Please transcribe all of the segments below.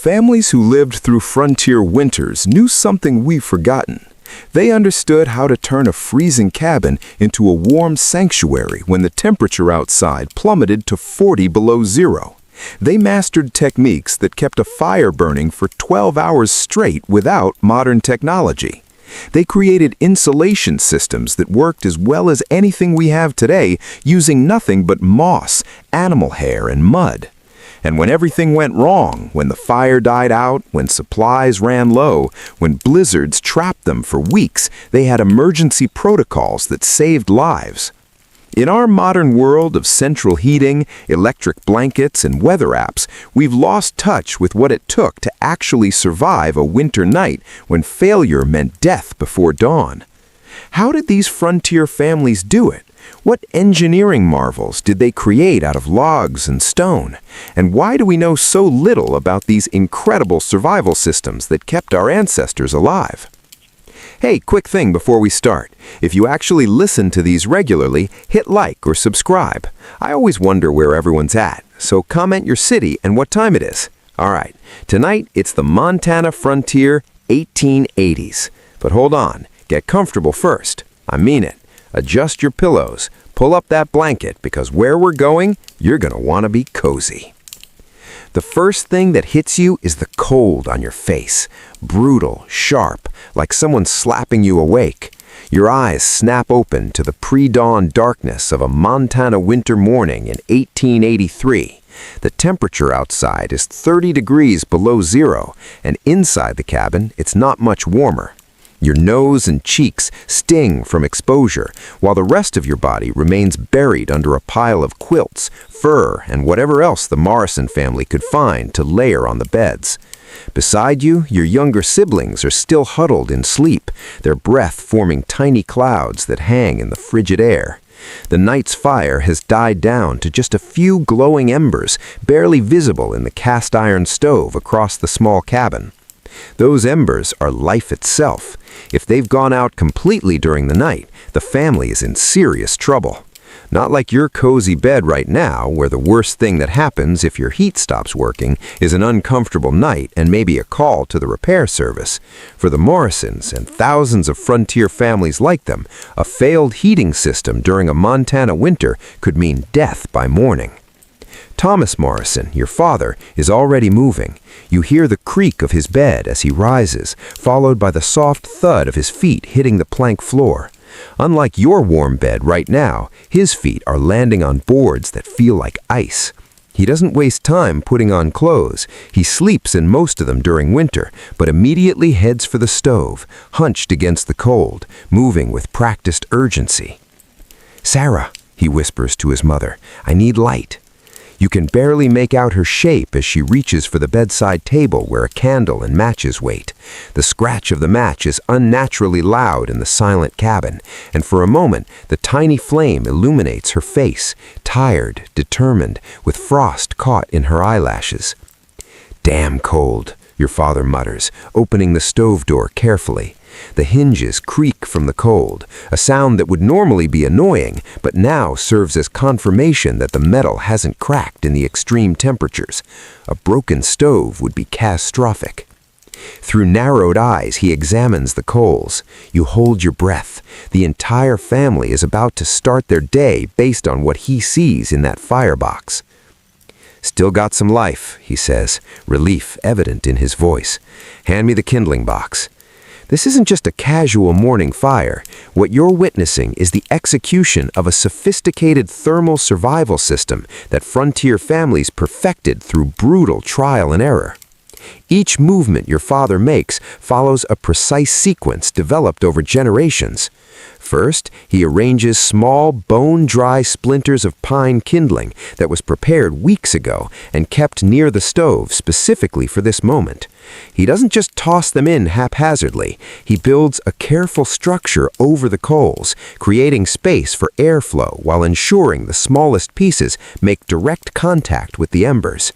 Families who lived through frontier winters knew something we've forgotten. They understood how to turn a freezing cabin into a warm sanctuary when the temperature outside plummeted to 40 below zero. They mastered techniques that kept a fire burning for 12 hours straight without modern technology. They created insulation systems that worked as well as anything we have today, using nothing but moss, animal hair, and mud. And when everything went wrong, when the fire died out, when supplies ran low, when blizzards trapped them for weeks, they had emergency protocols that saved lives. In our modern world of central heating, electric blankets, and weather apps, we've lost touch with what it took to actually survive a winter night when failure meant death before dawn. How did these frontier families do it? What engineering marvels did they create out of logs and stone? And why do we know so little about these incredible survival systems that kept our ancestors alive? Hey, quick thing before we start. If you actually listen to these regularly, hit like or subscribe. I always wonder where everyone's at, so comment your city and what time it is. Alright, tonight it's the Montana Frontier 1880s. But hold on, get comfortable first. I mean it. Adjust your pillows, pull up that blanket, because where we're going, you're gonna want to be cozy. The first thing that hits you is the cold on your face. Brutal, sharp, like someone slapping you awake. Your eyes snap open to the pre-dawn darkness of a Montana winter morning in 1883. The temperature outside is 30 degrees below zero, and inside the cabin, it's not much warmer. Your nose and cheeks sting from exposure, while the rest of your body remains buried under a pile of quilts, fur, and whatever else the Morrison family could find to layer on the beds. Beside you, your younger siblings are still huddled in sleep, their breath forming tiny clouds that hang in the frigid air. The night's fire has died down to just a few glowing embers, barely visible in the cast iron stove across the small cabin. Those embers are life itself. If they've gone out completely during the night, the family is in serious trouble. Not like your cozy bed right now, where the worst thing that happens if your heat stops working is an uncomfortable night and maybe a call to the repair service. For the Morrisons and thousands of frontier families like them, a failed heating system during a Montana winter could mean death by morning. Thomas Morrison, your father, is already moving. You hear the creak of his bed as he rises, followed by the soft thud of his feet hitting the plank floor. Unlike your warm bed right now, his feet are landing on boards that feel like ice. He doesn't waste time putting on clothes. He sleeps in most of them during winter, but immediately heads for the stove, hunched against the cold, moving with practiced urgency. "Sarah," he whispers to his mother, "I need light." You can barely make out her shape as she reaches for the bedside table where a candle and matches wait. The scratch of the match is unnaturally loud in the silent cabin, and for a moment the tiny flame illuminates her face, tired, determined, with frost caught in her eyelashes. "Damn cold," your father mutters, opening the stove door carefully. The hinges creak from the cold, a sound that would normally be annoying, but now serves as confirmation that the metal hasn't cracked in the extreme temperatures. A broken stove would be catastrophic. Through narrowed eyes, he examines the coals. You hold your breath. The entire family is about to start their day based on what he sees in that firebox. "Still got some life," he says, relief evident in his voice. "Hand me the kindling box." This isn't just a casual morning fire. What you're witnessing is the execution of a sophisticated thermal survival system that frontier families perfected through brutal trial and error. Each movement your father makes follows a precise sequence developed over generations. First, he arranges small, bone-dry splinters of pine kindling that was prepared weeks ago and kept near the stove specifically for this moment. He doesn't just toss them in haphazardly. He builds a careful structure over the coals, creating space for airflow while ensuring the smallest pieces make direct contact with the embers.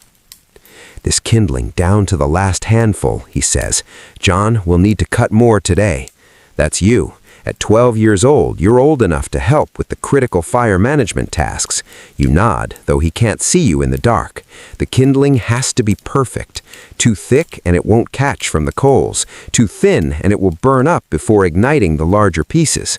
"This kindling down to the last handful," he says. "John, we'll need to cut more today." "That's you. At 12 years old, you're old enough to help with the critical fire management tasks. You nod, though he can't see you in the dark. The kindling has to be perfect. Too thick and it won't catch from the coals. Too thin and it will burn up before igniting the larger pieces.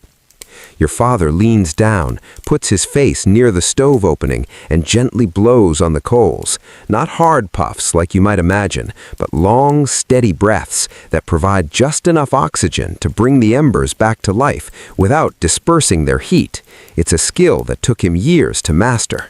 Your father leans down, puts his face near the stove opening, and gently blows on the coals. Not hard puffs like you might imagine, but long, steady breaths that provide just enough oxygen to bring the embers back to life without dispersing their heat. It's a skill that took him years to master.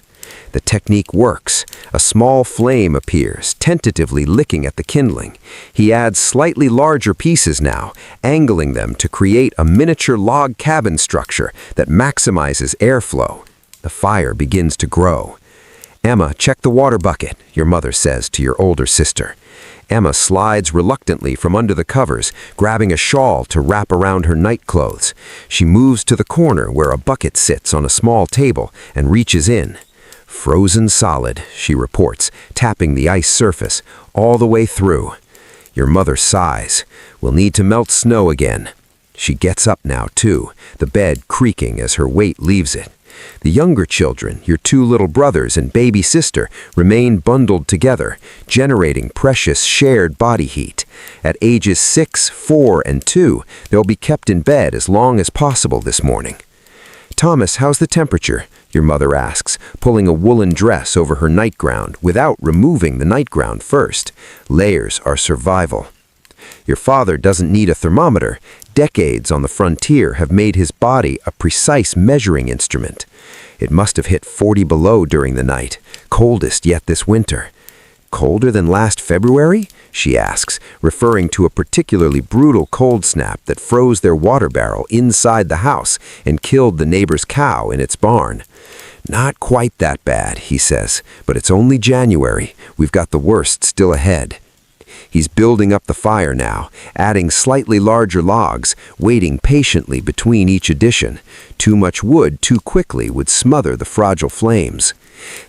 The technique works. A small flame appears, tentatively licking at the kindling. He adds slightly larger pieces now, angling them to create a miniature log cabin structure that maximizes airflow. The fire begins to grow. "Emma, check the water bucket," your mother says to your older sister. Emma slides reluctantly from under the covers, grabbing a shawl to wrap around her nightclothes. She moves to the corner where a bucket sits on a small table and reaches in. "Frozen solid," she reports, tapping the ice surface, all the way through. Your mother sighs. "We'll need to melt snow again." She gets up now, too, the bed creaking as her weight leaves it. The younger children, your two little brothers and baby sister, remain bundled together, generating precious shared body heat. At ages 6, 4, and 2, they'll be kept in bed as long as possible this morning. "Thomas, how's the temperature?" your mother asks, pulling a woolen dress over her nightgown without removing the nightgown first. Layers are survival. Your father doesn't need a thermometer. Decades on the frontier have made his body a precise measuring instrument. It must have hit 40 below during the night, coldest yet this winter. "Colder than last February?" she asks, referring to a particularly brutal cold snap that froze their water barrel inside the house and killed the neighbor's cow in its barn. "Not quite that bad," he says, "but it's only January. We've got the worst still ahead." He's building up the fire now, adding slightly larger logs, waiting patiently between each addition. Too much wood too quickly would smother the fragile flames.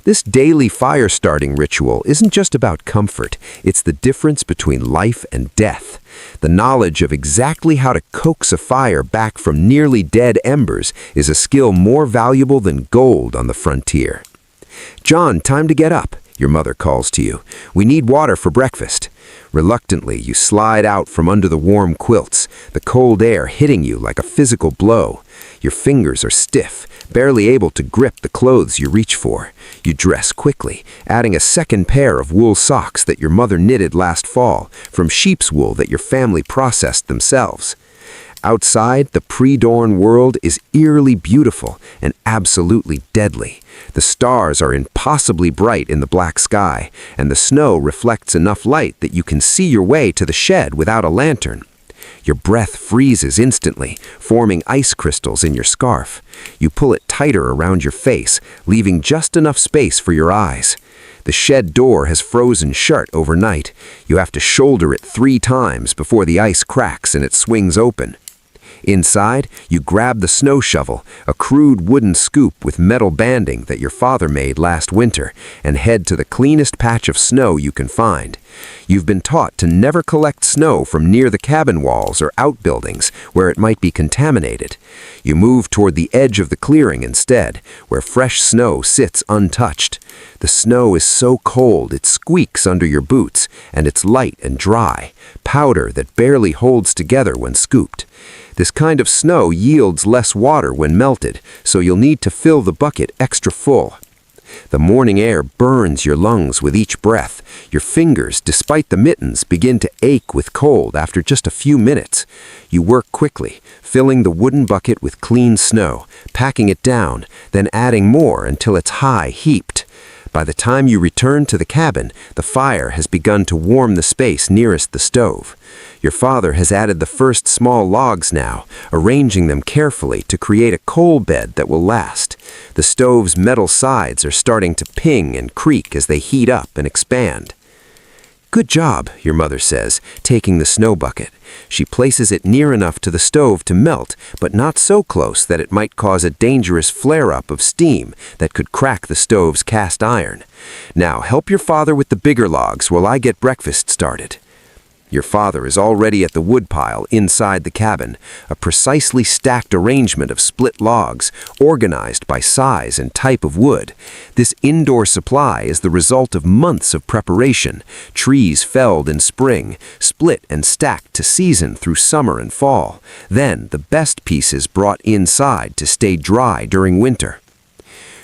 This daily fire-starting ritual isn't just about comfort, it's the difference between life and death. The knowledge of exactly how to coax a fire back from nearly dead embers is a skill more valuable than gold on the frontier. "John, time to get up," your mother calls to you. "We need water for breakfast." Reluctantly, you slide out from under the warm quilts, the cold air hitting you like a physical blow. Your fingers are stiff, barely able to grip the clothes you reach for. You dress quickly, adding a second pair of wool socks that your mother knitted last fall, from sheep's wool that your family processed themselves. Outside, the pre-dawn world is eerily beautiful and absolutely deadly. The stars are impossibly bright in the black sky, and the snow reflects enough light that you can see your way to the shed without a lantern. Your breath freezes instantly, forming ice crystals in your scarf. You pull it tighter around your face, leaving just enough space for your eyes. The shed door has frozen shut overnight. You have to shoulder it 3 times before the ice cracks and it swings open. Inside, you grab the snow shovel, a crude wooden scoop with metal banding that your father made last winter, and head to the cleanest patch of snow you can find. You've been taught to never collect snow from near the cabin walls or outbuildings where it might be contaminated. You move toward the edge of the clearing instead, where fresh snow sits untouched. The snow is so cold it squeaks under your boots, and it's light and dry, powder that barely holds together when scooped. This kind of snow yields less water when melted, so you'll need to fill the bucket extra full. The morning air burns your lungs with each breath. Your fingers, despite the mittens, begin to ache with cold after just a few minutes. You work quickly, filling the wooden bucket with clean snow, packing it down, then adding more until it's high heaped. By the time you return to the cabin, the fire has begun to warm the space nearest the stove. Your father has added the first small logs now, arranging them carefully to create a coal bed that will last. The stove's metal sides are starting to ping and creak as they heat up and expand. "Good job," your mother says, taking the snow bucket. She places it near enough to the stove to melt, but not so close that it might cause a dangerous flare-up of steam that could crack the stove's cast iron. "Now help your father with the bigger logs while I get breakfast started." Your father is already at the woodpile inside the cabin, a precisely stacked arrangement of split logs, organized by size and type of wood. This indoor supply is the result of months of preparation, trees felled in spring, split and stacked to season through summer and fall, then the best pieces brought inside to stay dry during winter.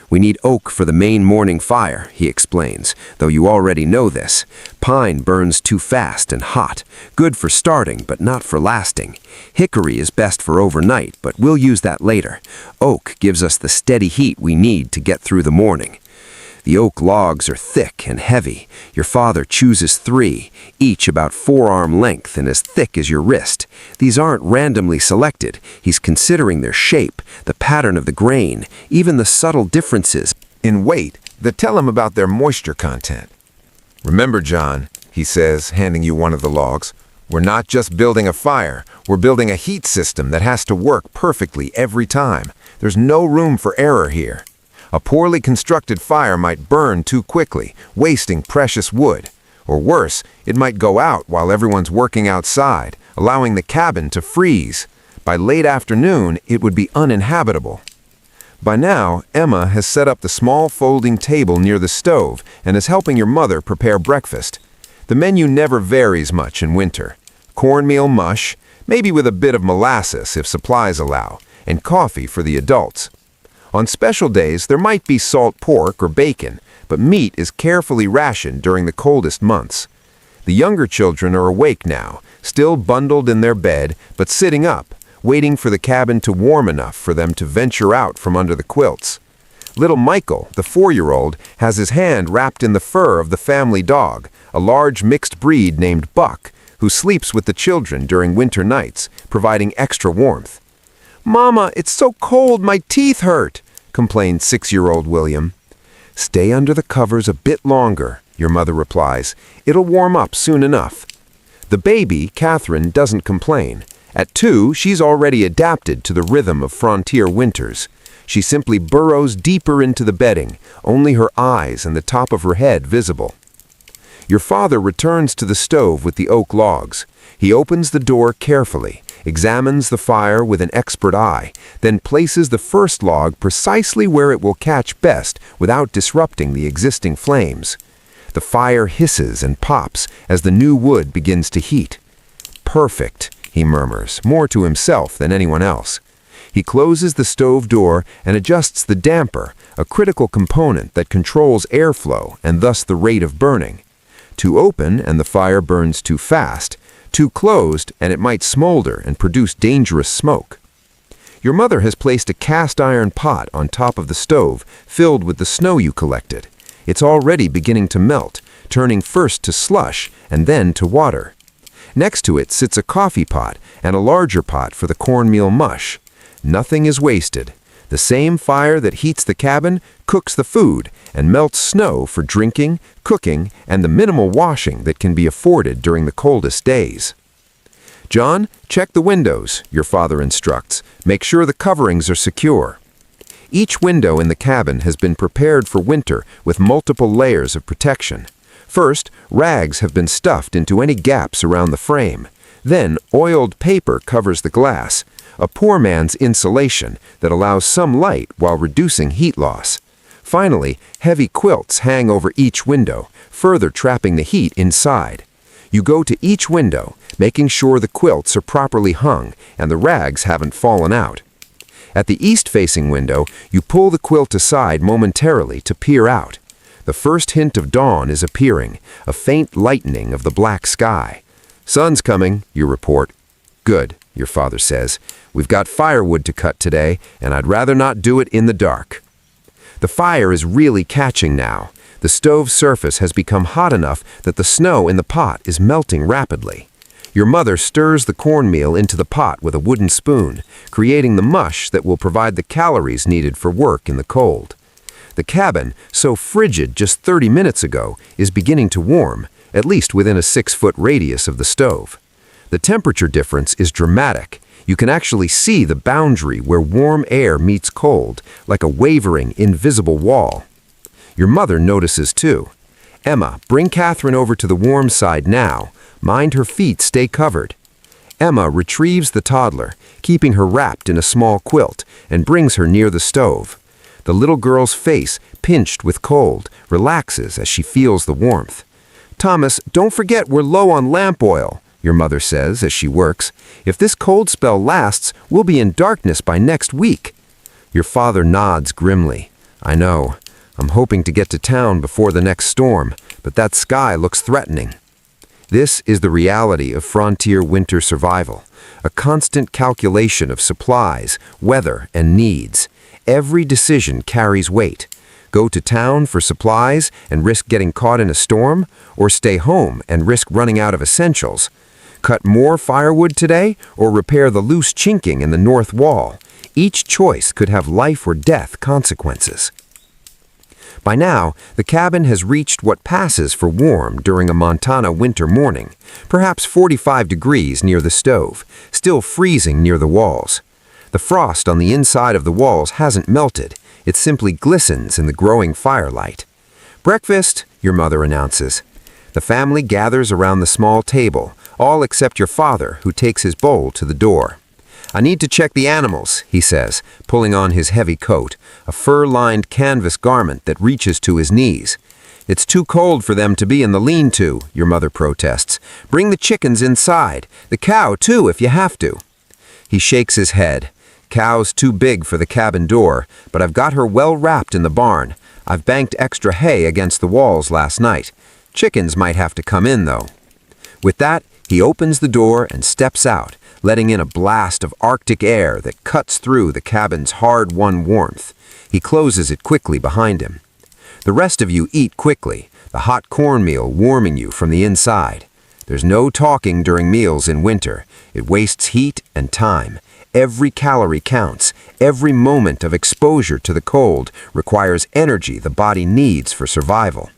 We need oak for the main morning fire, he explains, though you already know this. Pine burns too fast and hot, good for starting but not for lasting. Hickory is best for overnight, but we'll use that later. Oak gives us the steady heat we need to get through the morning. The oak logs are thick and heavy. Your father chooses 3, each about forearm length and as thick as your wrist. These aren't randomly selected. He's considering their shape, the pattern of the grain, even the subtle differences in weight that tell him about their moisture content. Remember, John, he says, handing you one of the logs, we're not just building a fire, we're building a heat system that has to work perfectly every time. There's no room for error here. A poorly constructed fire might burn too quickly, wasting precious wood. Or worse, it might go out while everyone's working outside, allowing the cabin to freeze. By late afternoon, it would be uninhabitable. By now, Emma has set up the small folding table near the stove and is helping your mother prepare breakfast. The menu never varies much in winter. Cornmeal mush, maybe with a bit of molasses if supplies allow, and coffee for the adults. On special days, there might be salt pork or bacon, but meat is carefully rationed during the coldest months. The younger children are awake now, still bundled in their bed, but sitting up, waiting for the cabin to warm enough for them to venture out from under the quilts. Little Michael, the 4-year-old, has his hand wrapped in the fur of the family dog, a large mixed breed named Buck, who sleeps with the children during winter nights, providing extra warmth. "Mama, it's so cold, my teeth hurt," complained 6-year-old William. "Stay under the covers a bit longer," your mother replies. "It'll warm up soon enough." The baby, Catherine, doesn't complain. At 2, she's already adapted to the rhythm of frontier winters. She simply burrows deeper into the bedding, only her eyes and the top of her head visible. Your father returns to the stove with the oak logs. He opens the door carefully, examines the fire with an expert eye, then places the first log precisely where it will catch best without disrupting the existing flames. The fire hisses and pops as the new wood begins to heat. "Perfect," he murmurs, more to himself than anyone else. He closes the stove door and adjusts the damper, a critical component that controls airflow and thus the rate of burning. Too open and the fire burns too fast. Too closed and it might smolder and produce dangerous smoke. Your mother has placed a cast iron pot on top of the stove filled with the snow you collected. It's already beginning to melt, turning first to slush and then to water. Next to it sits a coffee pot and a larger pot for the cornmeal mush. Nothing is wasted. The same fire that heats the cabin cooks the food and melts snow for drinking, cooking, and the minimal washing that can be afforded during the coldest days. "John, check the windows," your father instructs. "Make sure the coverings are secure." Each window in the cabin has been prepared for winter with multiple layers of protection. First, rags have been stuffed into any gaps around the frame. Then, oiled paper covers the glass, a poor man's insulation that allows some light while reducing heat loss. Finally, heavy quilts hang over each window, further trapping the heat inside. You go to each window, making sure the quilts are properly hung and the rags haven't fallen out. At the east-facing window, you pull the quilt aside momentarily to peer out. The first hint of dawn is appearing, a faint lightening of the black sky. "Sun's coming," you report. "Good," your father says. "We've got firewood to cut today, and I'd rather not do it in the dark." The fire is really catching now. The stove surface has become hot enough that the snow in the pot is melting rapidly. Your mother stirs the cornmeal into the pot with a wooden spoon, creating the mush that will provide the calories needed for work in the cold. The cabin, so frigid just 30 minutes ago, is beginning to warm, at least within a 6-foot radius of the stove. The temperature difference is dramatic. You can actually see the boundary where warm air meets cold, like a wavering, invisible wall. Your mother notices too. "Emma, bring Catherine over to the warm side now. Mind her feet stay covered. Emma retrieves the toddler, keeping her wrapped in a small quilt, and brings her near the stove. The little girl's face, pinched with cold, relaxes as she feels the warmth. "Thomas, don't forget we're low on lamp oil," your mother says as she works. "If this cold spell lasts, we'll be in darkness by next week." Your father nods grimly. "I know. I'm hoping to get to town before the next storm, but that sky looks threatening." This is the reality of frontier winter survival, a constant calculation of supplies, weather, and needs. Every decision carries weight. Go to town for supplies and risk getting caught in a storm, or stay home and risk running out of essentials. Cut more firewood today, or repair the loose chinking in the north wall. Each choice could have life or death consequences. By now, the cabin has reached what passes for warm during a Montana winter morning, perhaps 45 degrees near the stove, still freezing near the walls. The frost on the inside of the walls hasn't melted, it simply glistens in the growing firelight. "Breakfast," your mother announces. The family gathers around the small table, all except your father, who takes his bowl to the door. "I need to check the animals," he says, pulling on his heavy coat, a fur-lined canvas garment that reaches to his knees. "It's too cold for them to be in the lean-to," your mother protests. "Bring the chickens inside. The cow, too, if you have to." He shakes his head. "Cow's too big for the cabin door, but I've got her well wrapped in the barn. I've banked extra hay against the walls last night. Chickens might have to come in, though." With that, he opens the door and steps out, letting in a blast of Arctic air that cuts through the cabin's hard-won warmth. He closes it quickly behind him. The rest of you eat quickly, the hot cornmeal warming you from the inside. There's no talking during meals in winter. It wastes heat and time. Every calorie counts. Every moment of exposure to the cold requires energy the body needs for survival.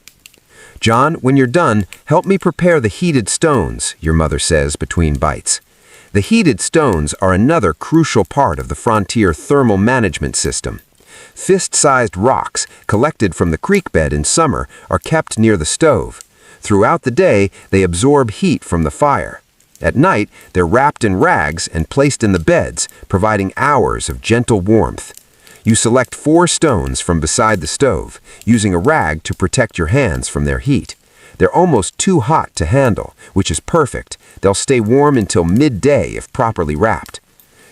"John, when you're done, help me prepare the heated stones," your mother says between bites. The heated stones are another crucial part of the frontier thermal management system. Fist-sized rocks, collected from the creek bed in summer, are kept near the stove. Throughout the day, they absorb heat from the fire. At night, they're wrapped in rags and placed in the beds, providing hours of gentle warmth. You select 4 stones from beside the stove, using a rag to protect your hands from their heat. They're almost too hot to handle, which is perfect. They'll stay warm until midday if properly wrapped.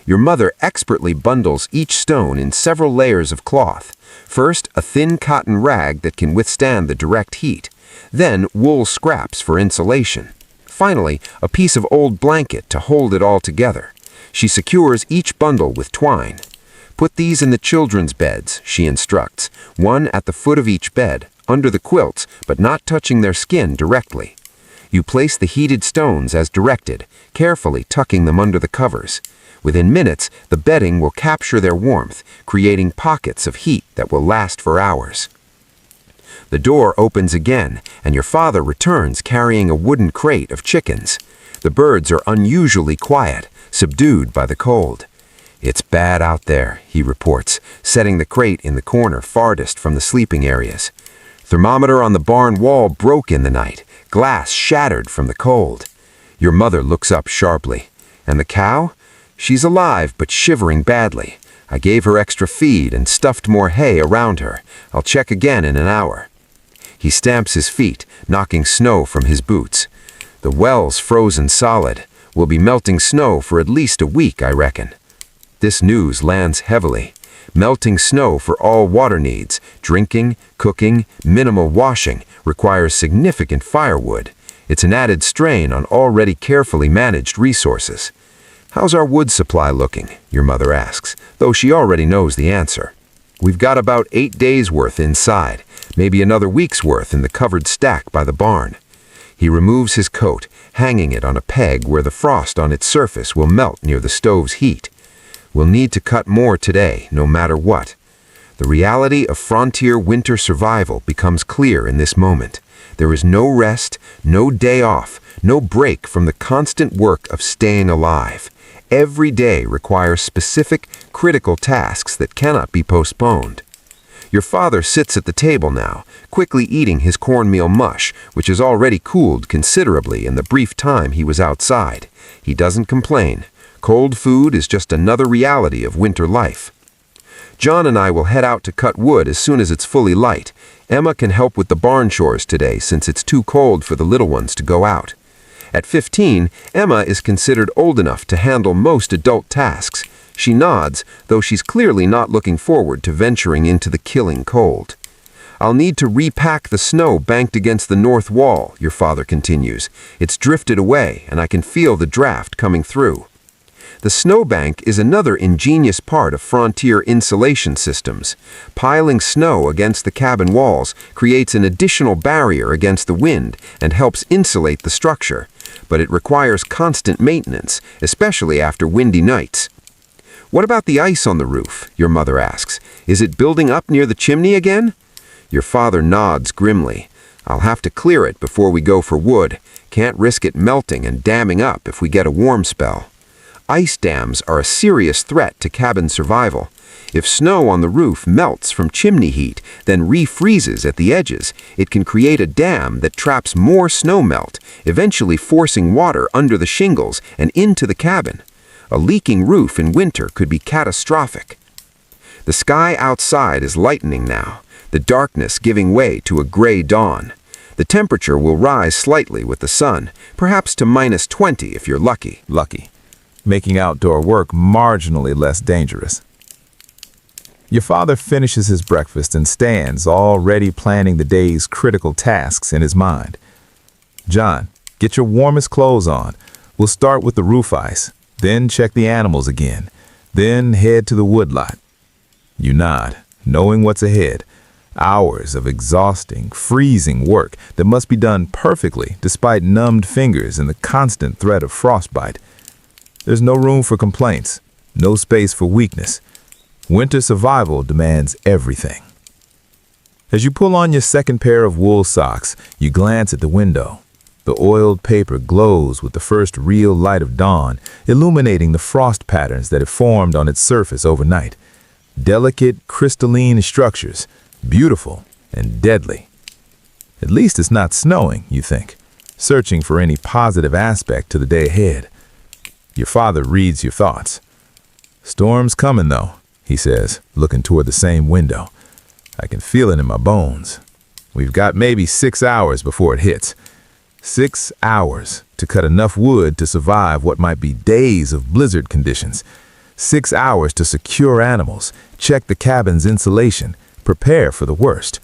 Your mother expertly bundles each stone in several layers of cloth. First, a thin cotton rag that can withstand the direct heat. Then, wool scraps for insulation. Finally, a piece of old blanket to hold it all together. She secures each bundle with twine. "Put these in the children's beds," she instructs, one at the foot of each bed, under the quilts, but not touching their skin directly. You place the heated stones as directed, carefully tucking them under the covers. Within minutes, the bedding will capture their warmth, creating pockets of heat that will last for hours. The door opens again, and your father returns carrying a wooden crate of chickens. The birds are unusually quiet, subdued by the cold. "It's bad out there," he reports, setting the crate in the corner farthest from the sleeping areas. "Thermometer on the barn wall broke in the night, glass shattered from the cold." Your mother looks up sharply. "And the cow? She's alive, but shivering badly. I gave her extra feed and stuffed more hay around her. I'll check again in an hour." He stamps his feet, knocking snow from his boots. "The well's frozen solid. We'll be melting snow for at least a week, I reckon." This news lands heavily. Melting snow for all water needs, drinking, cooking, minimal washing, requires significant firewood. It's an added strain on already carefully managed resources. "How's our wood supply looking?" your mother asks, though she already knows the answer. "We've got about 8 days' worth inside, maybe another week's worth in the covered stack by the barn." He removes his coat, hanging it on a peg where the frost on its surface will melt near the stove's heat. "We'll need to cut more today, no matter what." The reality of frontier winter survival becomes clear in this moment. There is no rest, no day off, no break from the constant work of staying alive. Every day requires specific, critical tasks that cannot be postponed. Your father sits at the table now, quickly eating his cornmeal mush, which has already cooled considerably in the brief time he was outside. He doesn't complain. Cold food is just another reality of winter life. John and I will head out to cut wood as soon as it's fully light. Emma can help with the barn chores today since it's too cold for the little ones to go out. At 15, Emma is considered old enough to handle most adult tasks. She nods, though she's clearly not looking forward to venturing into the killing cold. I'll need to repack the snow banked against the north wall, your father continues. It's drifted away, and I can feel the draft coming through. The snowbank is another ingenious part of frontier insulation systems. Piling snow against the cabin walls creates an additional barrier against the wind and helps insulate the structure, but it requires constant maintenance, especially after windy nights. What about the ice on the roof? Your mother asks. Is it building up near the chimney again? Your father nods grimly. I'll have to clear it before we go for wood. Can't risk it melting and damming up if we get a warm spell. Ice dams are a serious threat to cabin survival. If snow on the roof melts from chimney heat, then refreezes at the edges, it can create a dam that traps more snow melt, eventually forcing water under the shingles and into the cabin. A leaking roof in winter could be catastrophic. The sky outside is lightening now, the darkness giving way to a gray dawn. The temperature will rise slightly with the sun, perhaps to -20 if you're lucky. Making outdoor work marginally less dangerous. Your father finishes his breakfast and stands, already planning the day's critical tasks in his mind. John, get your warmest clothes on. We'll start with the roof ice, then check the animals again, then head to the woodlot. You nod, knowing what's ahead. Hours of exhausting, freezing work that must be done perfectly despite numbed fingers and the constant threat of frostbite. There's no room for complaints, no space for weakness. Winter survival demands everything. As you pull on your second pair of wool socks, you glance at the window. The oiled paper glows with the first real light of dawn, illuminating the frost patterns that have formed on its surface overnight. Delicate, crystalline structures, beautiful and deadly. At least it's not snowing, you think, searching for any positive aspect to the day ahead. Your father reads your thoughts. Storm's coming, though, he says, looking toward the same window. I can feel it in my bones. We've got maybe 6 hours before it hits. 6 hours to cut enough wood to survive what might be days of blizzard conditions. 6 hours to secure animals, check the cabin's insulation, prepare for the worst.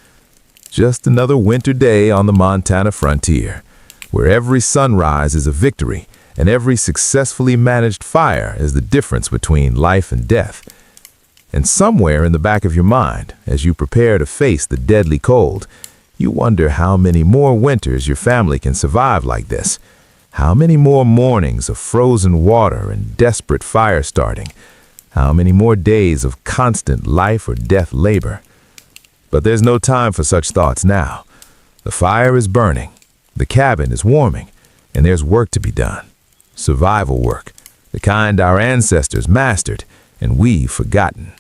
Just another winter day on the Montana frontier, where every sunrise is a victory, and every successfully managed fire is the difference between life and death. And somewhere in the back of your mind, as you prepare to face the deadly cold, you wonder how many more winters your family can survive like this. How many more mornings of frozen water and desperate fire starting. How many more days of constant life or death labor. But there's no time for such thoughts now. The fire is burning, the cabin is warming, and there's work to be done. Survival work, the kind our ancestors mastered and we've forgotten.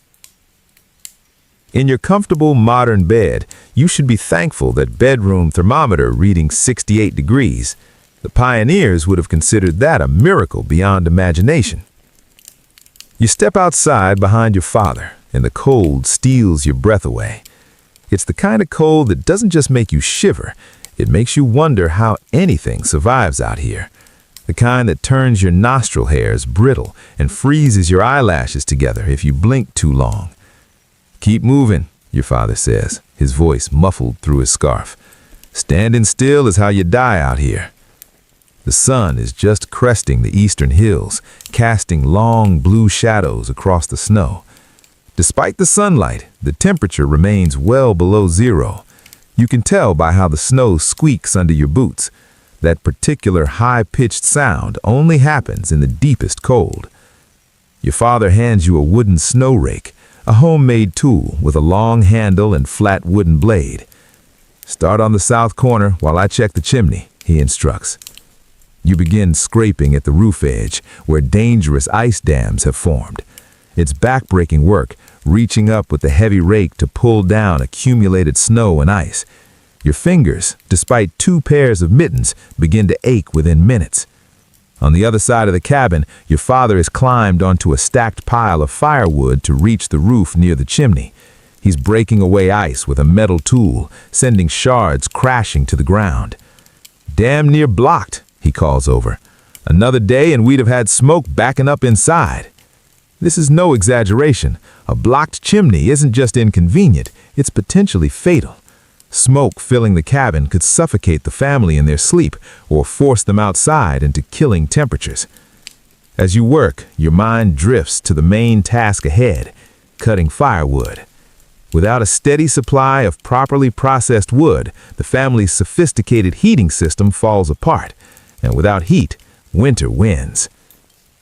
In your comfortable modern bed, you should be thankful that bedroom thermometer reading 68 degrees. The pioneers would have considered that a miracle beyond imagination. You step outside behind your father, and the cold steals your breath away. It's the kind of cold that doesn't just make you shiver, it makes you wonder how anything survives out here. The kind that turns your nostril hairs brittle and freezes your eyelashes together if you blink too long. Keep moving, your father says, his voice muffled through his scarf. Standing still is how you die out here. The sun is just cresting the eastern hills, casting long blue shadows across the snow. Despite the sunlight, the temperature remains well below zero. You can tell by how the snow squeaks under your boots. That particular high-pitched sound only happens in the deepest cold. Your father hands you a wooden snow rake, a homemade tool with a long handle and flat wooden blade. Start on the south corner while I check the chimney, he instructs. You begin scraping at the roof edge where dangerous ice dams have formed. It's back-breaking work, reaching up with the heavy rake to pull down accumulated snow and ice. Your fingers, despite 2 pairs of mittens, begin to ache within minutes. On the other side of the cabin, your father has climbed onto a stacked pile of firewood to reach the roof near the chimney. He's breaking away ice with a metal tool, sending shards crashing to the ground. "Damn near blocked," he calls over. "Another day and we'd have had smoke backing up inside." This is no exaggeration. A blocked chimney isn't just inconvenient, it's potentially fatal. Smoke filling the cabin could suffocate the family in their sleep or force them outside into killing temperatures. As you work, your mind drifts to the main task ahead, cutting firewood. Without a steady supply of properly processed wood, the family's sophisticated heating system falls apart, and without heat, winter wins.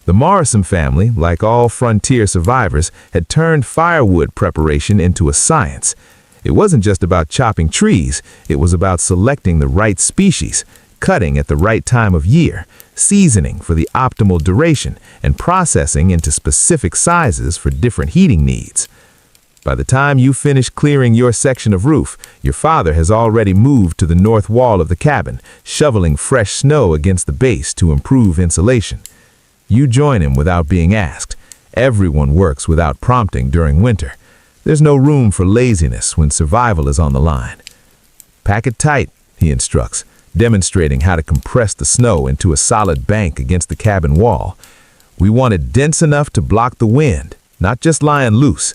The Morrison family, like all frontier survivors, had turned firewood preparation into a science. It wasn't just about chopping trees, it was about selecting the right species, cutting at the right time of year, seasoning for the optimal duration, and processing into specific sizes for different heating needs. By the time you finish clearing your section of roof, your father has already moved to the north wall of the cabin, shoveling fresh snow against the base to improve insulation. You join him without being asked. Everyone works without prompting during winter. There's no room for laziness when survival is on the line. "Pack it tight," he instructs, demonstrating how to compress the snow into a solid bank against the cabin wall. "We want it dense enough to block the wind, not just lying loose."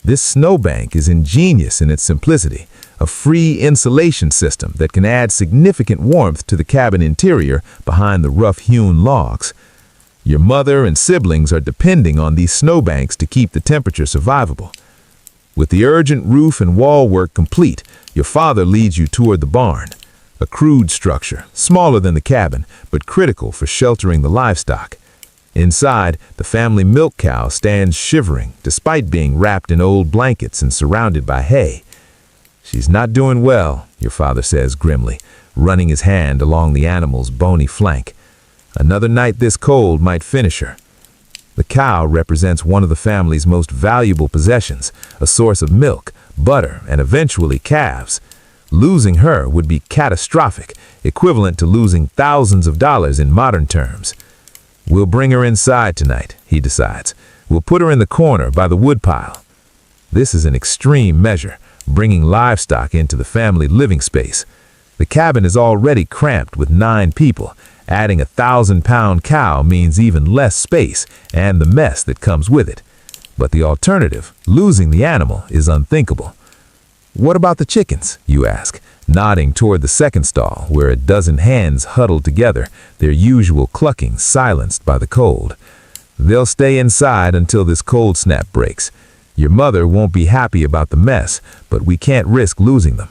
This snowbank is ingenious in its simplicity, a free insulation system that can add significant warmth to the cabin interior behind the rough-hewn logs. Your mother and siblings are depending on these snowbanks to keep the temperature survivable. With the urgent roof and wall work complete, your father leads you toward the barn, a crude structure, smaller than the cabin, but critical for sheltering the livestock. Inside, the family milk cow stands shivering, despite being wrapped in old blankets and surrounded by hay. "She's not doing well," your father says grimly, running his hand along the animal's bony flank. "Another night this cold might finish her." The cow represents one of the family's most valuable possessions, a source of milk, butter, and eventually calves. Losing her would be catastrophic, equivalent to losing thousands of dollars in modern terms. "We'll bring her inside tonight," he decides. "We'll put her in the corner by the woodpile." This is an extreme measure, bringing livestock into the family living space. The cabin is already cramped with 9 people. Adding a 1,000-pound cow means even less space and the mess that comes with it. But the alternative, losing the animal, is unthinkable. "What about the chickens?" you ask, nodding toward the second stall where a dozen hens huddled together, their usual clucking silenced by the cold. "They'll stay inside until this cold snap breaks. Your mother won't be happy about the mess, but we can't risk losing them."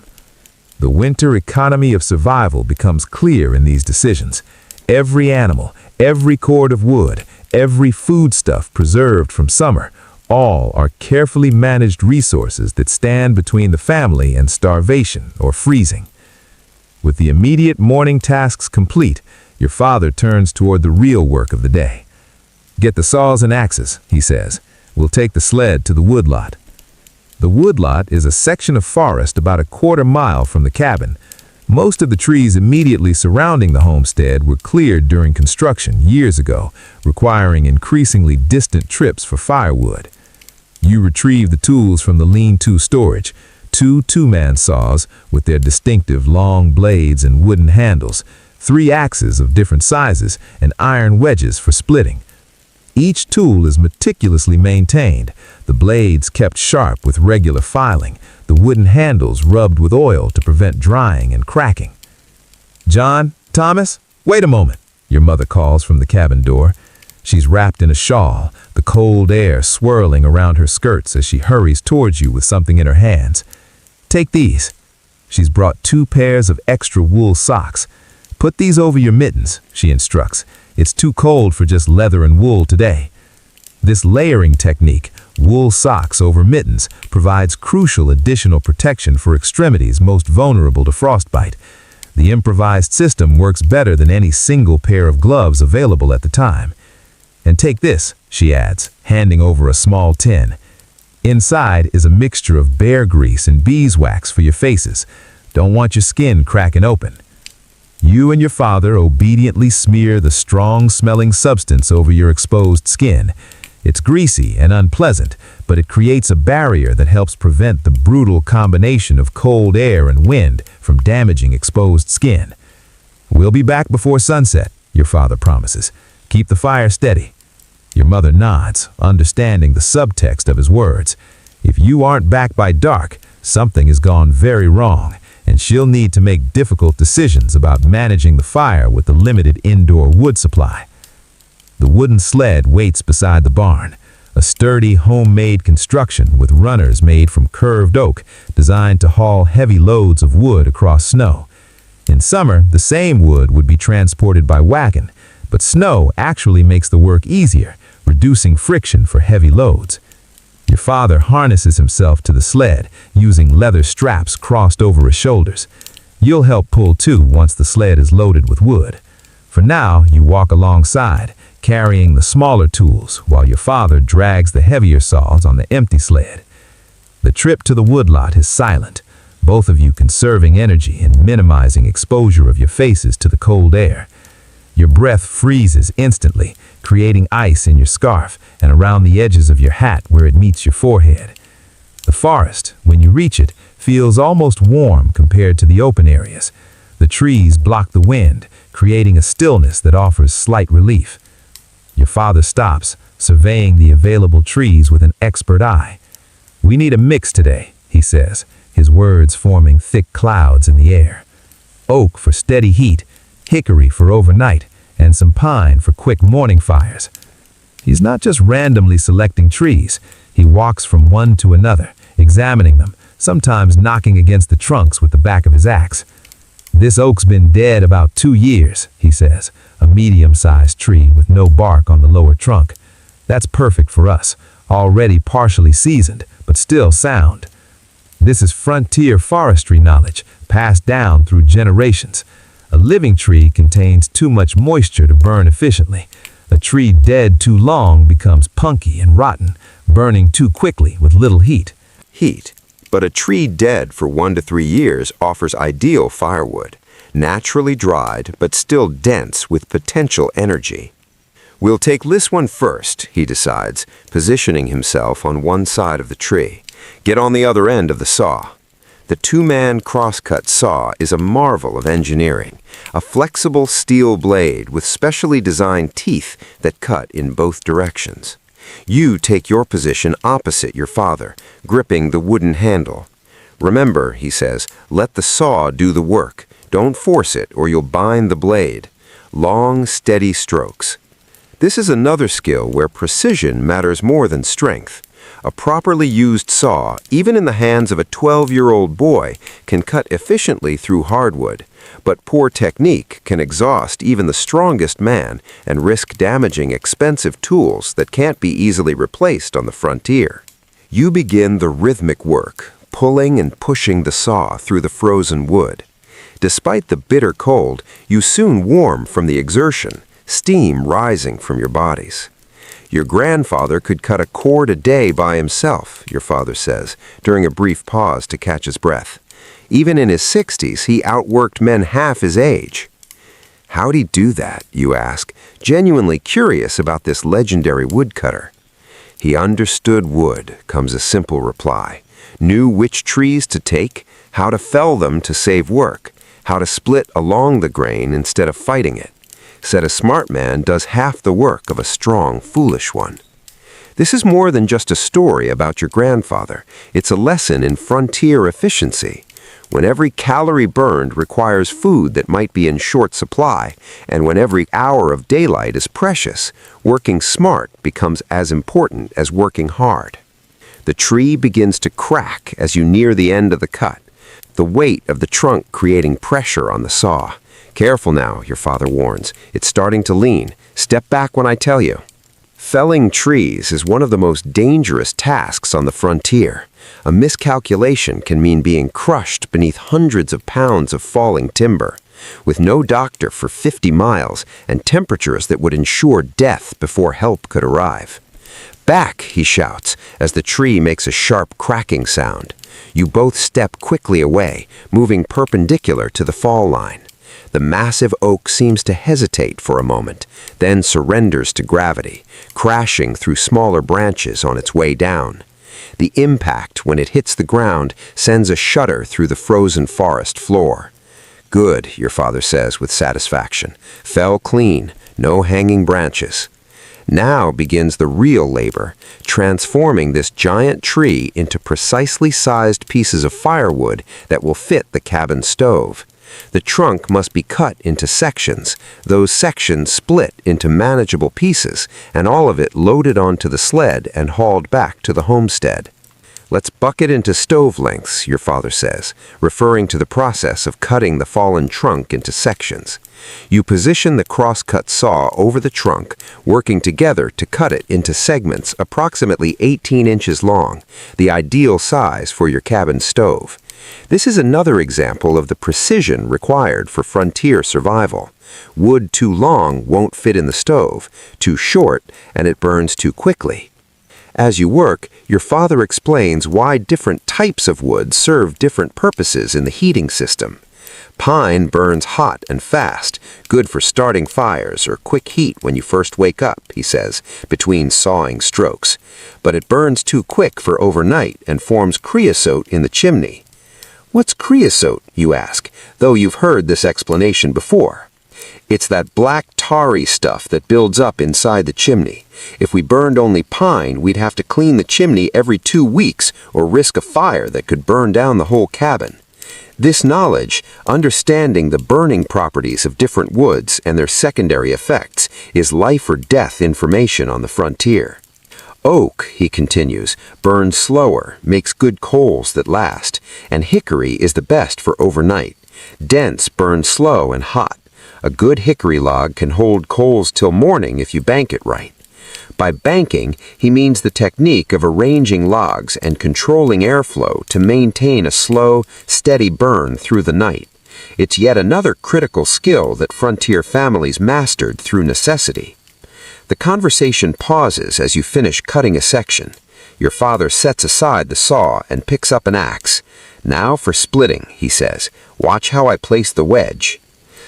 The winter economy of survival becomes clear in these decisions. Every animal, every cord of wood, every foodstuff preserved from summer, all are carefully managed resources that stand between the family and starvation or freezing. With the immediate morning tasks complete, your father turns toward the real work of the day. "Get the saws and axes," he says. "We'll take the sled to the woodlot." The woodlot is a section of forest about a quarter-mile from the cabin. Most of the trees immediately surrounding the homestead were cleared during construction years ago, requiring increasingly distant trips for firewood. You retrieve the tools from the lean-to storage, 2 two-man saws with their distinctive long blades and wooden handles, 3 axes of different sizes, and iron wedges for splitting. Each tool is meticulously maintained, the blades kept sharp with regular filing, the wooden handles rubbed with oil to prevent drying and cracking. "John, Thomas, wait a moment," your mother calls from the cabin door. She's wrapped in a shawl, the cold air swirling around her skirts as she hurries towards you with something in her hands. "Take these." She's brought 2 pairs of extra wool socks. "Put these over your mittens," she instructs. "It's too cold for just leather and wool today." This layering technique, wool socks over mittens, provides crucial additional protection for extremities most vulnerable to frostbite. The improvised system works better than any single pair of gloves available at the time. "And take this," she adds, handing over a small tin. Inside is a mixture of bear grease and beeswax for your faces. Don't want your skin cracking open. You and your father obediently smear the strong-smelling substance over your exposed skin. It's greasy and unpleasant, but it creates a barrier that helps prevent the brutal combination of cold air and wind from damaging exposed skin. We'll be back before sunset, your father promises. Keep the fire steady. Your mother nods, understanding the subtext of his words. If you aren't back by dark, something has gone very wrong, and she'll need to make difficult decisions about managing the fire with the limited indoor wood supply. The wooden sled waits beside the barn, a sturdy homemade construction with runners made from curved oak designed to haul heavy loads of wood across snow. In summer, the same wood would be transported by wagon, but snow actually makes the work easier, reducing friction for heavy loads. Your father harnesses himself to the sled, using leather straps crossed over his shoulders. You'll help pull too once the sled is loaded with wood. For now, you walk alongside, carrying the smaller tools, while your father drags the heavier saws on the empty sled. The trip to the woodlot is silent, both of you conserving energy and minimizing exposure of your faces to the cold air. Your breath freezes instantly, creating ice in your scarf and around the edges of your hat where it meets your forehead. The forest, when you reach it, feels almost warm compared to the open areas. The trees block the wind, creating a stillness that offers slight relief. Your father stops, surveying the available trees with an expert eye. "We need a mix today," he says, his words forming thick clouds in the air. "Oak for steady heat, hickory for overnight, and some pine for quick morning fires." He's not just randomly selecting trees. He walks from one to another, examining them, sometimes knocking against the trunks with the back of his axe. "This oak's been dead about 2 years," he says, a medium-sized tree with no bark on the lower trunk. "That's perfect for us, already partially seasoned, but still sound." This is frontier forestry knowledge, passed down through generations. A living tree contains too much moisture to burn efficiently. A tree dead too long becomes punky and rotten, burning too quickly with little heat. But a tree dead for 1 to 3 years offers ideal firewood, naturally dried but still dense with potential energy. "We'll take this one first," he decides, positioning himself on one side of the tree. "Get on the other end of the saw." The two-man crosscut saw is a marvel of engineering, a flexible steel blade with specially designed teeth that cut in both directions. You take your position opposite your father, gripping the wooden handle. "Remember," he says, "let the saw do the work. Don't force it or you'll bind the blade. Long, steady strokes." This is another skill where precision matters more than strength. A properly used saw, even in the hands of a 12-year-old boy, can cut efficiently through hardwood, but poor technique can exhaust even the strongest man and risk damaging expensive tools that can't be easily replaced on the frontier. You begin the rhythmic work, pulling and pushing the saw through the frozen wood. Despite the bitter cold, you soon warm from the exertion, steam rising from your bodies. "Your grandfather could cut a cord a day by himself," your father says, during a brief pause to catch his breath. "Even in his 60s, he outworked men half his age." How'd he do that, you ask, genuinely curious about this legendary woodcutter. "He understood wood," comes a simple reply. "Knew which trees to take, how to fell them to save work, how to split along the grain instead of fighting it. Said a smart man does half the work of a strong, foolish one." This is more than just a story about your grandfather. It's a lesson in frontier efficiency. When every calorie burned requires food that might be in short supply, and when every hour of daylight is precious, working smart becomes as important as working hard. The tree begins to crack as you near the end of the cut, the weight of the trunk creating pressure on the saw. "Careful now," your father warns. "It's starting to lean. Step back when I tell you." Felling trees is one of the most dangerous tasks on the frontier. A miscalculation can mean being crushed beneath hundreds of pounds of falling timber. With no doctor for 50 miles and temperatures that would ensure death before help could arrive. "Back!" he shouts, as the tree makes a sharp cracking sound. You both step quickly away, moving perpendicular to the fall line. The massive oak seems to hesitate for a moment, then surrenders to gravity, crashing through smaller branches on its way down. The impact, when it hits the ground, sends a shudder through the frozen forest floor. "Good," your father says with satisfaction. "Fell clean, no hanging branches." Now begins the real labor, transforming this giant tree into precisely sized pieces of firewood that will fit the cabin stove. The trunk must be cut into sections, those sections split into manageable pieces, and all of it loaded onto the sled and hauled back to the homestead. "Let's bucket into stove lengths," your father says, referring to the process of cutting the fallen trunk into sections. You position the cross-cut saw over the trunk, working together to cut it into segments approximately 18 inches long, the ideal size for your cabin stove. This is another example of the precision required for frontier survival. Wood too long won't fit in the stove, too short, and it burns too quickly. As you work, your father explains why different types of wood serve different purposes in the heating system. Pine burns hot and fast, good for starting fires or quick heat when you first wake up, he says, between sawing strokes. But it burns too quick for overnight and forms creosote in the chimney. "What's creosote?" you ask, though you've heard this explanation before. "It's that black tarry stuff that builds up inside the chimney. If we burned only pine, we'd have to clean the chimney every 2 weeks or risk a fire that could burn down the whole cabin." This knowledge, understanding the burning properties of different woods and their secondary effects, is life or death information on the frontier. "Oak," he continues, "burns slower, makes good coals that last, and hickory is the best for overnight. Dense burns slow and hot. A good hickory log can hold coals till morning if you bank it right." By banking, he means the technique of arranging logs and controlling airflow to maintain a slow, steady burn through the night. It's yet another critical skill that frontier families mastered through necessity. The conversation pauses as you finish cutting a section. Your father sets aside the saw and picks up an axe. "Now for splitting," he says. "Watch how I place the wedge."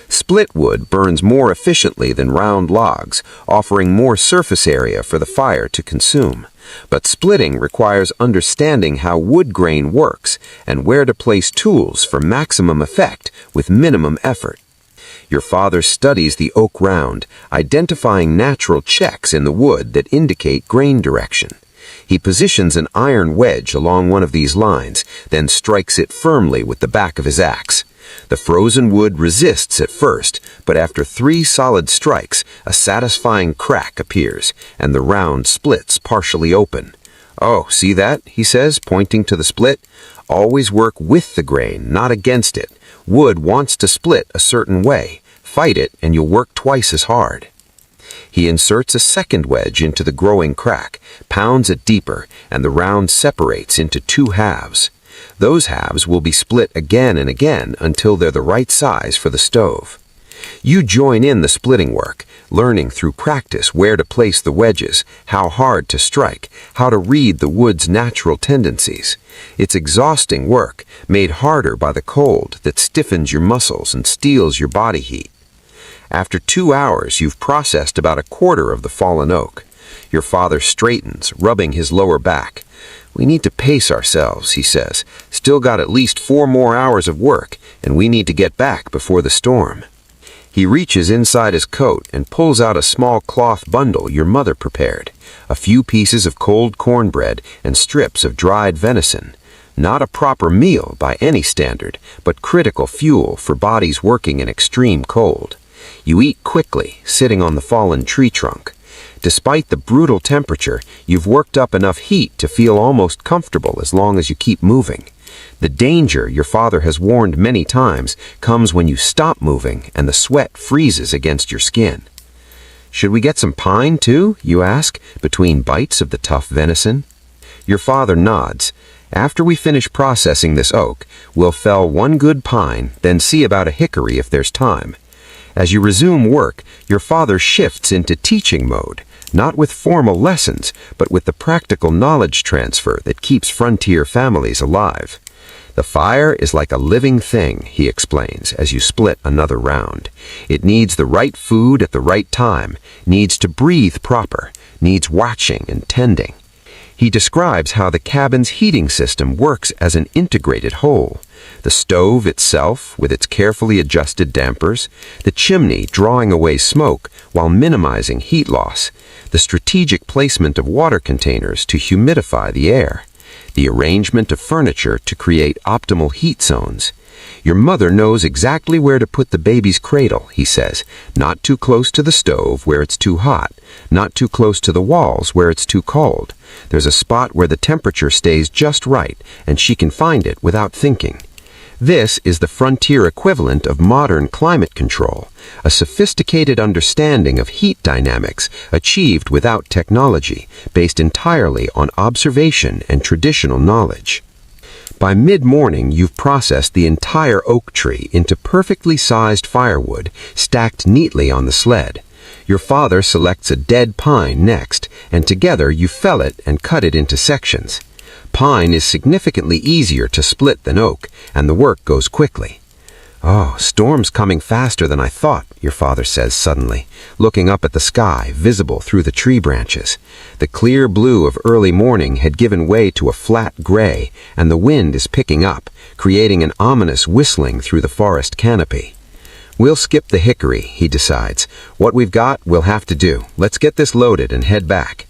Split wood burns more efficiently than round logs, offering more surface area for the fire to consume. But splitting requires understanding how wood grain works and where to place tools for maximum effect with minimum effort. Your father studies the oak round, identifying natural checks in the wood that indicate grain direction. He positions an iron wedge along one of these lines, then strikes it firmly with the back of his axe. The frozen wood resists at first, but after 3 solid strikes, a satisfying crack appears, and the round splits partially open. "Oh, see that?" he says, pointing to the split. "Always work with the grain, not against it. Wood wants to split a certain way. Fight it, and you'll work twice as hard." He inserts a second wedge into the growing crack, pounds it deeper, and the round separates into 2 halves. Those halves will be split again and again until they're the right size for the stove. You join in the splitting work, learning through practice where to place the wedges, how hard to strike, how to read the wood's natural tendencies. It's exhausting work, made harder by the cold that stiffens your muscles and steals your body heat. After 2 hours, you've processed about a quarter of the fallen oak. Your father straightens, rubbing his lower back. "We need to pace ourselves," he says. "Still got at least 4 more hours of work, and we need to get back before the storm." He reaches inside his coat and pulls out a small cloth bundle your mother prepared, a few pieces of cold cornbread and strips of dried venison. Not a proper meal by any standard, but critical fuel for bodies working in extreme cold. You eat quickly, sitting on the fallen tree trunk. Despite the brutal temperature, you've worked up enough heat to feel almost comfortable as long as you keep moving. The danger, your father has warned many times, comes when you stop moving and the sweat freezes against your skin. "Should we get some pine too?" you ask, between bites of the tough venison. Your father nods. "After we finish processing this oak, we'll fell 1 good pine, then see about a hickory if there's time." As you resume work, your father shifts into teaching mode, not with formal lessons, but with the practical knowledge transfer that keeps frontier families alive. The fire is like a living thing, he explains, as you split another round. It needs the right food at the right time, needs to breathe proper, needs watching and tending. He describes how the cabin's heating system works as an integrated whole. The stove itself, with its carefully adjusted dampers, the chimney drawing away smoke while minimizing heat loss, the strategic placement of water containers to humidify the air, the arrangement of furniture to create optimal heat zones. Your mother knows exactly where to put the baby's cradle, he says, not too close to the stove where it's too hot, not too close to the walls where it's too cold. There's a spot where the temperature stays just right, and she can find it without thinking. This is the frontier equivalent of modern climate control, a sophisticated understanding of heat dynamics achieved without technology, based entirely on observation and traditional knowledge. By mid-morning, you've processed the entire oak tree into perfectly sized firewood, stacked neatly on the sled. Your father selects a dead pine next, and together you fell it and cut it into sections. Pine is significantly easier to split than oak, and the work goes quickly. "Oh, storm's coming faster than I thought," your father says suddenly, looking up at the sky, visible through the tree branches. The clear blue of early morning had given way to a flat gray, and the wind is picking up, creating an ominous whistling through the forest canopy. "We'll skip the hickory," he decides. "What we've got, we'll have to do. Let's get this loaded and head back."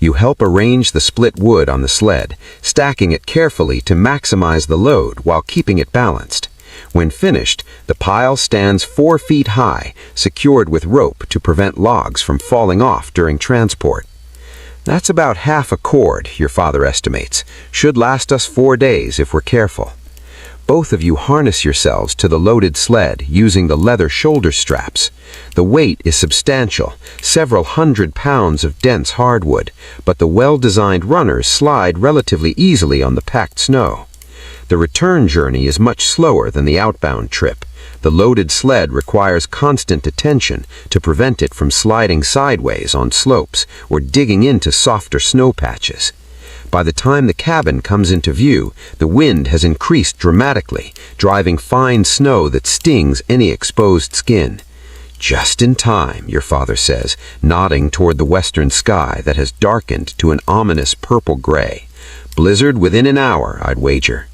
You help arrange the split wood on the sled, stacking it carefully to maximize the load while keeping it balanced. When finished, the pile stands 4 feet high, secured with rope to prevent logs from falling off during transport. That's about half a cord, your father estimates. Should last us 4 days if we're careful. Both of you harness yourselves to the loaded sled using the leather shoulder straps. The weight is substantial, several hundred pounds of dense hardwood, but the well-designed runners slide relatively easily on the packed snow. The return journey is much slower than the outbound trip. The loaded sled requires constant attention to prevent it from sliding sideways on slopes or digging into softer snow patches. By the time the cabin comes into view, the wind has increased dramatically, driving fine snow that stings any exposed skin. "Just in time," your father says, nodding toward the western sky that has darkened to an ominous purple-gray. "Blizzard within an hour, I'd wager."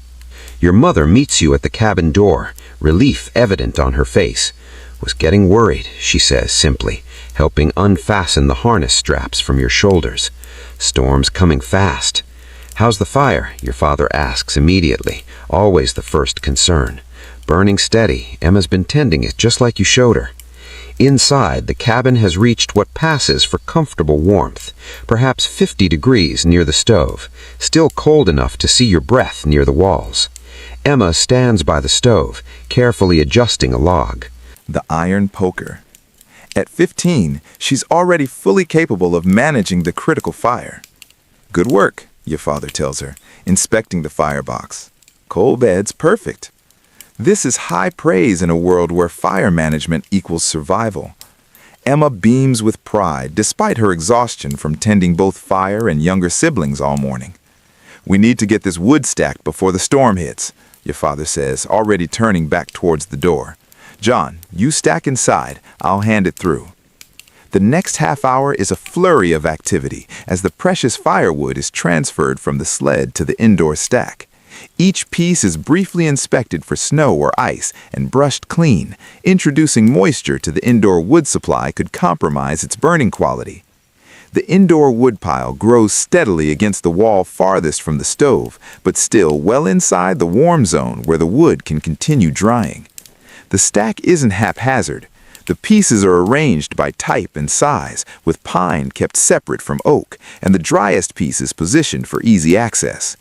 Your mother meets you at the cabin door, relief evident on her face. "Was getting worried," she says simply, helping unfasten the harness straps from your shoulders. "Storm's coming fast." "How's the fire?" your father asks immediately, always the first concern. "Burning steady. Emma's been tending it just like you showed her." Inside, the cabin has reached what passes for comfortable warmth, perhaps 50 degrees near the stove, still cold enough to see your breath near the walls. Emma stands by the stove, carefully adjusting a log. The iron poker. At 15, she's already fully capable of managing the critical fire. "Good work," your father tells her, inspecting the firebox. "Coal bed's perfect." This is high praise in a world where fire management equals survival. Emma beams with pride despite her exhaustion from tending both fire and younger siblings all morning. "We need to get this wood stacked before the storm hits," your father says, already turning back towards the door. "John, you stack inside. I'll hand it through." The next half hour is a flurry of activity as the precious firewood is transferred from the sled to the indoor stack. Each piece is briefly inspected for snow or ice and brushed clean. Introducing moisture to the indoor wood supply could compromise its burning quality. The indoor woodpile grows steadily against the wall farthest from the stove, but still well inside the warm zone where the wood can continue drying. The stack isn't haphazard. The pieces are arranged by type and size, with pine kept separate from oak, and the driest pieces positioned for easy access.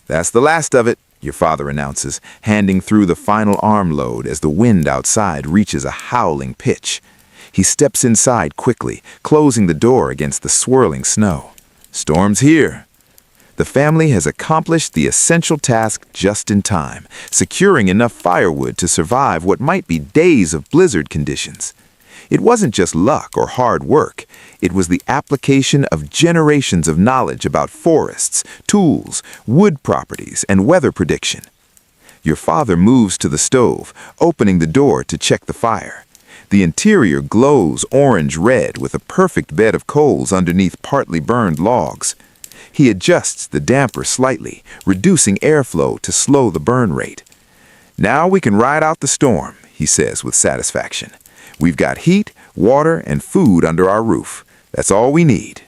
"That's the last of it," your father announces, handing through the final arm load as the wind outside reaches a howling pitch. He steps inside quickly, closing the door against the swirling snow. "Storm's here." The family has accomplished the essential task just in time, securing enough firewood to survive what might be days of blizzard conditions. It wasn't just luck or hard work. It was the application of generations of knowledge about forests, tools, wood properties, and weather prediction. Your father moves to the stove, opening the door to check the fire. The interior glows orange-red with a perfect bed of coals underneath partly burned logs. He adjusts the damper slightly, reducing airflow to slow the burn rate. "Now we can ride out the storm," he says with satisfaction. "We've got heat, water, and food under our roof. That's all we need."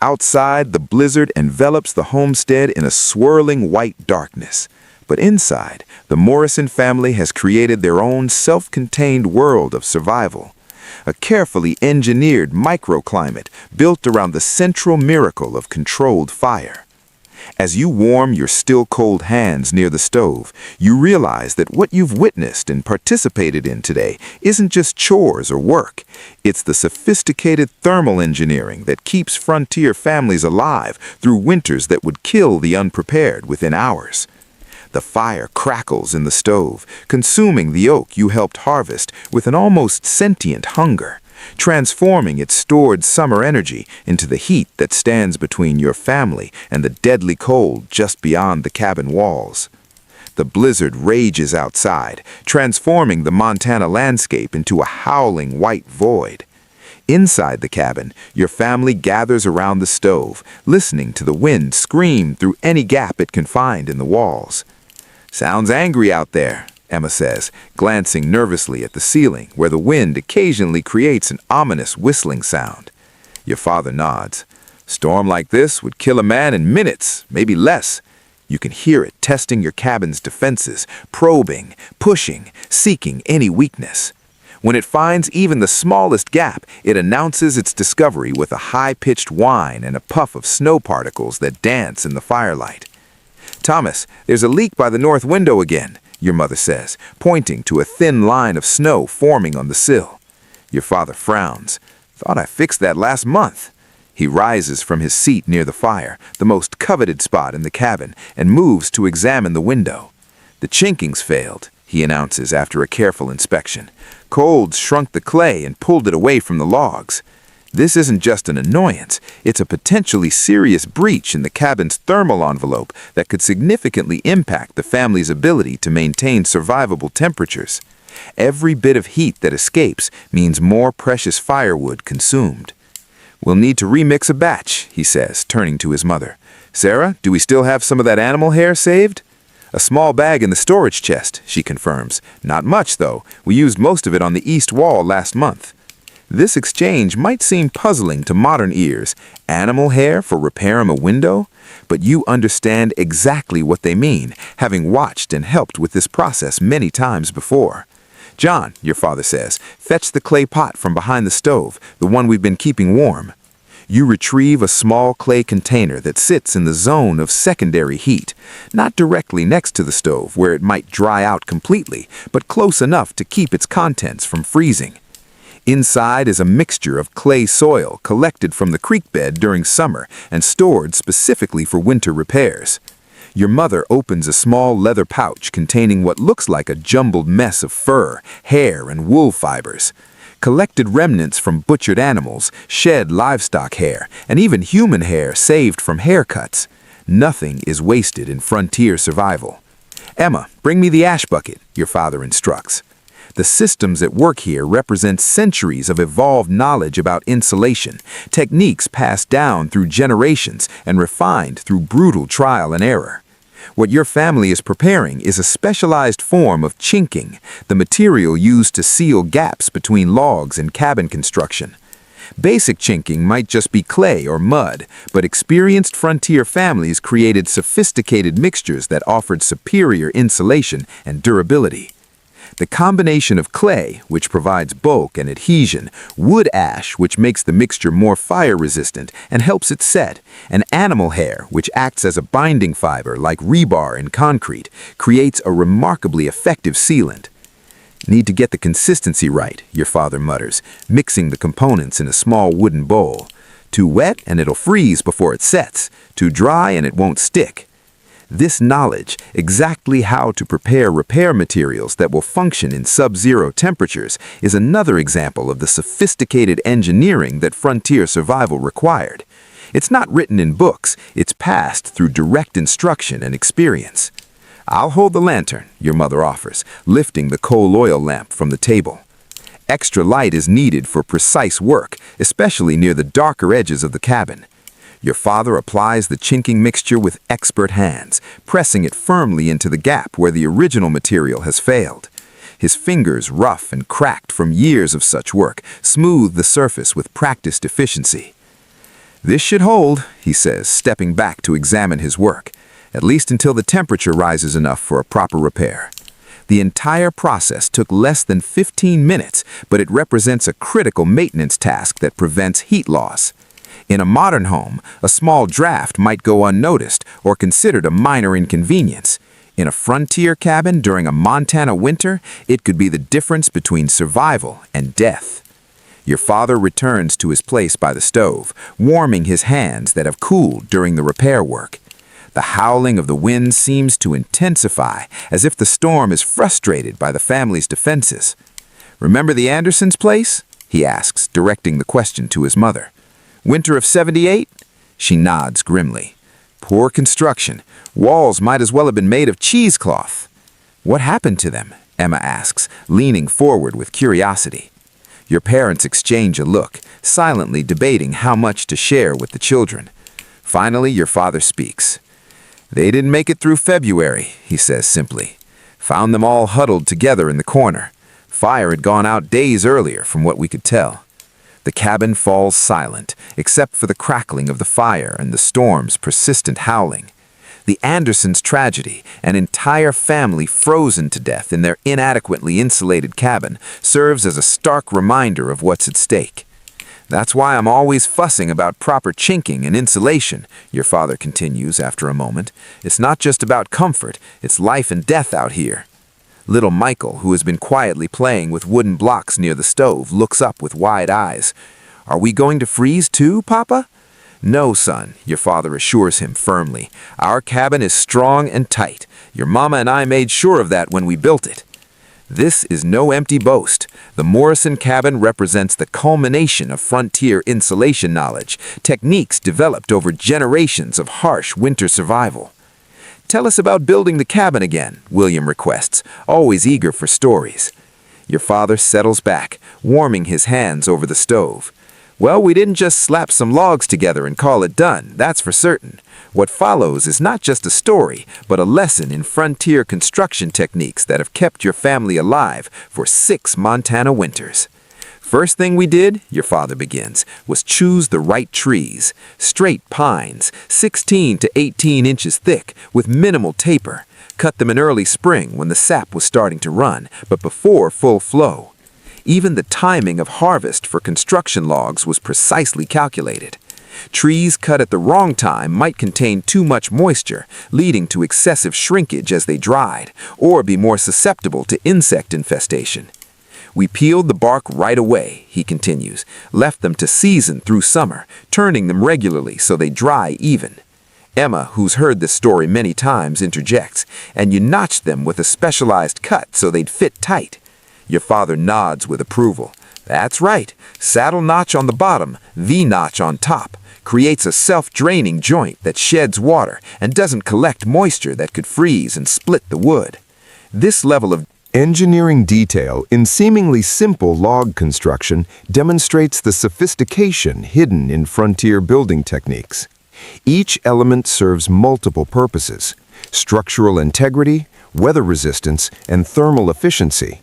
Outside, the blizzard envelops the homestead in a swirling white darkness. But inside, the Morrison family has created their own self-contained world of survival. A carefully engineered microclimate built around the central miracle of controlled fire. As you warm your still cold hands near the stove, you realize that what you've witnessed and participated in today isn't just chores or work. It's the sophisticated thermal engineering that keeps frontier families alive through winters that would kill the unprepared within hours. The fire crackles in the stove, consuming the oak you helped harvest with an almost sentient hunger, transforming its stored summer energy into the heat that stands between your family and the deadly cold just beyond the cabin walls. The blizzard rages outside, transforming the Montana landscape into a howling white void. Inside the cabin, your family gathers around the stove, listening to the wind scream through any gap it can find in the walls. "Sounds angry out there," Emma says, glancing nervously at the ceiling where the wind occasionally creates an ominous whistling sound. Your father nods. "Storm like this would kill a man in minutes, maybe less." You can hear it testing your cabin's defenses, probing, pushing, seeking any weakness. When it finds even the smallest gap, it announces its discovery with a high-pitched whine and a puff of snow particles that dance in the firelight. "Thomas, there's a leak by the north window again," your mother says, pointing to a thin line of snow forming on the sill. Your father frowns. "Thought I fixed that last month." He rises from his seat near the fire, the most coveted spot in the cabin, and moves to examine the window. "The chinking's failed," he announces after a careful inspection. "Cold's shrunk the clay and pulled it away from the logs. This isn't just an annoyance, it's a potentially serious breach in the cabin's thermal envelope that could significantly impact the family's ability to maintain survivable temperatures. Every bit of heat that escapes means more precious firewood consumed." "We'll need to remix a batch," he says, turning to his mother. "Sarah, do we still have some of that animal hair saved?" "A small bag in the storage chest," she confirms. "Not much, though. We used most of it on the east wall last month." This exchange might seem puzzling to modern ears. Animal hair for repairing a window? But you understand exactly what they mean, having watched and helped with this process many times before. "John," your father says, "fetch the clay pot from behind the stove, the one we've been keeping warm." You retrieve a small clay container that sits in the zone of secondary heat, not directly next to the stove where it might dry out completely, but close enough to keep its contents from freezing. Inside is a mixture of clay soil collected from the creek bed during summer and stored specifically for winter repairs. Your mother opens a small leather pouch containing what looks like a jumbled mess of fur, hair, and wool fibers. Collected remnants from butchered animals, shed livestock hair, and even human hair saved from haircuts. Nothing is wasted in frontier survival. "Emma, bring me the ash bucket," your father instructs. The systems at work here represent centuries of evolved knowledge about insulation, techniques passed down through generations and refined through brutal trial and error. What your family is preparing is a specialized form of chinking, the material used to seal gaps between logs in cabin construction. Basic chinking might just be clay or mud, but experienced frontier families created sophisticated mixtures that offered superior insulation and durability. The combination of clay, which provides bulk and adhesion, wood ash, which makes the mixture more fire-resistant and helps it set, and animal hair, which acts as a binding fiber like rebar in concrete, creates a remarkably effective sealant. "Need to get the consistency right," your father mutters, mixing the components in a small wooden bowl. Too wet and it'll freeze before it sets. Too dry and it won't stick. This knowledge, exactly how to prepare repair materials that will function in sub-zero temperatures, is another example of the sophisticated engineering that frontier survival required. It's not written in books, it's passed through direct instruction and experience. "I'll hold the lantern," your mother offers, lifting the coal oil lamp from the table. Extra light is needed for precise work, especially near the darker edges of the cabin. Your father applies the chinking mixture with expert hands, pressing it firmly into the gap where the original material has failed. His fingers, rough and cracked from years of such work, smooth the surface with practiced efficiency. "This should hold," he says, stepping back to examine his work, "at least until the temperature rises enough for a proper repair." The entire process took less than 15 minutes, but it represents a critical maintenance task that prevents heat loss. In a modern home, a small draft might go unnoticed or considered a minor inconvenience. In a frontier cabin during a Montana winter, it could be the difference between survival and death. Your father returns to his place by the stove, warming his hands that have cooled during the repair work. The howling of the wind seems to intensify, as if the storm is frustrated by the family's defenses. "Remember the Andersons' place?" he asks, directing the question to his mother. "Winter of '78? She nods grimly. "Poor construction. Walls might as well have been made of cheesecloth." "What happened to them?" Emma asks, leaning forward with curiosity. Your parents exchange a look, silently debating how much to share with the children. Finally, your father speaks. "They didn't make it through February," he says simply. "Found them all huddled together in the corner. Fire had gone out days earlier, from what we could tell." The cabin falls silent, except for the crackling of the fire and the storm's persistent howling. The Andersons' tragedy, an entire family frozen to death in their inadequately insulated cabin, serves as a stark reminder of what's at stake. "That's why I'm always fussing about proper chinking and insulation," your father continues after a moment. "It's not just about comfort, it's life and death out here." Little Michael, who has been quietly playing with wooden blocks near the stove, looks up with wide eyes. "Are we going to freeze too, Papa?" "No, son," your father assures him firmly. "Our cabin is strong and tight. Your mama and I made sure of that when we built it." This is no empty boast. The Morrison cabin represents the culmination of frontier insulation knowledge, techniques developed over generations of harsh winter survival. "Tell us about building the cabin again," William requests, always eager for stories. Your father settles back, warming his hands over the stove. "Well, we didn't just slap some logs together and call it done, that's for certain. What follows is not just a story, but a lesson in frontier construction techniques that have kept your family alive for 6 Montana winters. First thing we did," your father begins, "was choose the right trees. Straight pines, 16 to 18 inches thick, with minimal taper. Cut them in early spring when the sap was starting to run, but before full flow. Even the timing of harvest for construction logs was precisely calculated. Trees cut at the wrong time might contain too much moisture, leading to excessive shrinkage as they dried, or be more susceptible to insect infestation. We peeled the bark right away," he continues, "left them to season through summer, turning them regularly so they dry even. Emma, who's heard this story many times, interjects, and you notched them with a specialized cut so they'd fit tight." Your father nods with approval. "That's right. Saddle notch on the bottom, V-notch on top. Creates a self-draining joint that sheds water and doesn't collect moisture that could freeze and split the wood." This level of engineering detail in seemingly simple log construction demonstrates the sophistication hidden in frontier building techniques. Each element serves multiple purposes: structural integrity, weather resistance, and thermal efficiency.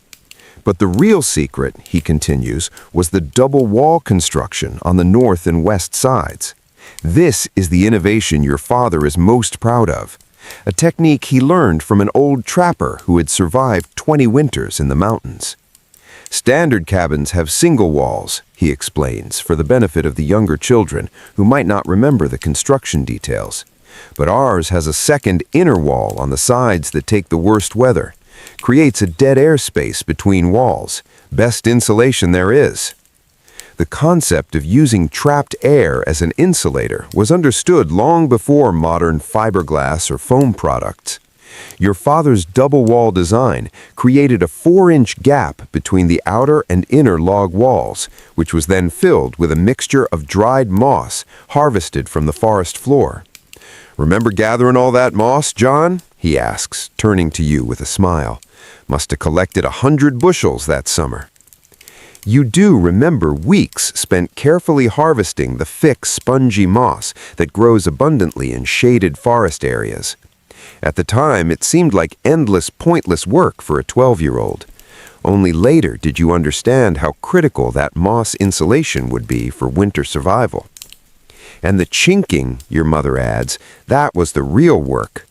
But the real secret, he continues, was the double wall construction on the north and west sides. This is the innovation your father is most proud of, a technique he learned from an old trapper who had survived 20 winters in the mountains. Standard cabins have single walls, he explains, for the benefit of the younger children who might not remember the construction details. But ours has a second inner wall on the sides that take the worst weather, creates a dead air space between walls, best insulation there is. The concept of using trapped air as an insulator was understood long before modern fiberglass or foam products. Your father's double-wall design created a 4-inch gap between the outer and inner log walls, which was then filled with a mixture of dried moss harvested from the forest floor. "Remember gathering all that moss, John?" he asks, turning to you with a smile. "Must have collected 100 bushels that summer." You do remember weeks spent carefully harvesting the thick, spongy moss that grows abundantly in shaded forest areas. At the time, it seemed like endless, pointless work for a 12-year-old. Only later did you understand how critical that moss insulation would be for winter survival. And the chinking, your mother adds, that was the real work.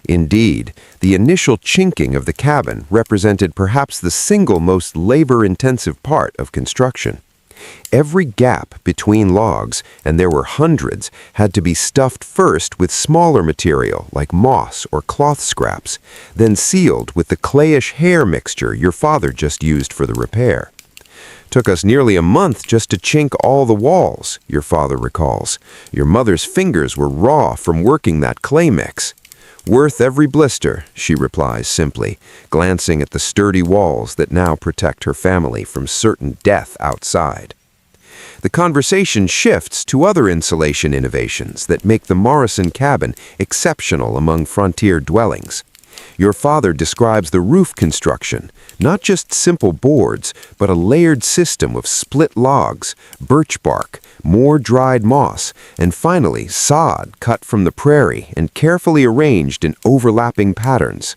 Indeed, the initial chinking of the cabin represented perhaps the single most labor-intensive part of construction. Every gap between logs, and there were hundreds, had to be stuffed first with smaller material like moss or cloth scraps, then sealed with the clayish hair mixture your father just used for the repair. "Took us nearly a month just to chink all the walls," your father recalls. "Your mother's fingers were raw from working that clay mix." "Worth every blister," she replies simply, glancing at the sturdy walls that now protect her family from certain death outside. The conversation shifts to other insulation innovations that make the Morrison cabin exceptional among frontier dwellings. Your father describes the roof construction, not just simple boards, but a layered system of split logs, birch bark, more dried moss, and finally sod cut from the prairie and carefully arranged in overlapping patterns.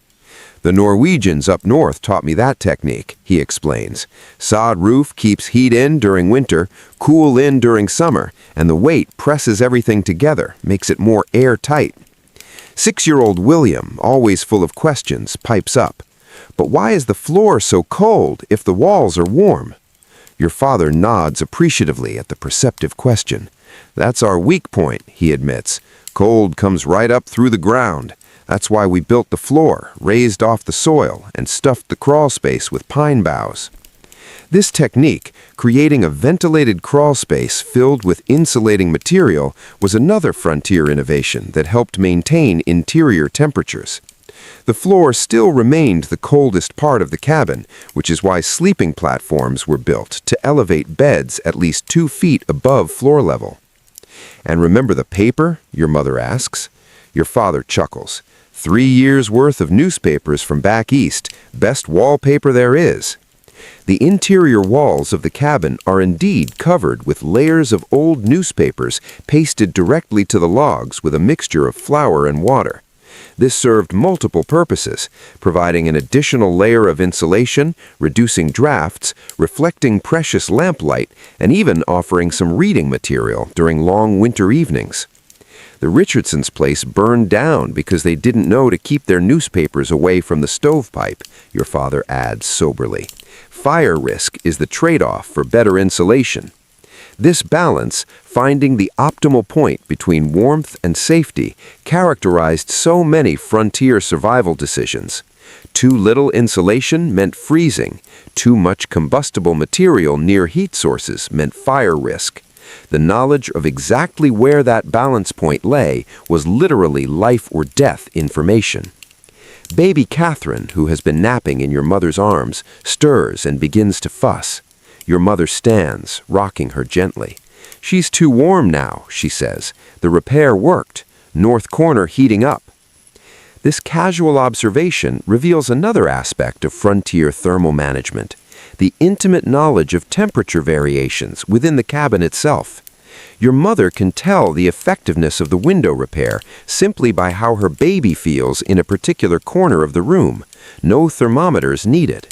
"The Norwegians up north taught me that technique," he explains. "Sod roof keeps heat in during winter, cool in during summer, and the weight presses everything together, makes it more airtight." 6-year-old William, always full of questions, pipes up. "But why is the floor so cold if the walls are warm?" Your father nods appreciatively at the perceptive question. "That's our weak point," he admits. "Cold comes right up through the ground. That's why we built the floor, raised off the soil, and stuffed the crawl space with pine boughs." This technique, creating a ventilated crawl space filled with insulating material, was another frontier innovation that helped maintain interior temperatures. The floor still remained the coldest part of the cabin, which is why sleeping platforms were built to elevate beds at least 2 feet above floor level. "And remember the paper?" your mother asks. Your father chuckles. 3 years' worth of newspapers from back east, best wallpaper there is." The interior walls of the cabin are indeed covered with layers of old newspapers pasted directly to the logs with a mixture of flour and water. This served multiple purposes, providing an additional layer of insulation, reducing drafts, reflecting precious lamplight, and even offering some reading material during long winter evenings. The Richardsons' place burned down because they didn't know to keep their newspapers away from the stovepipe, your father adds soberly. Fire risk is the trade-off for better insulation. This balance, finding the optimal point between warmth and safety, characterized so many frontier survival decisions. Too little insulation meant freezing. Too much combustible material near heat sources meant fire risk. The knowledge of exactly where that balance point lay was literally life or death information. Baby Catherine, who has been napping in your mother's arms, stirs and begins to fuss. Your mother stands, rocking her gently. "She's too warm now," she says. "The repair worked. North corner heating up." This casual observation reveals another aspect of frontier thermal management, the intimate knowledge of temperature variations within the cabin itself. Your mother can tell the effectiveness of the window repair simply by how her baby feels in a particular corner of the room. No thermometers needed.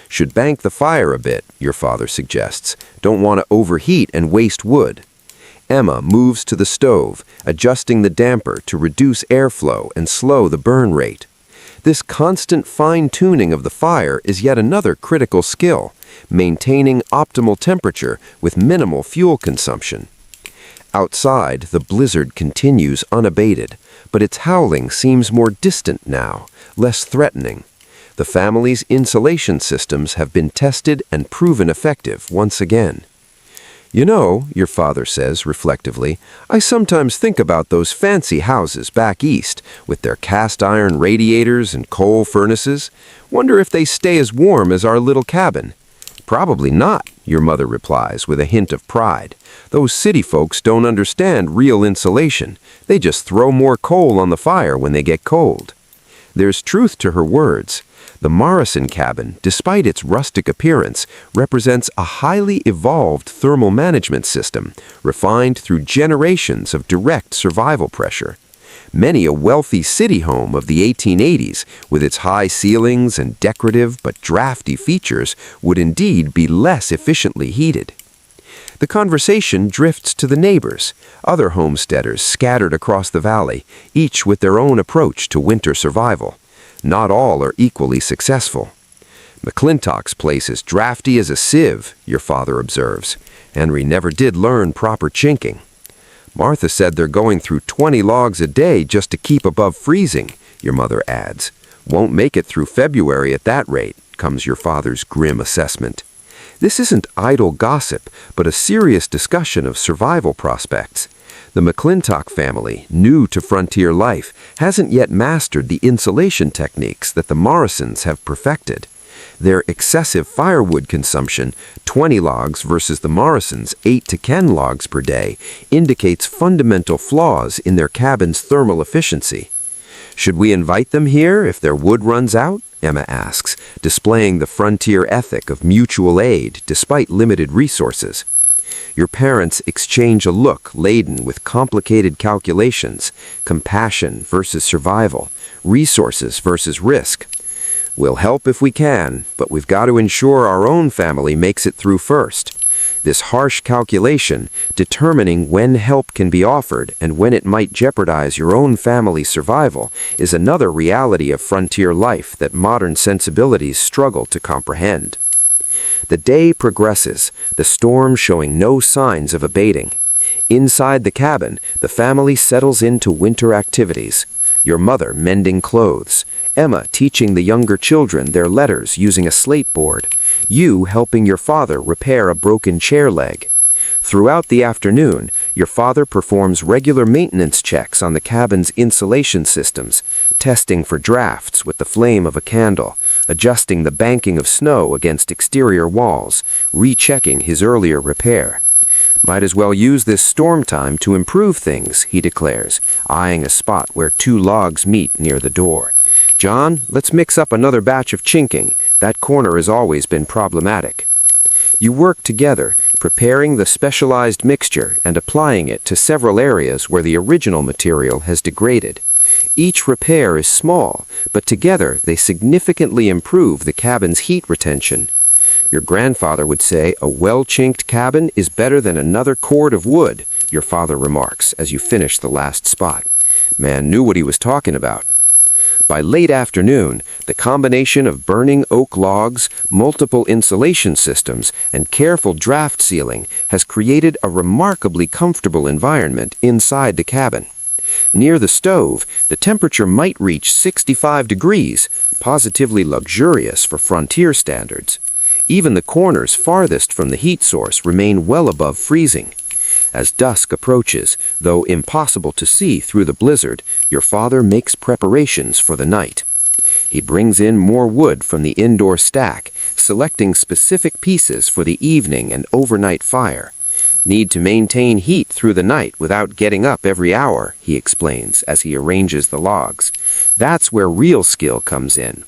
"Should bank the fire a bit," your father suggests. "Don't want to overheat and waste wood." Emma moves to the stove, adjusting the damper to reduce airflow and slow the burn rate. This constant fine-tuning of the fire is yet another critical skill, maintaining optimal temperature with minimal fuel consumption. Outside, the blizzard continues unabated, but its howling seems more distant now, less threatening. The family's insulation systems have been tested and proven effective once again. You know, your father says reflectively, I sometimes think about those fancy houses back east with their cast iron radiators and coal furnaces. Wonder if they stay as warm as our little cabin. Probably not, your mother replies with a hint of pride. Those city folks don't understand real insulation. They just throw more coal on the fire when they get cold. There's truth to her words. The Morrison cabin, despite its rustic appearance, represents a highly evolved thermal management system, refined through generations of direct survival pressure. Many a wealthy city home of the 1880s, with its high ceilings and decorative but drafty features, would indeed be less efficiently heated. The conversation drifts to the neighbors, other homesteaders scattered across the valley, each with their own approach to winter survival. Not all are equally successful. McClintock's place is drafty as a sieve, your father observes. Henry never did learn proper chinking. Martha said they're going through 20 logs a day just to keep above freezing, your mother adds. Won't make it through February at that rate, comes your father's grim assessment. This isn't idle gossip, but a serious discussion of survival prospects. The McClintock family, new to frontier life, hasn't yet mastered the insulation techniques that the Morrisons have perfected. Their excessive firewood consumption, 20 logs versus the Morrisons' 8 to 10 logs per day, indicates fundamental flaws in their cabin's thermal efficiency. Should we invite them here if their wood runs out? Emma asks, displaying the frontier ethic of mutual aid despite limited resources. Your parents exchange a look laden with complicated calculations, compassion versus survival, resources versus risk. We'll help if we can, but we've got to ensure our own family makes it through first. This harsh calculation, determining when help can be offered and when it might jeopardize your own family's survival, is another reality of frontier life that modern sensibilities struggle to comprehend. The day progresses, the storm showing no signs of abating. Inside the cabin, the family settles into winter activities. Your mother mending clothes, Emma teaching the younger children their letters using a slate board, you helping your father repair a broken chair leg. Throughout the afternoon, your father performs regular maintenance checks on the cabin's insulation systems, testing for drafts with the flame of a candle, adjusting the banking of snow against exterior walls, rechecking his earlier repair. Might as well use this storm time to improve things, he declares, eyeing a spot where 2 logs meet near the door. John, let's mix up another batch of chinking. That corner has always been problematic. You work together, preparing the specialized mixture and applying it to several areas where the original material has degraded. Each repair is small, but together they significantly improve the cabin's heat retention. Your grandfather would say a well-chinked cabin is better than another cord of wood, your father remarks as you finish the last spot. Man knew what he was talking about. By late afternoon, the combination of burning oak logs, multiple insulation systems, and careful draft sealing has created a remarkably comfortable environment inside the cabin. Near the stove, the temperature might reach 65 degrees, positively luxurious for frontier standards. Even the corners farthest from the heat source remain well above freezing. As dusk approaches, though impossible to see through the blizzard, your father makes preparations for the night. He brings in more wood from the indoor stack, selecting specific pieces for the evening and overnight fire. Need to maintain heat through the night without getting up every hour, he explains as he arranges the logs. That's where real skill comes in.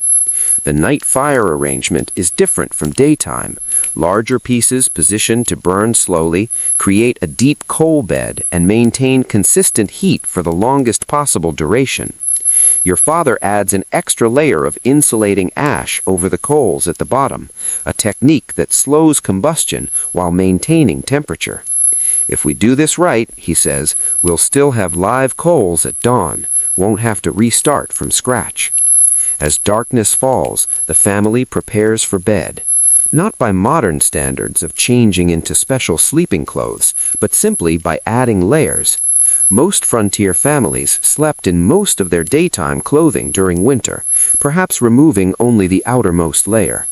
The night fire arrangement is different from daytime. Larger pieces positioned to burn slowly, create a deep coal bed, and maintain consistent heat for the longest possible duration. Your father adds an extra layer of insulating ash over the coals at the bottom, a technique that slows combustion while maintaining temperature. If we do this right, he says, we'll still have live coals at dawn, won't have to restart from scratch. As darkness falls, the family prepares for bed. Not by modern standards of changing into special sleeping clothes, but simply by adding layers. Most frontier families slept in most of their daytime clothing during winter, perhaps removing only the outermost layer.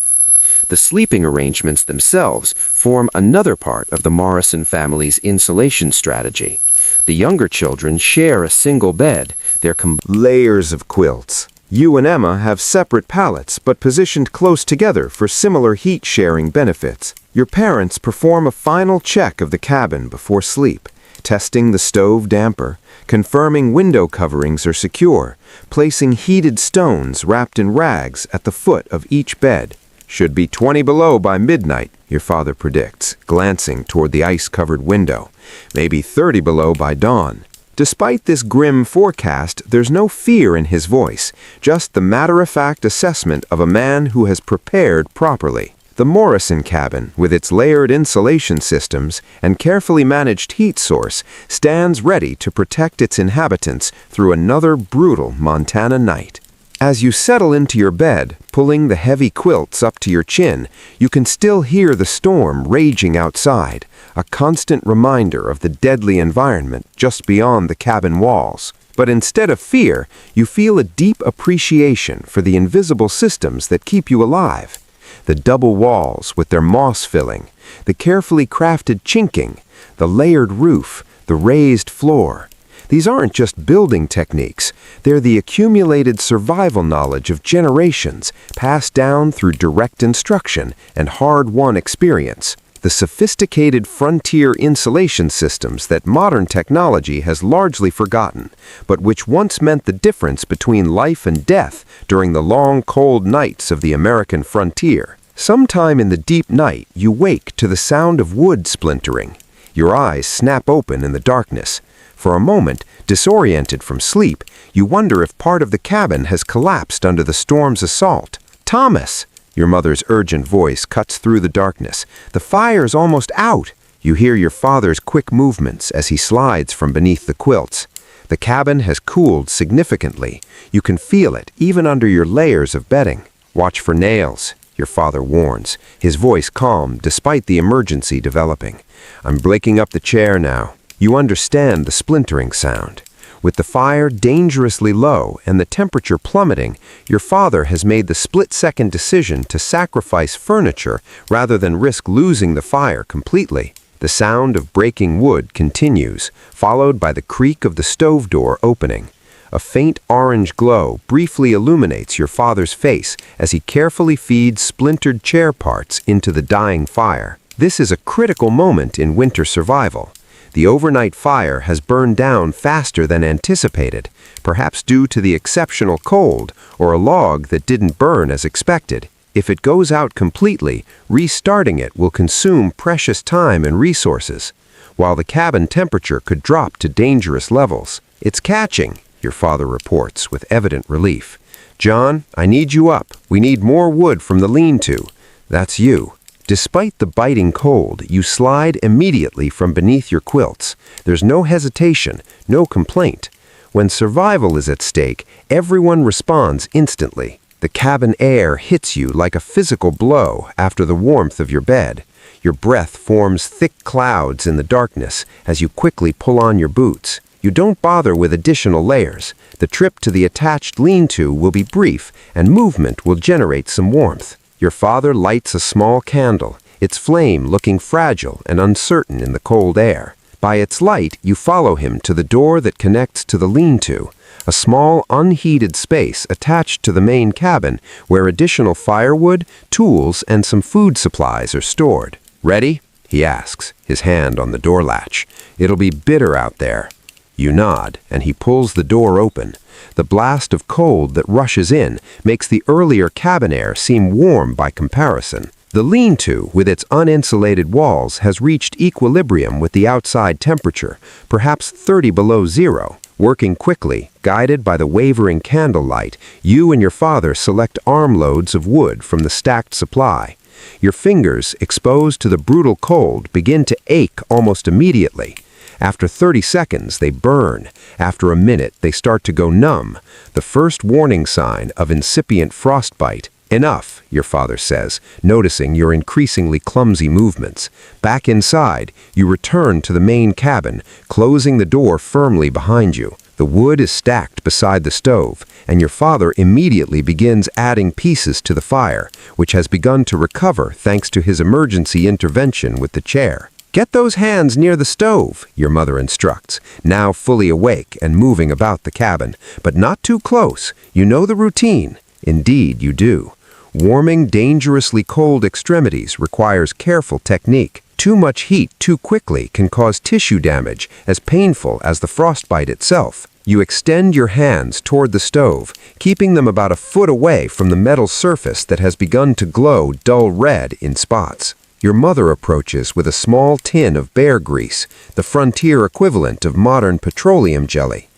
The sleeping arrangements themselves form another part of the Morrison family's insulation strategy. The younger children share a single bed, their Layers of quilts. You and Emma have separate pallets, but positioned close together for similar heat-sharing benefits. Your parents perform a final check of the cabin before sleep, testing the stove damper, confirming window coverings are secure, placing heated stones wrapped in rags at the foot of each bed. Should be 20 below by midnight, your father predicts, glancing toward the ice-covered window. Maybe 30 below by dawn. Despite this grim forecast, there's no fear in his voice, just the matter-of-fact assessment of a man who has prepared properly. The Morrison cabin, with its layered insulation systems and carefully managed heat source, stands ready to protect its inhabitants through another brutal Montana night. As you settle into your bed, pulling the heavy quilts up to your chin, you can still hear the storm raging outside, a constant reminder of the deadly environment just beyond the cabin walls. But instead of fear, you feel a deep appreciation for the invisible systems that keep you alive. The double walls with their moss filling, the carefully crafted chinking, the layered roof, the raised floor. These aren't just building techniques, they're the accumulated survival knowledge of generations passed down through direct instruction and hard-won experience. The sophisticated frontier insulation systems that modern technology has largely forgotten, but which once meant the difference between life and death during the long, cold nights of the American frontier. Sometime in the deep night, you wake to the sound of wood splintering. Your eyes snap open in the darkness. For a moment, disoriented from sleep, you wonder if part of the cabin has collapsed under the storm's assault. "Thomas!" Your mother's urgent voice cuts through the darkness. "The fire's almost out." You hear your father's quick movements as he slides from beneath the quilts. The cabin has cooled significantly. You can feel it even under your layers of bedding. "Watch for nails," your father warns, his voice calm despite the emergency developing. "I'm breaking up the chair now." You understand the splintering sound. With the fire dangerously low and the temperature plummeting, your father has made the split-second decision to sacrifice furniture rather than risk losing the fire completely. The sound of breaking wood continues, followed by the creak of the stove door opening. A faint orange glow briefly illuminates your father's face as he carefully feeds splintered chair parts into the dying fire. This is a critical moment in winter survival. The overnight fire has burned down faster than anticipated, perhaps due to the exceptional cold or a log that didn't burn as expected. If it goes out completely, restarting it will consume precious time and resources, while the cabin temperature could drop to dangerous levels. "It's catching," your father reports with evident relief. "John, I need you up. We need more wood from the lean-to." That's you. Despite the biting cold, you slide immediately from beneath your quilts. There's no hesitation, no complaint. When survival is at stake, everyone responds instantly. The cabin air hits you like a physical blow after the warmth of your bed. Your breath forms thick clouds in the darkness as you quickly pull on your boots. You don't bother with additional layers. The trip to the attached lean-to will be brief, and movement will generate some warmth. Your father lights a small candle, its flame looking fragile and uncertain in the cold air. By its light, you follow him to the door that connects to the lean-to, a small, unheated space attached to the main cabin where additional firewood, tools, and some food supplies are stored. "Ready?" he asks, his hand on the door latch. "It'll be bitter out there." You nod, and he pulls the door open. The blast of cold that rushes in makes the earlier cabin air seem warm by comparison. The lean-to, with its uninsulated walls, has reached equilibrium with the outside temperature, perhaps 30 below zero. Working quickly, guided by the wavering candlelight, you and your father select armloads of wood from the stacked supply. Your fingers, exposed to the brutal cold, begin to ache almost immediately. After 30 seconds, they burn. After a minute, they start to go numb, the first warning sign of incipient frostbite. "Enough," your father says, noticing your increasingly clumsy movements. Back inside, you return to the main cabin, closing the door firmly behind you. The wood is stacked beside the stove, and your father immediately begins adding pieces to the fire, which has begun to recover thanks to his emergency intervention with the chair. Get those hands near the stove, your mother instructs, now fully awake and moving about the cabin, but not too close. You know the routine. Indeed, you do. Warming dangerously cold extremities requires careful technique. Too much heat too quickly can cause tissue damage as painful as the frostbite itself. You extend your hands toward the stove, keeping them about a foot away from the metal surface that has begun to glow dull red in spots. Your mother approaches with a small tin of bear grease, the frontier equivalent of modern petroleum jelly.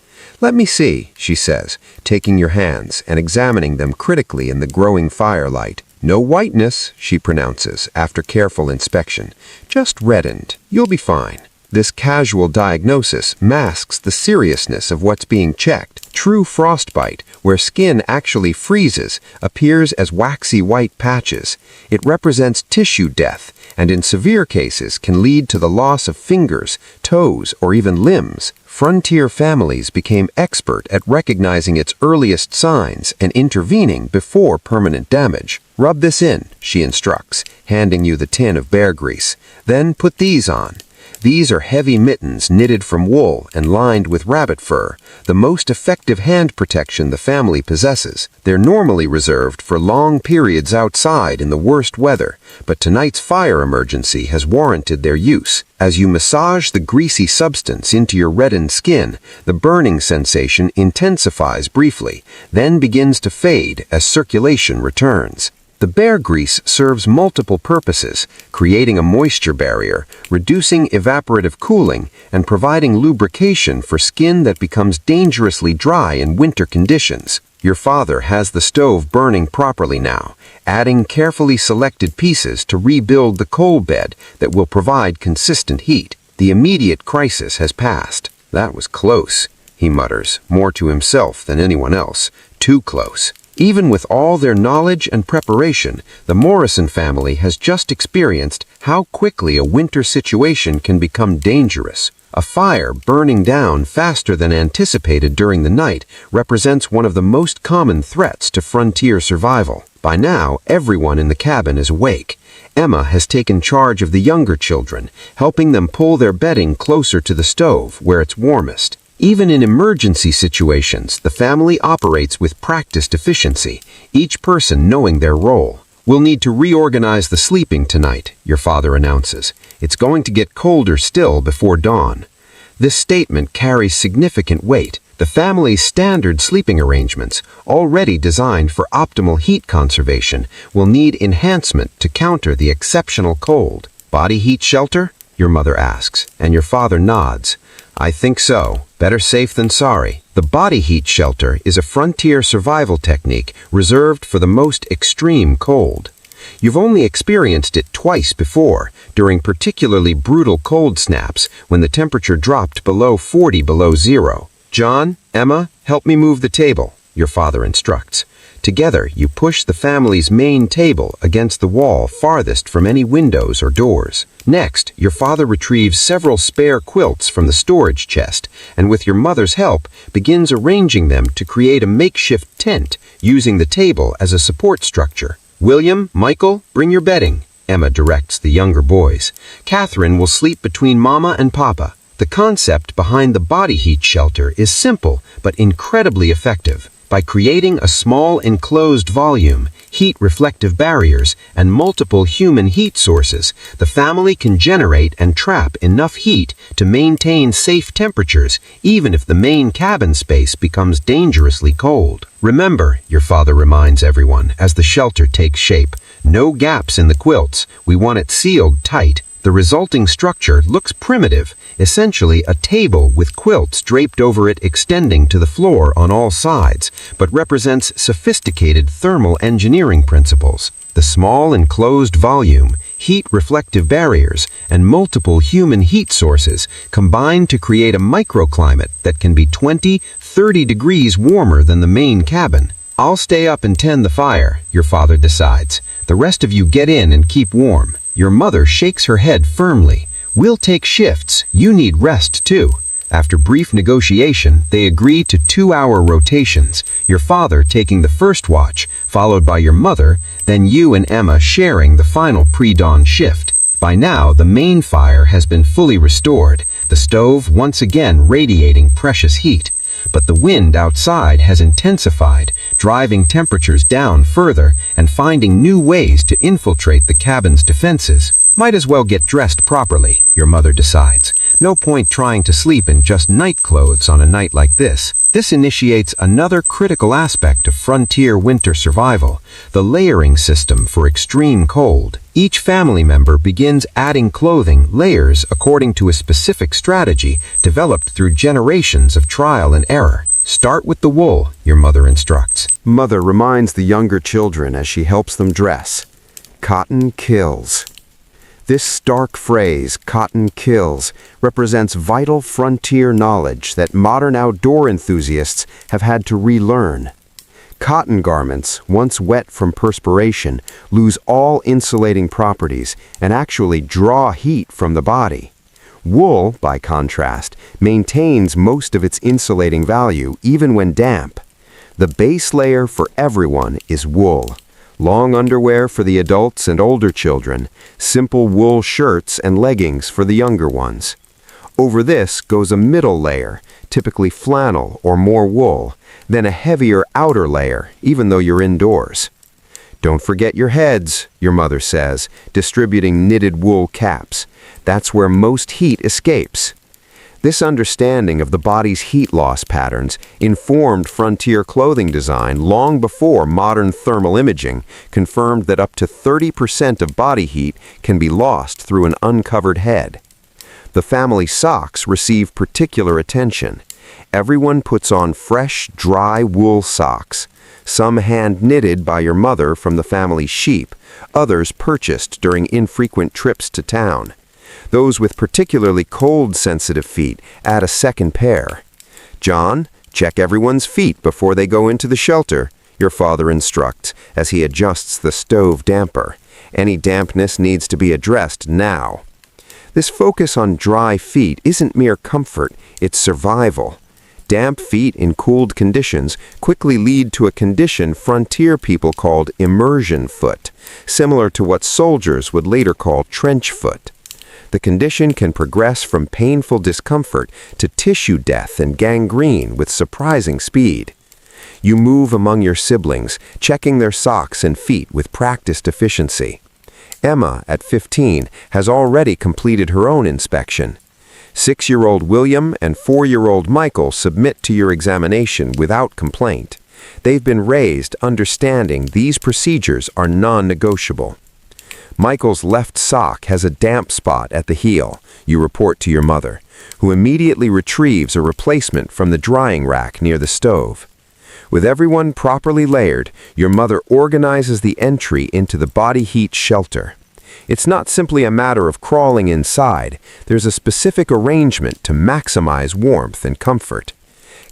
"Let me see," she says, taking your hands and examining them critically in the growing firelight. "No whiteness," she pronounces after careful inspection. "Just reddened. You'll be fine." This casual diagnosis masks the seriousness of what's being checked. True frostbite, where skin actually freezes, appears as waxy white patches. It represents tissue death, and in severe cases can lead to the loss of fingers, toes, or even limbs. Frontier families became expert at recognizing its earliest signs and intervening before permanent damage. "Rub this in," she instructs, handing you the tin of bear grease. "Then put these on." These are heavy mittens knitted from wool and lined with rabbit fur, the most effective hand protection the family possesses. They're normally reserved for long periods outside in the worst weather, but tonight's fire emergency has warranted their use. As you massage the greasy substance into your reddened skin, the burning sensation intensifies briefly, then begins to fade as circulation returns. The bear grease serves multiple purposes, creating a moisture barrier, reducing evaporative cooling, and providing lubrication for skin that becomes dangerously dry in winter conditions. Your father has the stove burning properly now, adding carefully selected pieces to rebuild the coal bed that will provide consistent heat. The immediate crisis has passed. "That was close," he mutters, more to himself than anyone else. "Too close." Even with all their knowledge and preparation, the Morrison family has just experienced how quickly a winter situation can become dangerous. A fire burning down faster than anticipated during the night represents one of the most common threats to frontier survival. By now, everyone in the cabin is awake. Emma has taken charge of the younger children, helping them pull their bedding closer to the stove where it's warmest. Even in emergency situations, the family operates with practiced efficiency, each person knowing their role. "We'll need to reorganize the sleeping tonight," your father announces. "It's going to get colder still before dawn." This statement carries significant weight. The family's standard sleeping arrangements, already designed for optimal heat conservation, will need enhancement to counter the exceptional cold. "Body heat shelter?" your mother asks, and your father nods. "I think so. Better safe than sorry." The body heat shelter is a frontier survival technique reserved for the most extreme cold. You've only experienced it twice before, during particularly brutal cold snaps when the temperature dropped below 40 below zero. "John, Emma, help me move the table," your father instructs. Together, you push the family's main table against the wall farthest from any windows or doors. Next, your father retrieves several spare quilts from the storage chest, and with your mother's help, begins arranging them to create a makeshift tent, using the table as a support structure. "William, Michael, bring your bedding," Emma directs the younger boys. "Catherine will sleep between Mama and Papa." The concept behind the body heat shelter is simple but incredibly effective. By creating a small enclosed volume, heat-reflective barriers, and multiple human heat sources, the family can generate and trap enough heat to maintain safe temperatures even if the main cabin space becomes dangerously cold. "Remember," your father reminds everyone as the shelter takes shape, "no gaps in the quilts. We want it sealed tight." The resulting structure looks primitive, essentially a table with quilts draped over it extending to the floor on all sides, but represents sophisticated thermal engineering principles. The small enclosed volume, heat-reflective barriers, and multiple human heat sources combine to create a microclimate that can be 20-30 degrees warmer than the main cabin. "I'll stay up and tend the fire," your father decides. "The rest of you get in and keep warm." Your mother shakes her head firmly. "We'll take shifts. You need rest too." After brief negotiation, they agree to 2-hour rotations, your father taking the first watch, followed by your mother, then you and Emma sharing the final pre-dawn shift. By now, the main fire has been fully restored, the stove once again radiating precious heat. But the wind outside has intensified, driving temperatures down further and finding new ways to infiltrate the cabin's defenses. Might as well get dressed properly, your mother decides. No point trying to sleep in just night clothes on a night like this. This initiates another critical aspect of frontier winter survival, the layering system for extreme cold. Each family member begins adding clothing layers according to a specific strategy developed through generations of trial and error. Start with the wool, your mother instructs. Mother reminds the younger children as she helps them dress. Cotton kills. This stark phrase, cotton kills, represents vital frontier knowledge that modern outdoor enthusiasts have had to relearn. Cotton garments, once wet from perspiration, lose all insulating properties and actually draw heat from the body. Wool, by contrast, maintains most of its insulating value even when damp. The base layer for everyone is wool. Long underwear for the adults and older children, simple wool shirts and leggings for the younger ones. Over this goes a middle layer, typically flannel or more wool, then a heavier outer layer, even though you're indoors. Don't forget your heads, your mother says, distributing knitted wool caps. That's where most heat escapes. This understanding of the body's heat loss patterns informed frontier clothing design long before modern thermal imaging confirmed that up to 30% of body heat can be lost through an uncovered head. The family socks receive particular attention. Everyone puts on fresh, dry wool socks. Some hand-knitted by your mother from the family sheep, others purchased during infrequent trips to town. Those with particularly cold-sensitive feet add a second pair. John, check everyone's feet before they go into the shelter, your father instructs as he adjusts the stove damper. Any dampness needs to be addressed now. This focus on dry feet isn't mere comfort, it's survival. Damp feet in cooled conditions quickly lead to a condition frontier people called immersion foot, similar to what soldiers would later call trench foot. The condition can progress from painful discomfort to tissue death and gangrene with surprising speed. You move among your siblings, checking their socks and feet with practiced efficiency. Emma, at 15, has already completed her own inspection. 6-year-old William and 4-year-old Michael submit to your examination without complaint. They've been raised understanding these procedures are non-negotiable. Michael's left sock has a damp spot at the heel, you report to your mother, who immediately retrieves a replacement from the drying rack near the stove. With everyone properly layered, your mother organizes the entry into the body heat shelter. It's not simply a matter of crawling inside, there's a specific arrangement to maximize warmth and comfort.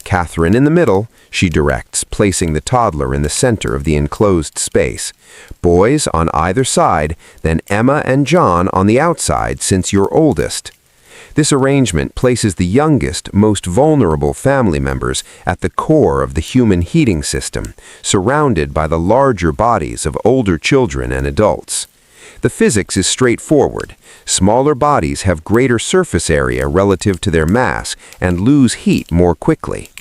Catherine in the middle, she directs, placing the toddler in the center of the enclosed space. Boys on either side, then Emma and John on the outside since you're oldest. This arrangement places the youngest, most vulnerable family members at the core of the human heating system, surrounded by the larger bodies of older children and adults. The physics is straightforward. Smaller bodies have greater surface area relative to their mass and lose heat more quickly.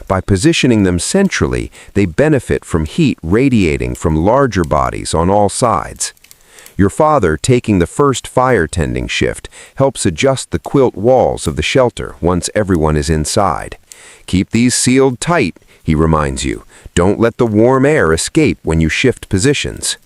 By positioning them centrally, they benefit from heat radiating from larger bodies on all sides. Your father, taking the first fire-tending shift, helps adjust the quilt walls of the shelter once everyone is inside. Keep these sealed tight, he reminds you. Don't let the warm air escape when you shift positions.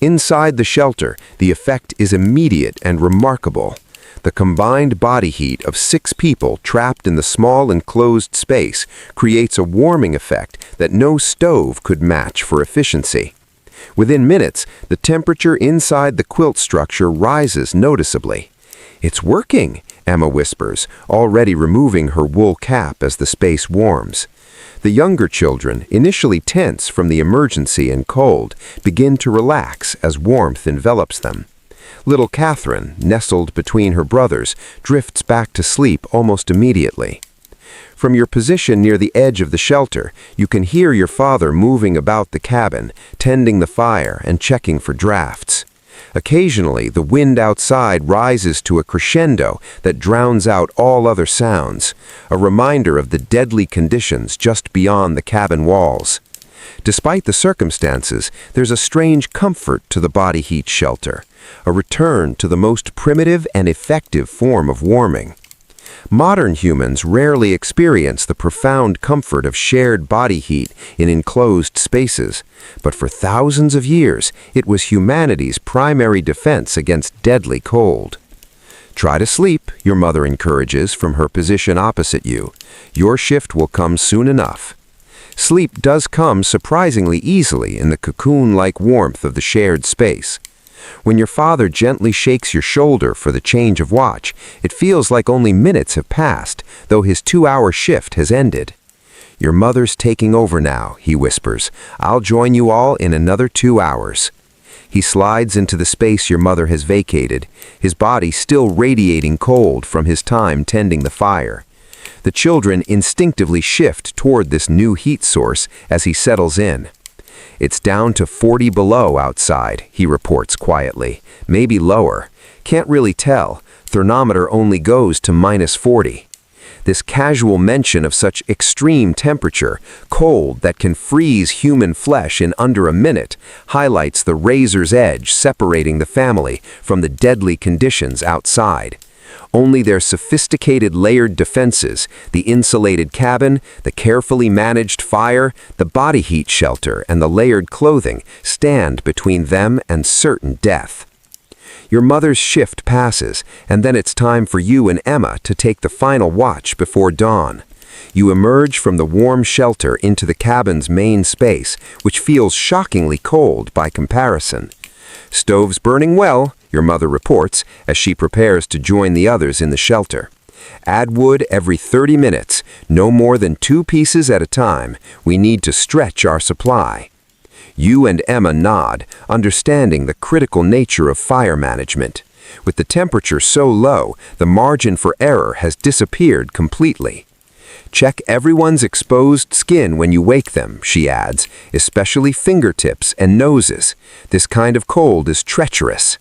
Inside the shelter, the effect is immediate and remarkable. The combined body heat of 6 people trapped in the small enclosed space creates a warming effect that no stove could match for efficiency. Within minutes, the temperature inside the quilt structure rises noticeably. "It's working," Emma whispers, already removing her wool cap as the space warms. The younger children, initially tense from the emergency and cold, begin to relax as warmth envelops them. Little Catherine, nestled between her brothers, drifts back to sleep almost immediately. From your position near the edge of the shelter, you can hear your father moving about the cabin, tending the fire and checking for drafts. Occasionally, the wind outside rises to a crescendo that drowns out all other sounds, a reminder of the deadly conditions just beyond the cabin walls. Despite the circumstances, there's a strange comfort to the body heat shelter, a return to the most primitive and effective form of warming. Modern humans rarely experience the profound comfort of shared body heat in enclosed spaces, but for thousands of years, it was humanity's primary defense against deadly cold. Try to sleep, your mother encourages from her position opposite you. Your shift will come soon enough. Sleep does come surprisingly easily in the cocoon-like warmth of the shared space. When your father gently shakes your shoulder for the change of watch, it feels like only minutes have passed, though his 2-hour shift has ended. "Your mother's taking over now," he whispers. "I'll join you all in another 2 hours." He slides into the space your mother has vacated, his body still radiating cold from his time tending the fire. The children instinctively shift toward this new heat source as he settles in. "It's down to 40 below outside," he reports quietly. "Maybe lower. Can't really tell. Thermometer only goes to -40. This casual mention of such extreme temperature, cold that can freeze human flesh in under a minute, highlights the razor's edge separating the family from the deadly conditions outside. Only their sophisticated layered defenses, the insulated cabin, the carefully managed fire, the body heat shelter, and the layered clothing stand between them and certain death. Your mother's shift passes, and then it's time for you and Emma to take the final watch before dawn. You emerge from the warm shelter into the cabin's main space, which feels shockingly cold by comparison. "Stove's burning well," your mother reports as she prepares to join the others in the shelter. "Add wood every 30 minutes, no more than 2 pieces at a time. We need to stretch our supply." You and Emma nod, understanding the critical nature of fire management. With the temperature so low, the margin for error has disappeared completely. "Check everyone's exposed skin when you wake them," she adds, "especially fingertips and noses. This kind of cold is treacherous."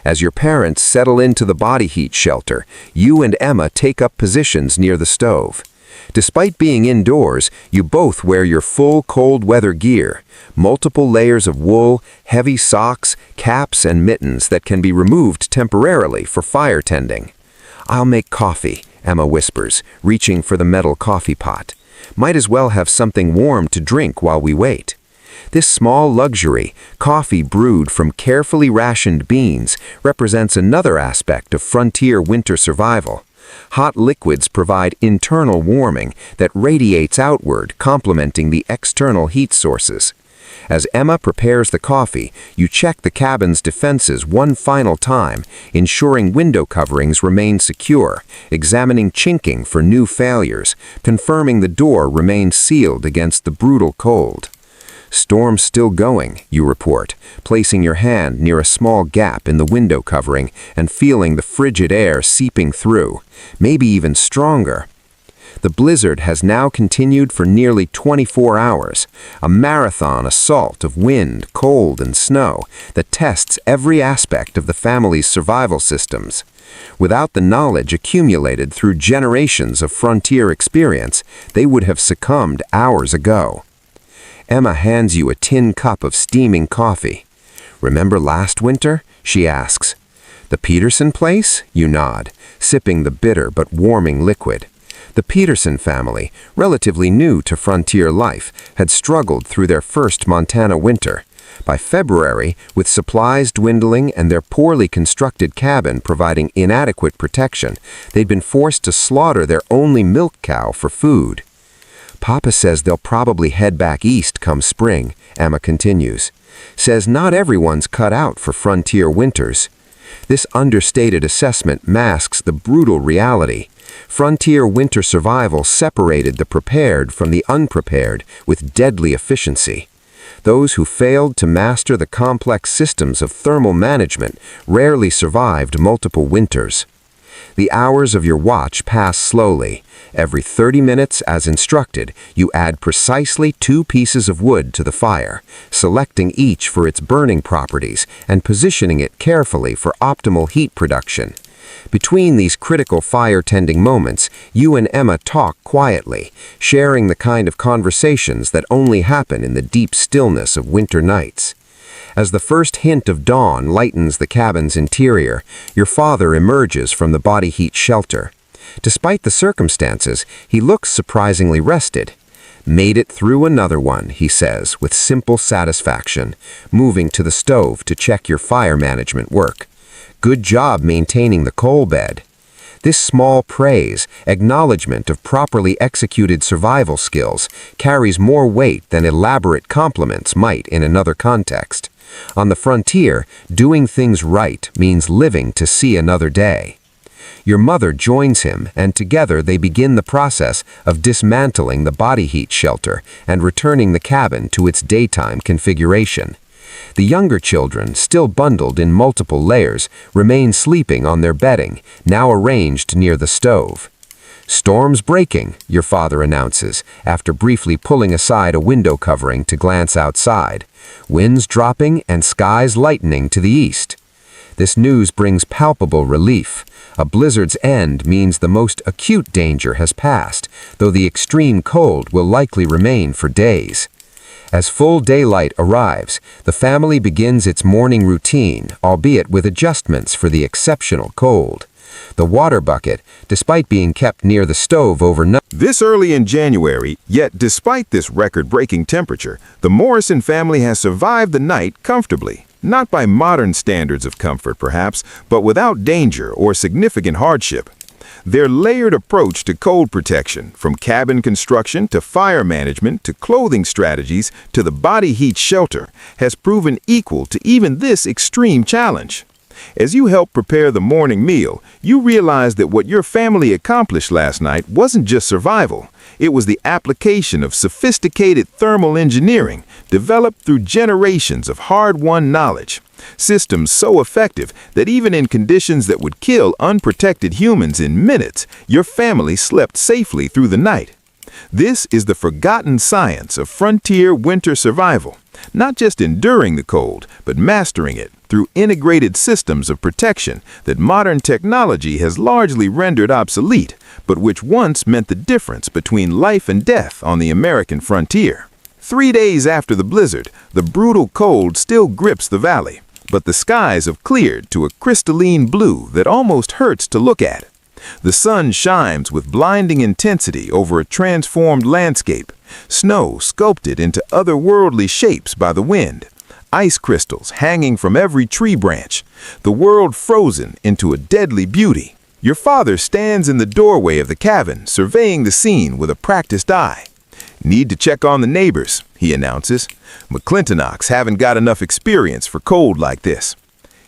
As your parents settle into the body heat shelter, you and Emma take up positions near the stove. Despite being indoors, you both wear your full cold weather gear, multiple layers of wool, heavy socks, caps, and mittens that can be removed temporarily for fire tending. "I'll make coffee," Emma whispers, reaching for the metal coffee pot. "Might as well have something warm to drink while we wait." This small luxury, coffee brewed from carefully rationed beans, represents another aspect of frontier winter survival. Hot liquids provide internal warming that radiates outward, complementing the external heat sources. As Emma prepares the coffee, you check the cabin's defenses one final time, ensuring window coverings remain secure, examining chinking for new failures, confirming the door remains sealed against the brutal cold. "Storm's still going," you report, placing your hand near a small gap in the window covering and feeling the frigid air seeping through, maybe even stronger. The blizzard has now continued for nearly 24 hours, a marathon assault of wind, cold, and snow that tests every aspect of the family's survival systems. Without the knowledge accumulated through generations of frontier experience, they would have succumbed hours ago. Emma hands you a tin cup of steaming coffee. "Remember last winter?" she asks. "The Peterson place?" You nod, sipping the bitter but warming liquid. The Peterson family, relatively new to frontier life, had struggled through their first Montana winter. By February, with supplies dwindling and their poorly constructed cabin providing inadequate protection, they'd been forced to slaughter their only milk cow for food. "Papa says they'll probably head back east come spring," Emma continues. "Says not everyone's cut out for frontier winters." This understated assessment masks the brutal reality. Frontier winter survival separated the prepared from the unprepared with deadly efficiency. Those who failed to master the complex systems of thermal management rarely survived multiple winters. The hours of your watch pass slowly. Every 30 minutes, as instructed, you add precisely 2 pieces of wood to the fire, selecting each for its burning properties and positioning it carefully for optimal heat production. Between these critical fire-tending moments, you and Emma talk quietly, sharing the kind of conversations that only happen in the deep stillness of winter nights. As the first hint of dawn lightens the cabin's interior, your father emerges from the body heat shelter. Despite the circumstances, he looks surprisingly rested. "Made it through another one," he says with simple satisfaction, moving to the stove to check your fire management work. "Good job maintaining the coal bed." This small praise, acknowledgement of properly executed survival skills, carries more weight than elaborate compliments might in another context. On the frontier, doing things right means living to see another day. Your mother joins him, and together they begin the process of dismantling the body heat shelter and returning the cabin to its daytime configuration. The younger children, still bundled in multiple layers, remain sleeping on their bedding, now arranged near the stove. "Storm's breaking," your father announces, after briefly pulling aside a window covering to glance outside. "Winds dropping and skies lightening to the east." This news brings palpable relief. A blizzard's end means the most acute danger has passed, though the extreme cold will likely remain for days. As full daylight arrives, the family begins its morning routine, albeit with adjustments for the exceptional cold. The water bucket, despite being kept near the stove overnight. This early in January, yet despite this record-breaking temperature, the Morrison family has survived the night comfortably. Not by modern standards of comfort, perhaps, but without danger or significant hardship. Their layered approach to cold protection, from cabin construction to fire management to clothing strategies to the body heat shelter, has proven equal to even this extreme challenge. As you help prepare the morning meal, you realize that what your family accomplished last night wasn't just survival. It was the application of sophisticated thermal engineering developed through generations of hard-won knowledge. Systems so effective that even in conditions that would kill unprotected humans in minutes, your family slept safely through the night. This is the forgotten science of frontier winter survival, not just enduring the cold, but mastering it through integrated systems of protection that modern technology has largely rendered obsolete, but which once meant the difference between life and death on the American frontier. 3 days after the blizzard, the brutal cold still grips the valley, but the skies have cleared to a crystalline blue that almost hurts to look at. The sun shines with blinding intensity over a transformed landscape, snow sculpted into otherworldly shapes by the wind, ice crystals hanging from every tree branch, the world frozen into a deadly beauty. Your father stands in the doorway of the cabin, surveying the scene with a practiced eye. "Need to check on the neighbors," he announces. "McClintonocks haven't got enough experience for cold like this."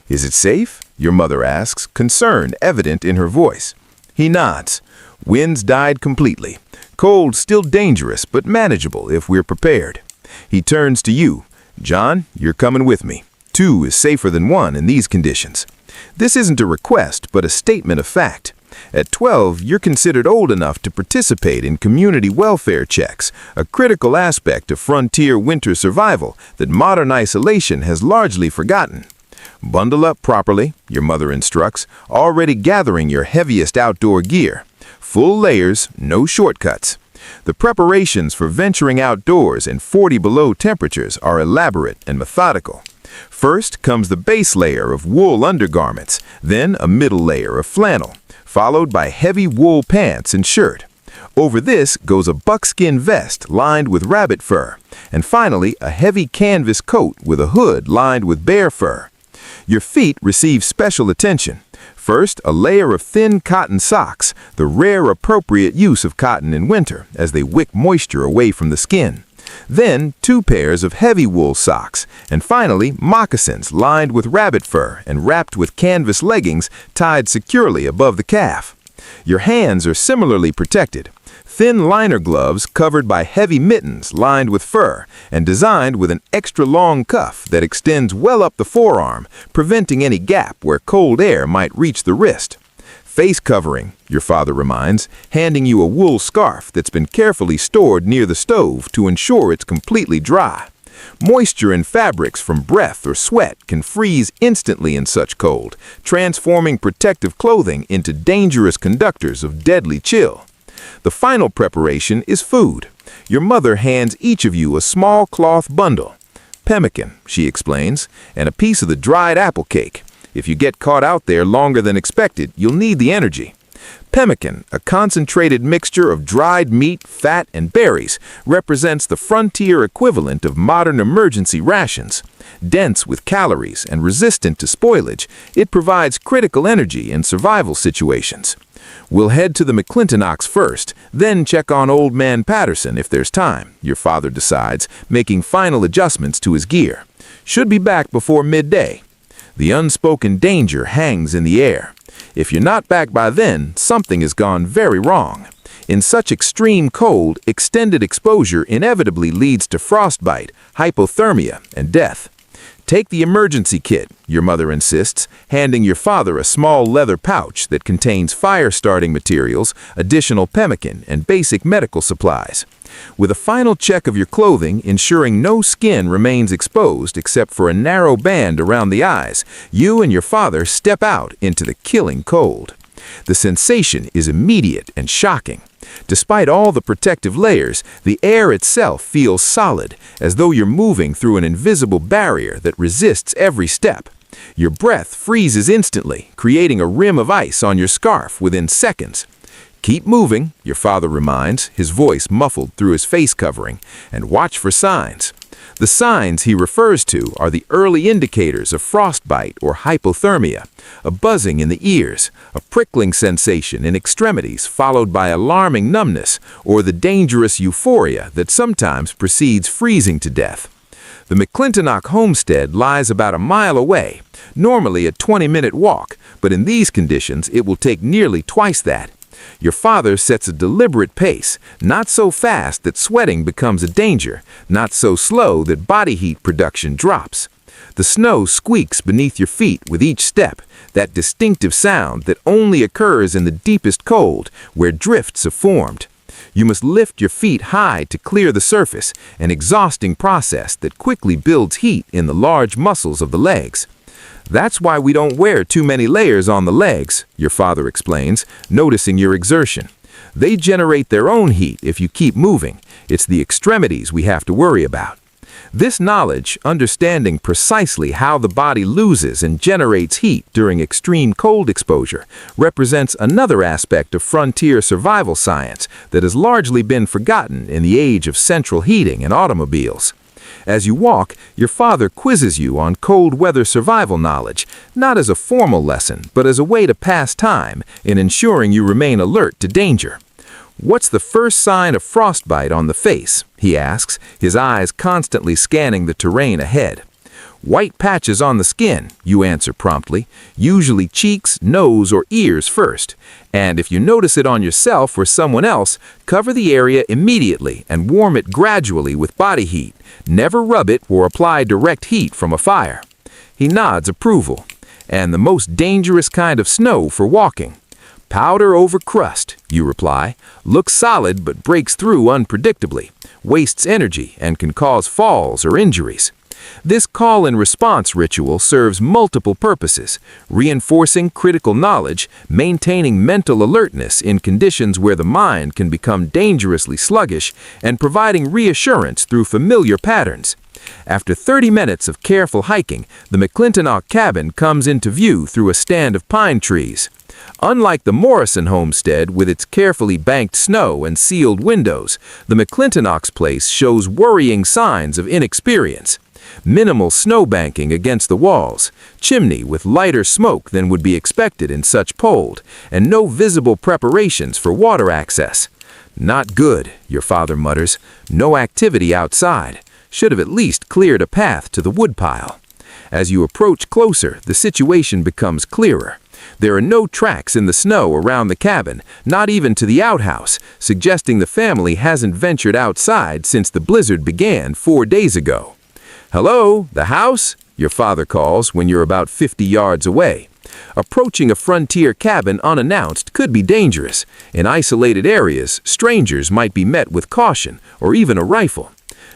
"Is it safe?" your mother asks, concern evident in her voice. He nods. "Winds died completely. Cold still dangerous, but manageable if we're prepared." He turns to you. "John, you're coming with me. 2 is safer than 1 in these conditions." This isn't a request, but a statement of fact. At 12, you're considered old enough to participate in community welfare checks, a critical aspect of frontier winter survival that modern isolation has largely forgotten. "Bundle up properly," your mother instructs, already gathering your heaviest outdoor gear. Full layers, no shortcuts. The preparations for venturing outdoors in 40 below temperatures are elaborate and methodical. First comes the base layer of wool undergarments, then a middle layer of flannel, followed by heavy wool pants and shirt. Over this goes a buckskin vest lined with rabbit fur, and finally a heavy canvas coat with a hood lined with bear fur. Your feet receive special attention. First, a layer of thin cotton socks, the rare appropriate use of cotton in winter, as they wick moisture away from the skin. Then, 2 pairs of heavy wool socks, and finally, moccasins lined with rabbit fur and wrapped with canvas leggings tied securely above the calf. Your hands are similarly protected. Thin liner gloves covered by heavy mittens lined with fur and designed with an extra long cuff that extends well up the forearm, preventing any gap where cold air might reach the wrist. Face covering, your father reminds, handing you a wool scarf that's been carefully stored near the stove to ensure it's completely dry. Moisture in fabrics from breath or sweat can freeze instantly in such cold, transforming protective clothing into dangerous conductors of deadly chill. The final preparation is food. Your mother hands each of you a small cloth bundle. Pemmican, she explains, and a piece of the dried apple cake. If you get caught out there longer than expected, you'll need the energy. Pemmican, a concentrated mixture of dried meat, fat, and berries, represents the frontier equivalent of modern emergency rations. Dense with calories and resistant to spoilage, it provides critical energy in survival situations. We'll head to the McClintonnocks first, then check on Old Man Patterson if there's time, your father decides, making final adjustments to his gear. Should be back before midday. The unspoken danger hangs in the air. If you're not back by then, something has gone very wrong. In such extreme cold, extended exposure inevitably leads to frostbite, hypothermia, and death. Take the emergency kit, your mother insists, handing your father a small leather pouch that contains fire-starting materials, additional pemmican, and basic medical supplies. With a final check of your clothing, ensuring no skin remains exposed except for a narrow band around the eyes, you and your father step out into the killing cold. The sensation is immediate and shocking. Despite all the protective layers, the air itself feels solid, as though you're moving through an invisible barrier that resists every step. Your breath freezes instantly, creating a rim of ice on your scarf within seconds. Keep moving, your father reminds, his voice muffled through his face covering, and watch for signs. The signs he refers to are the early indicators of frostbite or hypothermia, a buzzing in the ears, a prickling sensation in extremities followed by alarming numbness, or the dangerous euphoria that sometimes precedes freezing to death. The McClintonnock homestead lies about a mile away, normally a 20-minute walk, but in these conditions it will take nearly twice that. Your father sets a deliberate pace, not so fast that sweating becomes a danger, not so slow that body heat production drops. The snow squeaks beneath your feet with each step, that distinctive sound that only occurs in the deepest cold, where drifts have formed. You must lift your feet high to clear the surface, an exhausting process that quickly builds heat in the large muscles of the legs. That's why we don't wear too many layers on the legs, your father explains, noticing your exertion. They generate their own heat if you keep moving. It's the extremities we have to worry about. This knowledge, understanding precisely how the body loses and generates heat during extreme cold exposure, represents another aspect of frontier survival science that has largely been forgotten in the age of central heating and automobiles. As you walk, your father quizzes you on cold weather survival knowledge, not as a formal lesson, but as a way to pass time in ensuring you remain alert to danger. "What's the first sign of frostbite on the face?" he asks, his eyes constantly scanning the terrain ahead. "White patches on the skin," you answer promptly, usually cheeks, nose, or ears first. And if you notice it on yourself or someone else, cover the area immediately and warm it gradually with body heat. Never rub it or apply direct heat from a fire. He nods approval. "And the most dangerous kind of snow for walking?" "Powder over crust," you reply. "Looks solid but breaks through unpredictably, wastes energy, and can cause falls or injuries." This call-and-response ritual serves multiple purposes, reinforcing critical knowledge, maintaining mental alertness in conditions where the mind can become dangerously sluggish, and providing reassurance through familiar patterns. After 30 minutes of careful hiking, the McClintonnock cabin comes into view through a stand of pine trees. Unlike the Morrison homestead with its carefully banked snow and sealed windows, the McClintonnock's place shows worrying signs of inexperience. Minimal snowbanking against the walls, chimney with lighter smoke than would be expected in such cold, and no visible preparations for water access. "Not good," your father mutters. "No activity outside. Should have at least cleared a path to the woodpile." As you approach closer, the situation becomes clearer. There are no tracks in the snow around the cabin, not even to the outhouse, suggesting the family hasn't ventured outside since the blizzard began 4 days ago. "Hello, the house?" your father calls when you're about 50 yards away. Approaching a frontier cabin unannounced could be dangerous. In isolated areas, strangers might be met with caution or even a rifle.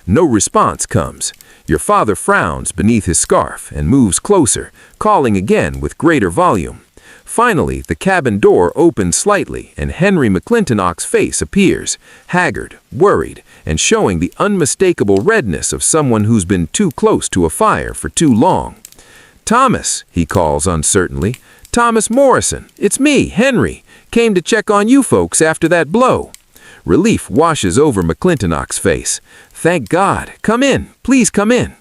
No response comes. Your father frowns beneath his scarf and moves closer, calling again with greater volume. Finally, the cabin door opens slightly and Henry McClintock's face appears, haggard, worried, and showing the unmistakable redness of someone who's been too close to a fire for too long. "Thomas," he calls uncertainly. "Thomas Morrison, it's me, Henry. Came to check on you folks after that blow." Relief washes over McClintock's face. "Thank God. Come in. Please come in."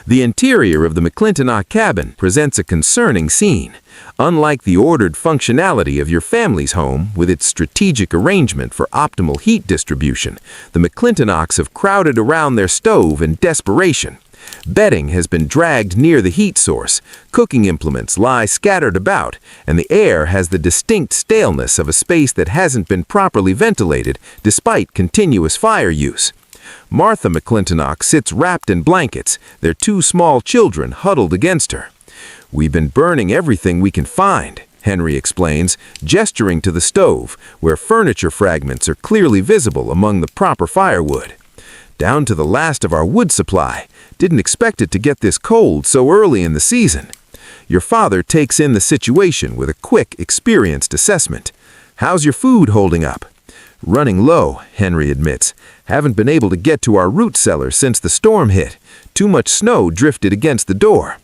The interior of the McClintock cabin presents a concerning scene. Unlike the ordered functionality of your family's home with its strategic arrangement for optimal heat distribution, the McClintocks have crowded around their stove in desperation. Bedding has been dragged near the heat source, cooking implements lie scattered about, and the air has the distinct staleness of a space that hasn't been properly ventilated despite continuous fire use. Martha McClintock sits wrapped in blankets, their two small children huddled against her. "We've been burning everything we can find," Henry explains, gesturing to the stove, where furniture fragments are clearly visible among the proper firewood. "Down to the last of our wood supply. Didn't expect it to get this cold so early in the season." Your father takes in the situation with a quick, experienced assessment. "How's your food holding up?" "Running low," Henry admits. "Haven't been able to get to our root cellar since the storm hit. Too much snow drifted against the door."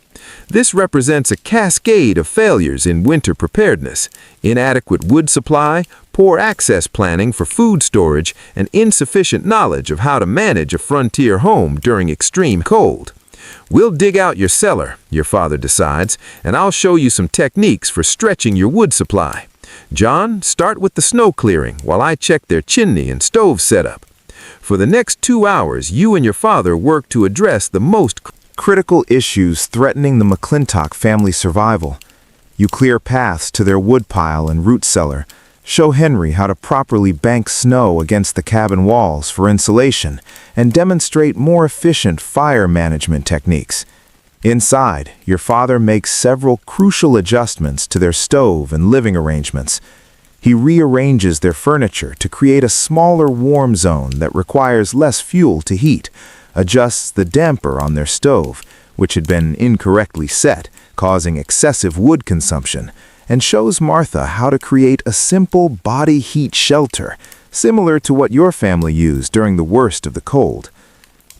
This represents a cascade of failures in winter preparedness: inadequate wood supply, poor access planning for food storage, and insufficient knowledge of how to manage a frontier home during extreme cold. "We'll dig out your cellar," your father decides, "and I'll show you some techniques for stretching your wood supply. John, start with the snow clearing while I check their chimney and stove setup." For the next 2 hours, you and your father work to address the most Critical issues threatening the McClintock family survival. You clear paths to their woodpile and root cellar, show Henry how to properly bank snow against the cabin walls for insulation, and demonstrate more efficient fire management techniques. Inside, your father makes several crucial adjustments to their stove and living arrangements. He rearranges their furniture to create a smaller warm zone that requires less fuel to heat, adjusts the damper on their stove, which had been incorrectly set, causing excessive wood consumption, and shows Martha how to create a simple body heat shelter, similar to what your family used during the worst of the cold.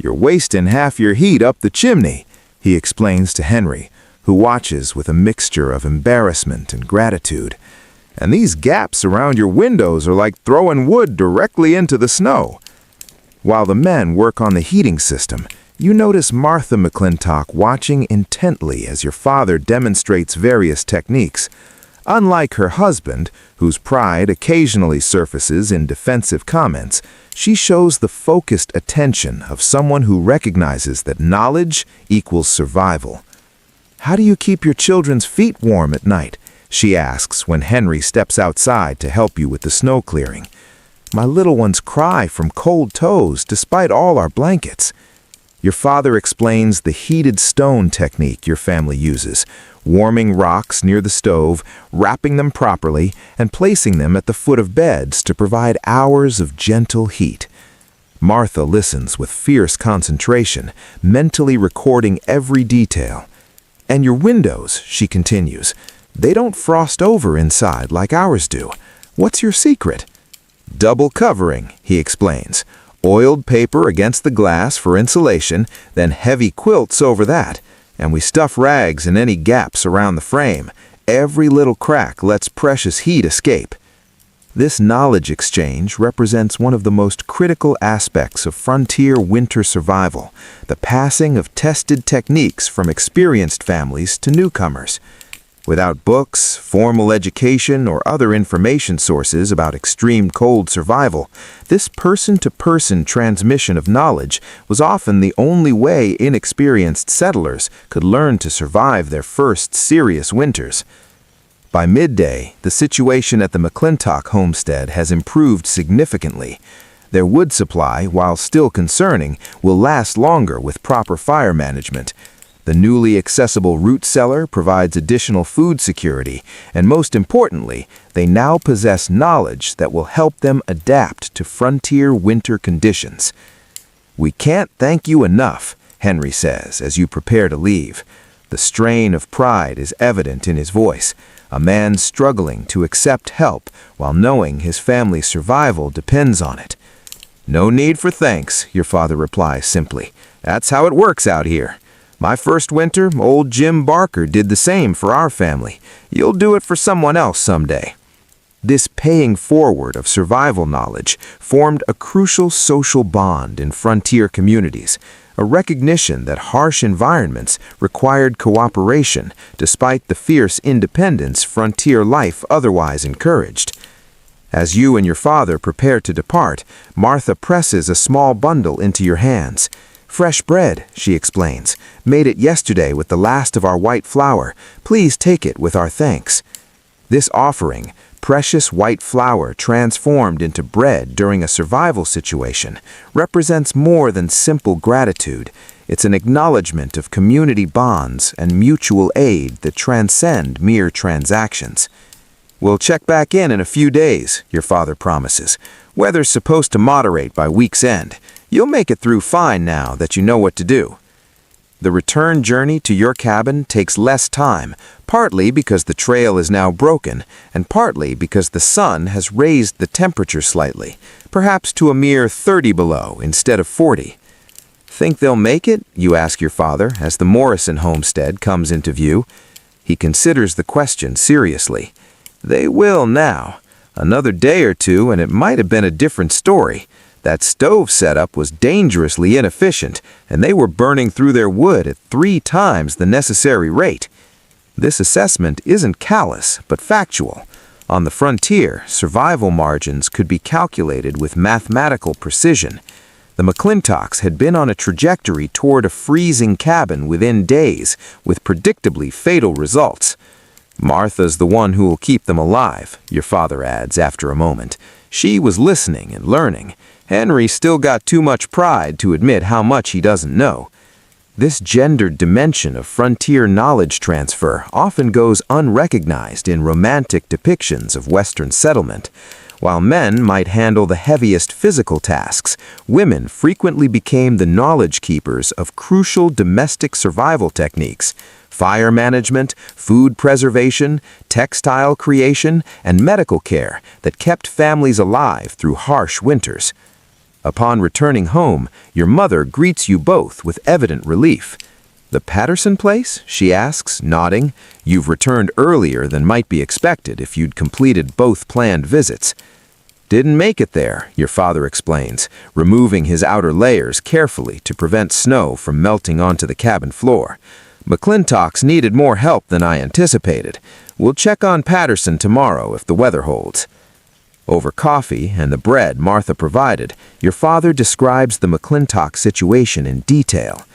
"You're wasting half your heat up the chimney," he explains to Henry, who watches with a mixture of embarrassment and gratitude. "And these gaps around your windows are like throwing wood directly into the snow." While the men work on the heating system, you notice Martha McClintock watching intently as your father demonstrates various techniques. Unlike her husband, whose pride occasionally surfaces in defensive comments, she shows the focused attention of someone who recognizes that knowledge equals survival. "How do you keep your children's feet warm at night?" she asks when Henry steps outside to help you with the snow clearing. "My little ones cry from cold toes despite all our blankets." Your father explains the heated stone technique your family uses, warming rocks near the stove, wrapping them properly, and placing them at the foot of beds to provide hours of gentle heat. Martha listens with fierce concentration, mentally recording every detail. "And your windows," she continues, "they don't frost over inside like ours do. What's your secret?" "Double covering," he explains. "Oiled paper against the glass for insulation, then heavy quilts over that. And we stuff rags in any gaps around the frame. Every little crack lets precious heat escape." This knowledge exchange represents one of the most critical aspects of frontier winter survival, the passing of tested techniques from experienced families to newcomers. Without books, formal education, or other information sources about extreme cold survival, this person-to-person transmission of knowledge was often the only way inexperienced settlers could learn to survive their first serious winters. By midday, the situation at the McClintock homestead has improved significantly. Their wood supply, while still concerning, will last longer with proper fire management. The newly accessible root cellar provides additional food security, and most importantly, they now possess knowledge that will help them adapt to frontier winter conditions. "We can't thank you enough," Henry says as you prepare to leave. The strain of pride is evident in his voice, a man struggling to accept help while knowing his family's survival depends on it. "No need for thanks," your father replies simply. "That's how it works out here. My first winter, old Jim Barker did the same for our family. You'll do it for someone else someday." This paying forward of survival knowledge formed a crucial social bond in frontier communities, a recognition that harsh environments required cooperation despite the fierce independence frontier life otherwise encouraged. As you and your father prepare to depart, Martha presses a small bundle into your hands. "Fresh bread," she explains. "Made it yesterday with the last of our white flour. Please take it with our thanks." This offering, precious white flour transformed into bread during a survival situation, represents more than simple gratitude. It's an acknowledgement of community bonds and mutual aid that transcend mere transactions. "We'll check back in a few days," your father promises. "Weather's supposed to moderate by week's end. You'll make it through fine now that you know what to do." The return journey to your cabin takes less time, partly because the trail is now broken, and partly because the sun has raised the temperature slightly, perhaps to a mere 30 below instead of 40. "Think they'll make it?" you ask your father as the Morrison homestead comes into view. He considers the question seriously. "They will now. Another day or two and it might have been a different story. That stove setup was dangerously inefficient, and they were burning through their wood at 3 times the necessary rate." This assessment isn't callous, but factual. On the frontier, survival margins could be calculated with mathematical precision. The McClintocks had been on a trajectory toward a freezing cabin within days, with predictably fatal results. "Martha's the one who will keep them alive," your father adds after a moment. "She was listening and learning. Henry still got too much pride to admit how much he doesn't know." This gendered dimension of frontier knowledge transfer often goes unrecognized in romantic depictions of Western settlement. While men might handle the heaviest physical tasks, women frequently became the knowledge keepers of crucial domestic survival techniques: fire management, food preservation, textile creation, and medical care that kept families alive through harsh winters. Upon returning home, your mother greets you both with evident relief. "The Patterson place?" she asks, nodding. "You've returned earlier than might be expected if you'd completed both planned visits." "Didn't make it there," your father explains, removing his outer layers carefully to prevent snow from melting onto the cabin floor. "McClintocks needed more help than I anticipated. We'll check on Patterson tomorrow if the weather holds." Over coffee and the bread Martha provided, your father describes the McClintock situation in detail.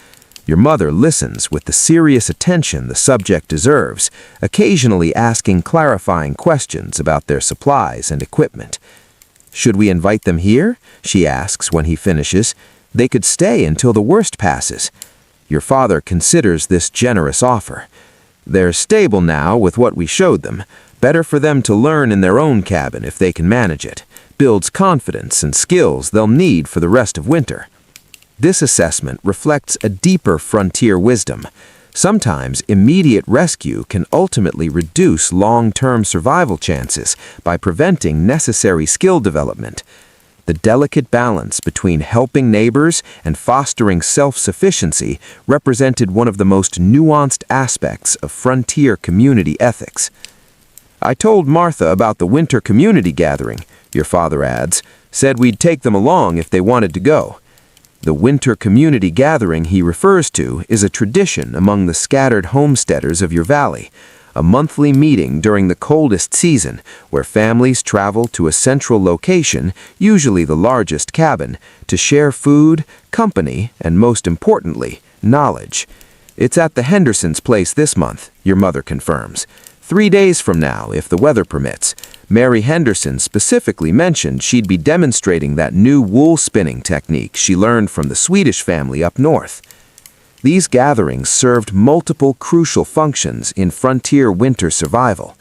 Your mother listens with the serious attention the subject deserves, occasionally asking clarifying questions about their supplies and equipment. "Should we invite them here?" she asks when he finishes. "They could stay until the worst passes." Your father considers this generous offer. "They're stable now with what we showed them. Better for them to learn in their own cabin if they can manage it. Builds confidence and skills they'll need for the rest of winter." This assessment reflects a deeper frontier wisdom. Sometimes immediate rescue can ultimately reduce long-term survival chances by preventing necessary skill development. The delicate balance between helping neighbors and fostering self-sufficiency represented one of the most nuanced aspects of frontier community ethics. "I told Martha about the winter community gathering," your father adds, "said we'd take them along if they wanted to go." The winter community gathering he refers to is a tradition among the scattered homesteaders of your valley, a monthly meeting during the coldest season where families travel to a central location, usually the largest cabin, to share food, company, and most importantly, knowledge. "It's at the Hendersons' place this month," your mother confirms. 3 days from now, if the weather permits. Mary Henderson specifically mentioned she'd be demonstrating that new wool spinning technique she learned from the Swedish family up north. These gatherings served multiple crucial functions in frontier winter survival,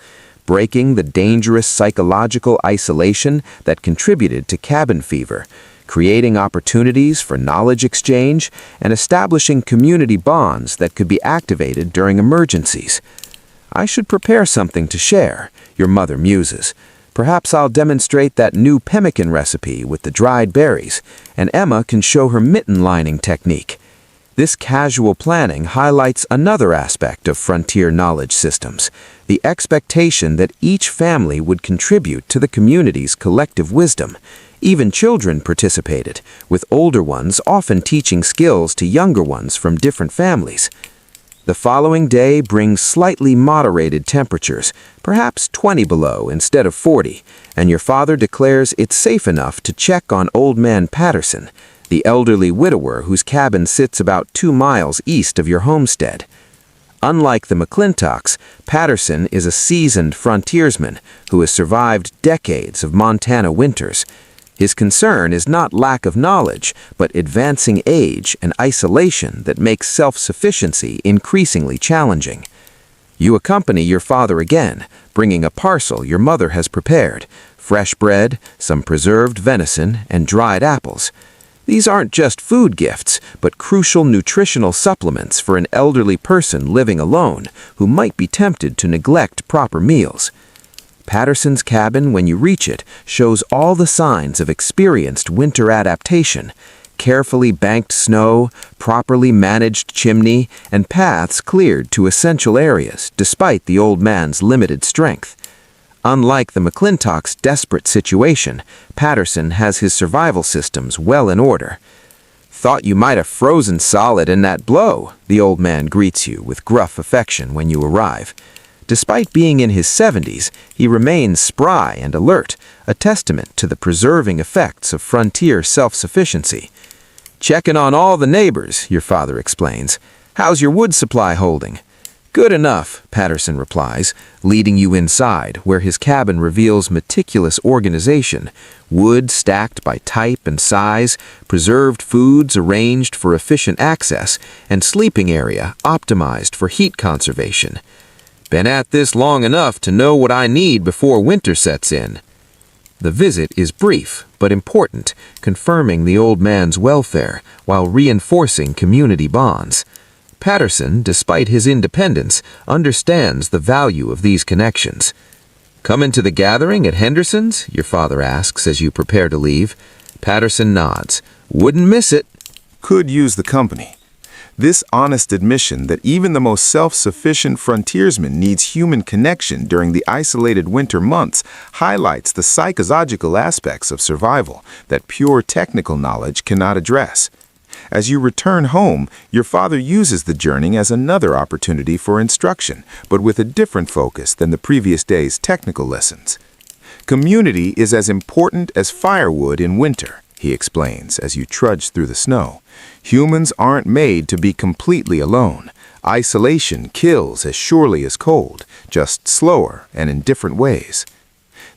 breaking the dangerous psychological isolation that contributed to cabin fever, creating opportunities for knowledge exchange, and establishing community bonds that could be activated during emergencies. "I should prepare something to share," your mother muses. "Perhaps I'll demonstrate that new pemmican recipe with the dried berries, and Emma can show her mitten lining technique." This casual planning highlights another aspect of frontier knowledge systems, the expectation that each family would contribute to the community's collective wisdom. Even children participated, with older ones often teaching skills to younger ones from different families. The following day brings slightly moderated temperatures, perhaps 20 below instead of 40, and your father declares it's safe enough to check on Old Man Patterson, the elderly widower whose cabin sits about 2 miles east of your homestead. Unlike the McClintocks, Patterson is a seasoned frontiersman who has survived decades of Montana winters. His concern is not lack of knowledge, but advancing age and isolation that makes self-sufficiency increasingly challenging. You accompany your father again, bringing a parcel your mother has prepared, fresh bread, some preserved venison, and dried apples. These aren't just food gifts, but crucial nutritional supplements for an elderly person living alone who might be tempted to neglect proper meals. Patterson's cabin, when you reach it, shows all the signs of experienced winter adaptation: carefully banked snow, properly managed chimney, and paths cleared to essential areas despite the old man's limited strength. Unlike the McClintocks' desperate situation, Patterson has his survival systems well in order. "Thought you might have frozen solid in that blow," the old man greets you with gruff affection when you arrive. Despite being in his 70s, he remains spry and alert, a testament to the preserving effects of frontier self-sufficiency. "Checking on all the neighbors," your father explains. "How's your wood supply holding?" "Good enough," Patterson replies, leading you inside, where his cabin reveals meticulous organization: wood stacked by type and size, preserved foods arranged for efficient access, and sleeping area optimized for heat conservation. "Been at this long enough to know what I need before winter sets in." The visit is brief but important, confirming the old man's welfare while reinforcing community bonds. Patterson, despite his independence, understands the value of these connections. "Coming to the gathering at Henderson's?" your father asks as you prepare to leave. Patterson nods. "Wouldn't miss it." Could use the company. This honest admission that even the most self-sufficient frontiersman needs human connection during the isolated winter months highlights the psychological aspects of survival that pure technical knowledge cannot address. As you return home, your father uses the journey as another opportunity for instruction, but with a different focus than the previous day's technical lessons. "Community is as important as firewood in winter," he explains as you trudge through the snow. "Humans aren't made to be completely alone. Isolation kills as surely as cold, just slower and in different ways."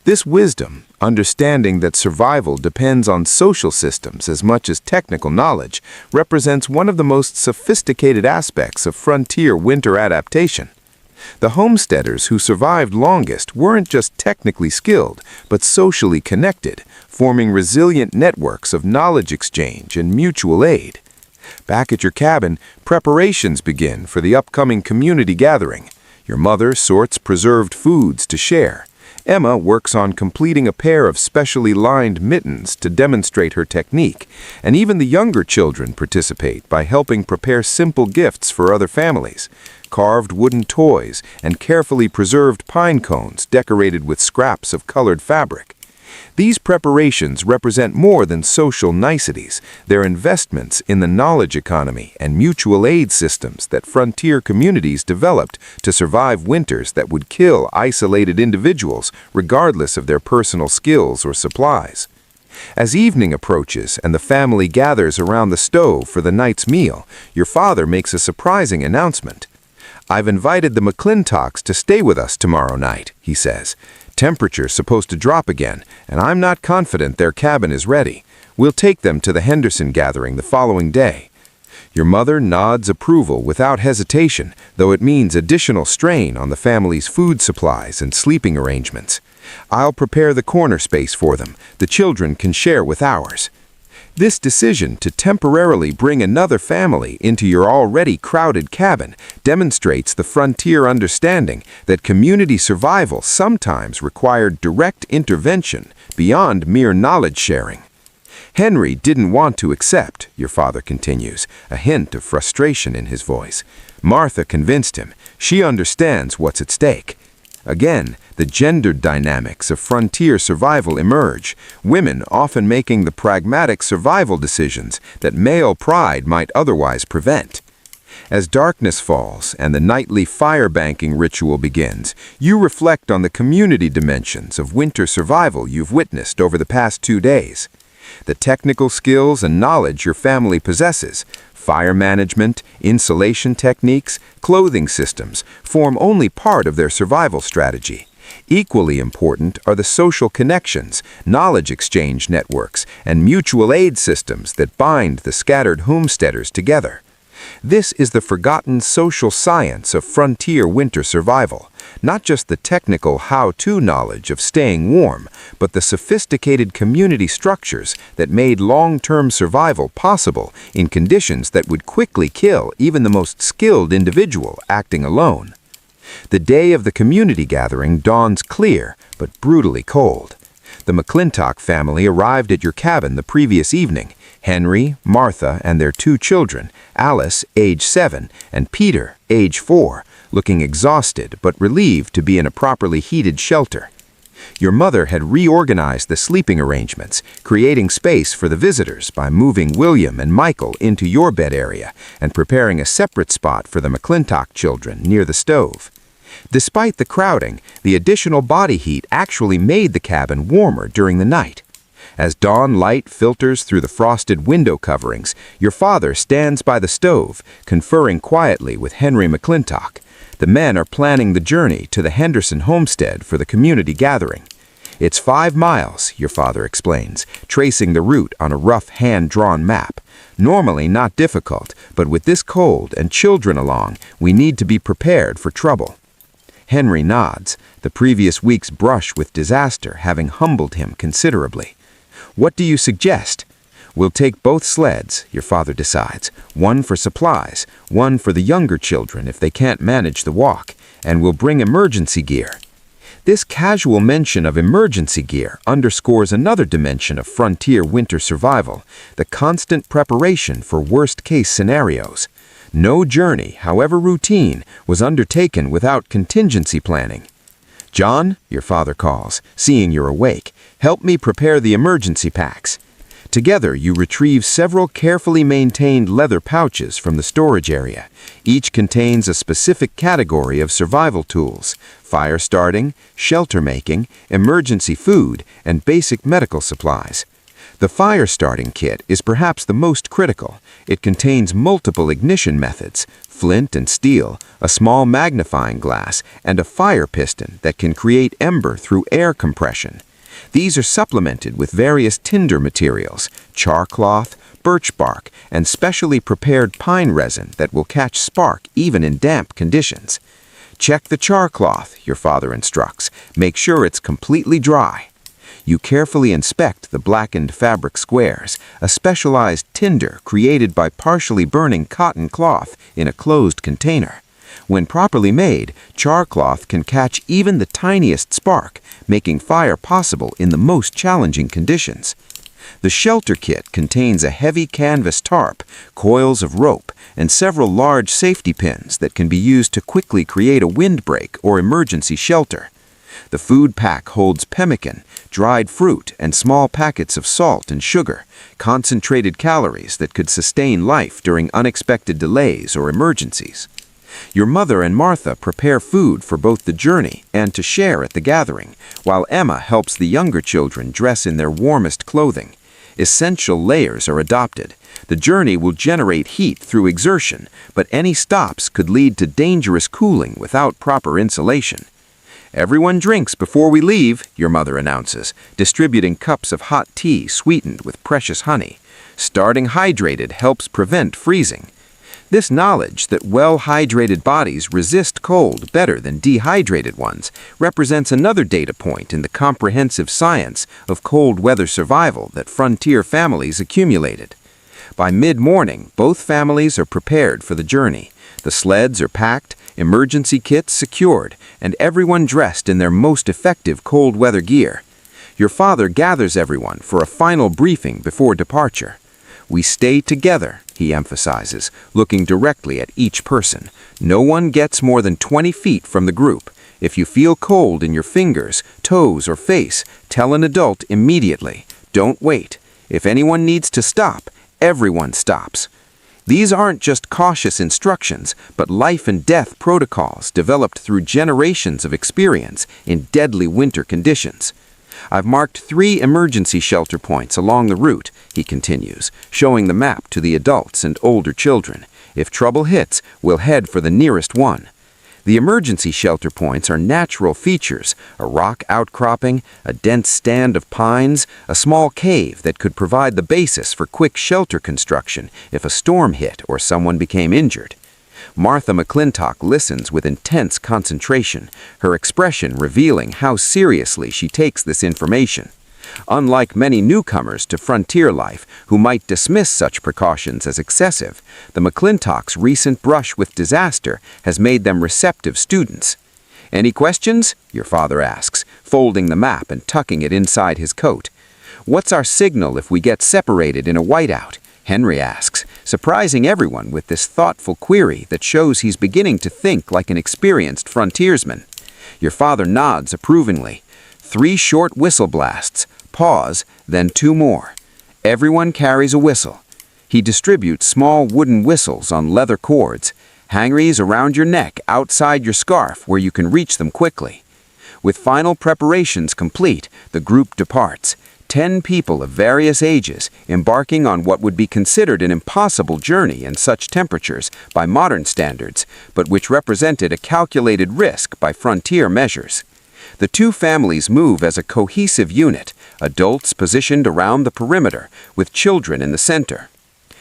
This wisdom, understanding that survival depends on social systems as much as technical knowledge, represents one of the most sophisticated aspects of frontier winter adaptation. The homesteaders who survived longest weren't just technically skilled, but socially connected, forming resilient networks of knowledge exchange and mutual aid. Back at your cabin, preparations begin for the upcoming community gathering. Your mother sorts preserved foods to share. Emma works on completing a pair of specially lined mittens to demonstrate her technique, and even the younger children participate by helping prepare simple gifts for other families: carved wooden toys and carefully preserved pine cones decorated with scraps of colored fabric. These preparations represent more than social niceties. They're investments in the knowledge economy and mutual aid systems that frontier communities developed to survive winters that would kill isolated individuals regardless of their personal skills or supplies. As evening approaches and the family gathers around the stove for the night's meal, your father makes a surprising announcement. "I've invited the McClintocks to stay with us tomorrow night," he says. "Temperature's supposed to drop again, and I'm not confident their cabin is ready. We'll take them to the Henderson gathering the following day." Your mother nods approval without hesitation, though it means additional strain on the family's food supplies and sleeping arrangements. I'll prepare the corner space for them. The children can share with ours. This decision to temporarily bring another family into your already crowded cabin demonstrates the frontier understanding that community survival sometimes required direct intervention beyond mere knowledge sharing. Henry didn't want to accept, your father continues, a hint of frustration in his voice. Martha convinced him. She understands what's at stake. Again, the gendered dynamics of frontier survival emerge, women often making the pragmatic survival decisions that male pride might otherwise prevent. As darkness falls and the nightly fire banking ritual begins, you reflect on the community dimensions of winter survival you've witnessed over the past 2 days. The technical skills and knowledge your family possesses, fire management, insulation techniques, clothing systems, form only part of their survival strategy. Equally important are the social connections, knowledge exchange networks, and mutual aid systems that bind the scattered homesteaders together. This is the forgotten social science of frontier winter survival, not just the technical how-to knowledge of staying warm, but the sophisticated community structures that made long-term survival possible in conditions that would quickly kill even the most skilled individual acting alone. The day of the community gathering dawns clear, but brutally cold. The McClintock family arrived at your cabin the previous evening. Henry, Martha, and their 2 children, Alice, age 7, and Peter, age 4, looking exhausted but relieved to be in a properly heated shelter. Your mother had reorganized the sleeping arrangements, creating space for the visitors by moving William and Michael into your bed area and preparing a separate spot for the McClintock children near the stove. Despite the crowding, the additional body heat actually made the cabin warmer during the night. As dawn light filters through the frosted window coverings, your father stands by the stove, conferring quietly with Henry McClintock. The men are planning the journey to the Henderson homestead for the community gathering. It's 5 miles, your father explains, tracing the route on a rough hand-drawn map. Normally not difficult, but with this cold and children along, we need to be prepared for trouble. Henry nods, the previous week's brush with disaster having humbled him considerably. What do you suggest? We'll take both sleds, your father decides, one for supplies, one for the younger children if they can't manage the walk, and we'll bring emergency gear. This casual mention of emergency gear underscores another dimension of frontier winter survival, the constant preparation for worst-case scenarios. No journey, however routine, was undertaken without contingency planning. John, your father calls, seeing you're awake, help me prepare the emergency packs. Together, you retrieve several carefully maintained leather pouches from the storage area. Each contains a specific category of survival tools: fire starting, shelter making, emergency food, and basic medical supplies. The fire starting kit is perhaps the most critical. It contains multiple ignition methods, flint and steel, a small magnifying glass, and a fire piston that can create ember through air compression. These are supplemented with various tinder materials, char cloth, birch bark, and specially prepared pine resin that will catch spark even in damp conditions. Check the char cloth, your father instructs. Make sure it's completely dry. You carefully inspect the blackened fabric squares, a specialized tinder created by partially burning cotton cloth in a closed container. When properly made, char cloth can catch even the tiniest spark, making fire possible in the most challenging conditions. The shelter kit contains a heavy canvas tarp, coils of rope, and several large safety pins that can be used to quickly create a windbreak or emergency shelter. The food pack holds pemmican, dried fruit, and small packets of salt and sugar, concentrated calories that could sustain life during unexpected delays or emergencies. Your mother and Martha prepare food for both the journey and to share at the gathering, while Emma helps the younger children dress in their warmest clothing. Essential layers are adopted. The journey will generate heat through exertion, but any stops could lead to dangerous cooling without proper insulation. Everyone drinks before we leave, your mother announces, distributing cups of hot tea sweetened with precious honey. Starting hydrated helps prevent freezing. This knowledge that well-hydrated bodies resist cold better than dehydrated ones represents another data point in the comprehensive science of cold weather survival that frontier families accumulated. By mid-morning, both families are prepared for the journey. The sleds are packed, emergency kits secured, and everyone dressed in their most effective cold weather gear. Your father gathers everyone for a final briefing before departure. We stay together, he emphasizes, looking directly at each person. No one gets more than 20 feet from the group. If you feel cold in your fingers, toes, or face, tell an adult immediately. Don't wait. If anyone needs to stop, everyone stops. These aren't just cautious instructions, but life and death protocols developed through generations of experience in deadly winter conditions. I've marked 3 emergency shelter points along the route, he continues, showing the map to the adults and older children. If trouble hits, we'll head for the nearest one. The emergency shelter points are natural features, a rock outcropping, a dense stand of pines, a small cave that could provide the basis for quick shelter construction if a storm hit or someone became injured. Martha McClintock listens with intense concentration, her expression revealing how seriously she takes this information. Unlike many newcomers to frontier life who might dismiss such precautions as excessive, the McClintocks' recent brush with disaster has made them receptive students. "Any questions?" your father asks, folding the map and tucking it inside his coat. "What's our signal if we get separated in a whiteout?" Henry asks, surprising everyone with this thoughtful query that shows he's beginning to think like an experienced frontiersman. Your father nods approvingly. 3 short whistle blasts, pause, then 2 more. Everyone carries a whistle. He distributes small wooden whistles on leather cords, hangeries around your neck outside your scarf where you can reach them quickly. With final preparations complete, the group departs. 10 people of various ages, embarking on what would be considered an impossible journey in such temperatures by modern standards, but which represented a calculated risk by frontier measures. The 2 families move as a cohesive unit, adults positioned around the perimeter, with children in the center.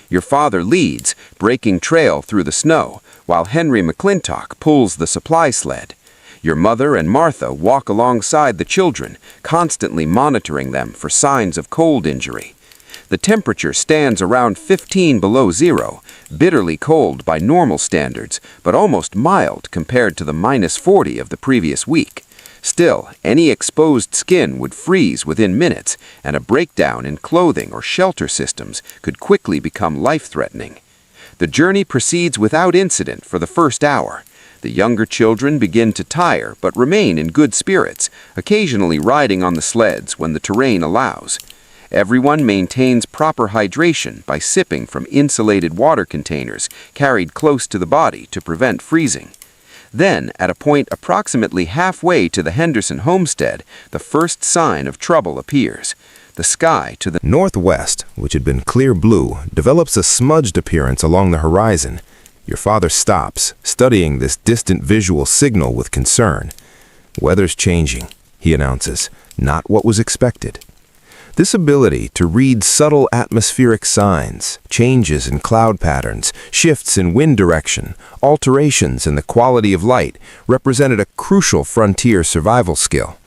Your father leads, breaking trail through the snow, while Henry McClintock pulls the supply sled. Your mother and Martha walk alongside the children, constantly monitoring them for signs of cold injury. The temperature stands around 15 below zero, bitterly cold by normal standards, but almost mild compared to the -40 of the previous week. Still, any exposed skin would freeze within minutes, and a breakdown in clothing or shelter systems could quickly become life-threatening. The journey proceeds without incident for the first hour. The younger children begin to tire but remain in good spirits, occasionally riding on the sleds when the terrain allows. Everyone maintains proper hydration by sipping from insulated water containers carried close to the body to prevent freezing. Then, at a point approximately halfway to the Henderson homestead, the first sign of trouble appears. The sky to the northwest, which had been clear blue, develops a smudged appearance along the horizon. Your father stops, studying this distant visual signal with concern. "Weather's changing," he announces, "not what was expected." This ability to read subtle atmospheric signs, changes in cloud patterns, shifts in wind direction, alterations in the quality of light, represented a crucial frontier survival skill.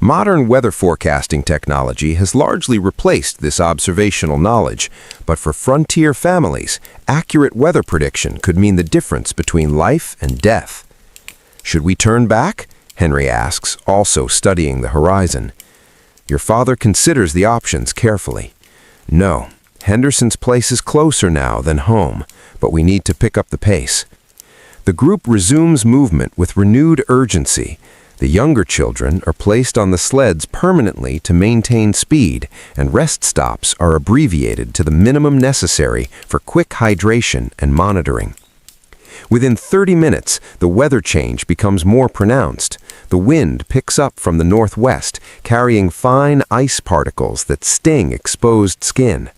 Modern weather forecasting technology has largely replaced this observational knowledge, but for frontier families, accurate weather prediction could mean the difference between life and death. "Should we turn back?" Henry asks, also studying the horizon. Your father considers the options carefully. "No, Henderson's place is closer now than home, but we need to pick up the pace." The group resumes movement with renewed urgency. The younger children are placed on the sleds permanently to maintain speed, and rest stops are abbreviated to the minimum necessary for quick hydration and monitoring. Within 30 minutes, the weather change becomes more pronounced. The wind picks up from the northwest, carrying fine ice particles that sting exposed skin.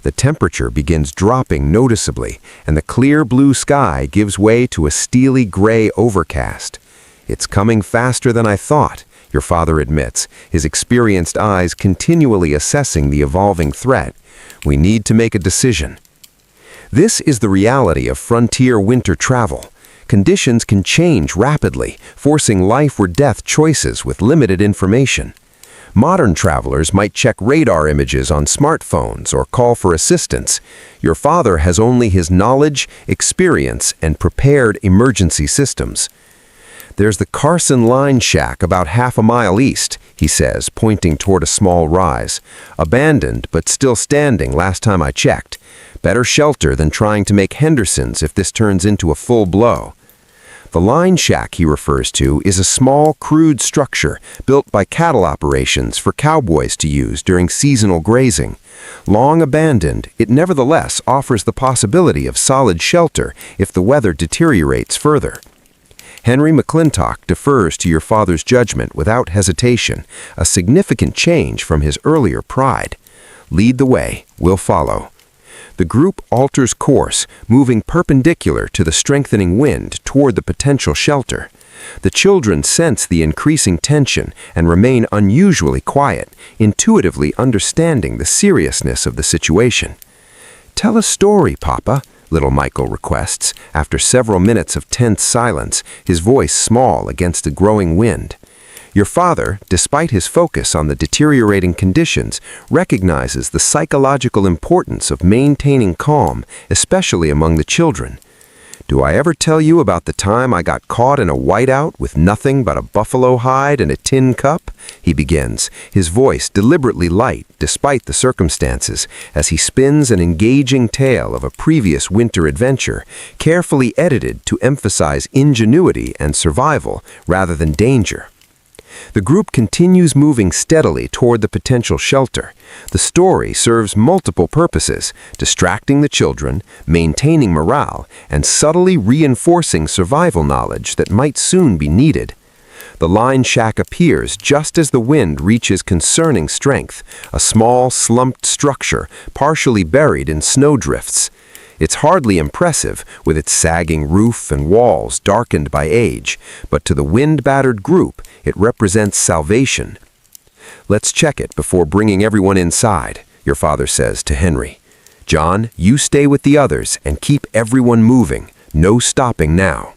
The temperature begins dropping noticeably, and the clear blue sky gives way to a steely gray overcast. It's coming faster than I thought, your father admits, his experienced eyes continually assessing the evolving threat. We need to make a decision. This is the reality of frontier winter travel. Conditions can change rapidly, forcing life or death choices with limited information. Modern travelers might check radar images on smartphones or call for assistance. Your father has only his knowledge, experience, and prepared emergency systems. There's the Carson Line Shack about half a mile east, he says, pointing toward a small rise. Abandoned, but still standing last time I checked. Better shelter than trying to make Henderson's if this turns into a full blow. The line shack he refers to is a small, crude structure built by cattle operations for cowboys to use during seasonal grazing. Long abandoned, it nevertheless offers the possibility of solid shelter if the weather deteriorates further. Henry McClintock defers to your father's judgment without hesitation, a significant change from his earlier pride. Lead the way, we'll follow. The group alters course, moving perpendicular to the strengthening wind toward the potential shelter. The children sense the increasing tension and remain unusually quiet, intuitively understanding the seriousness of the situation. "Tell a story, Papa," little Michael requests, after several minutes of tense silence, his voice small against the growing wind. Your father, despite his focus on the deteriorating conditions, recognizes the psychological importance of maintaining calm, especially among the children. "Do I ever tell you about the time I got caught in a whiteout with nothing but a buffalo hide and a tin cup?" he begins, his voice deliberately light despite the circumstances, as he spins an engaging tale of a previous winter adventure, carefully edited to emphasize ingenuity and survival rather than danger. The group continues moving steadily toward the potential shelter. The story serves multiple purposes, distracting the children, maintaining morale, and subtly reinforcing survival knowledge that might soon be needed. The line shack appears just as the wind reaches concerning strength, a small, slumped structure partially buried in snowdrifts. It's hardly impressive, with its sagging roof and walls darkened by age, but to the wind-battered group, it represents salvation. "Let's check it before bringing everyone inside," your father says to Henry. "John, you stay with the others and keep everyone moving. No stopping now."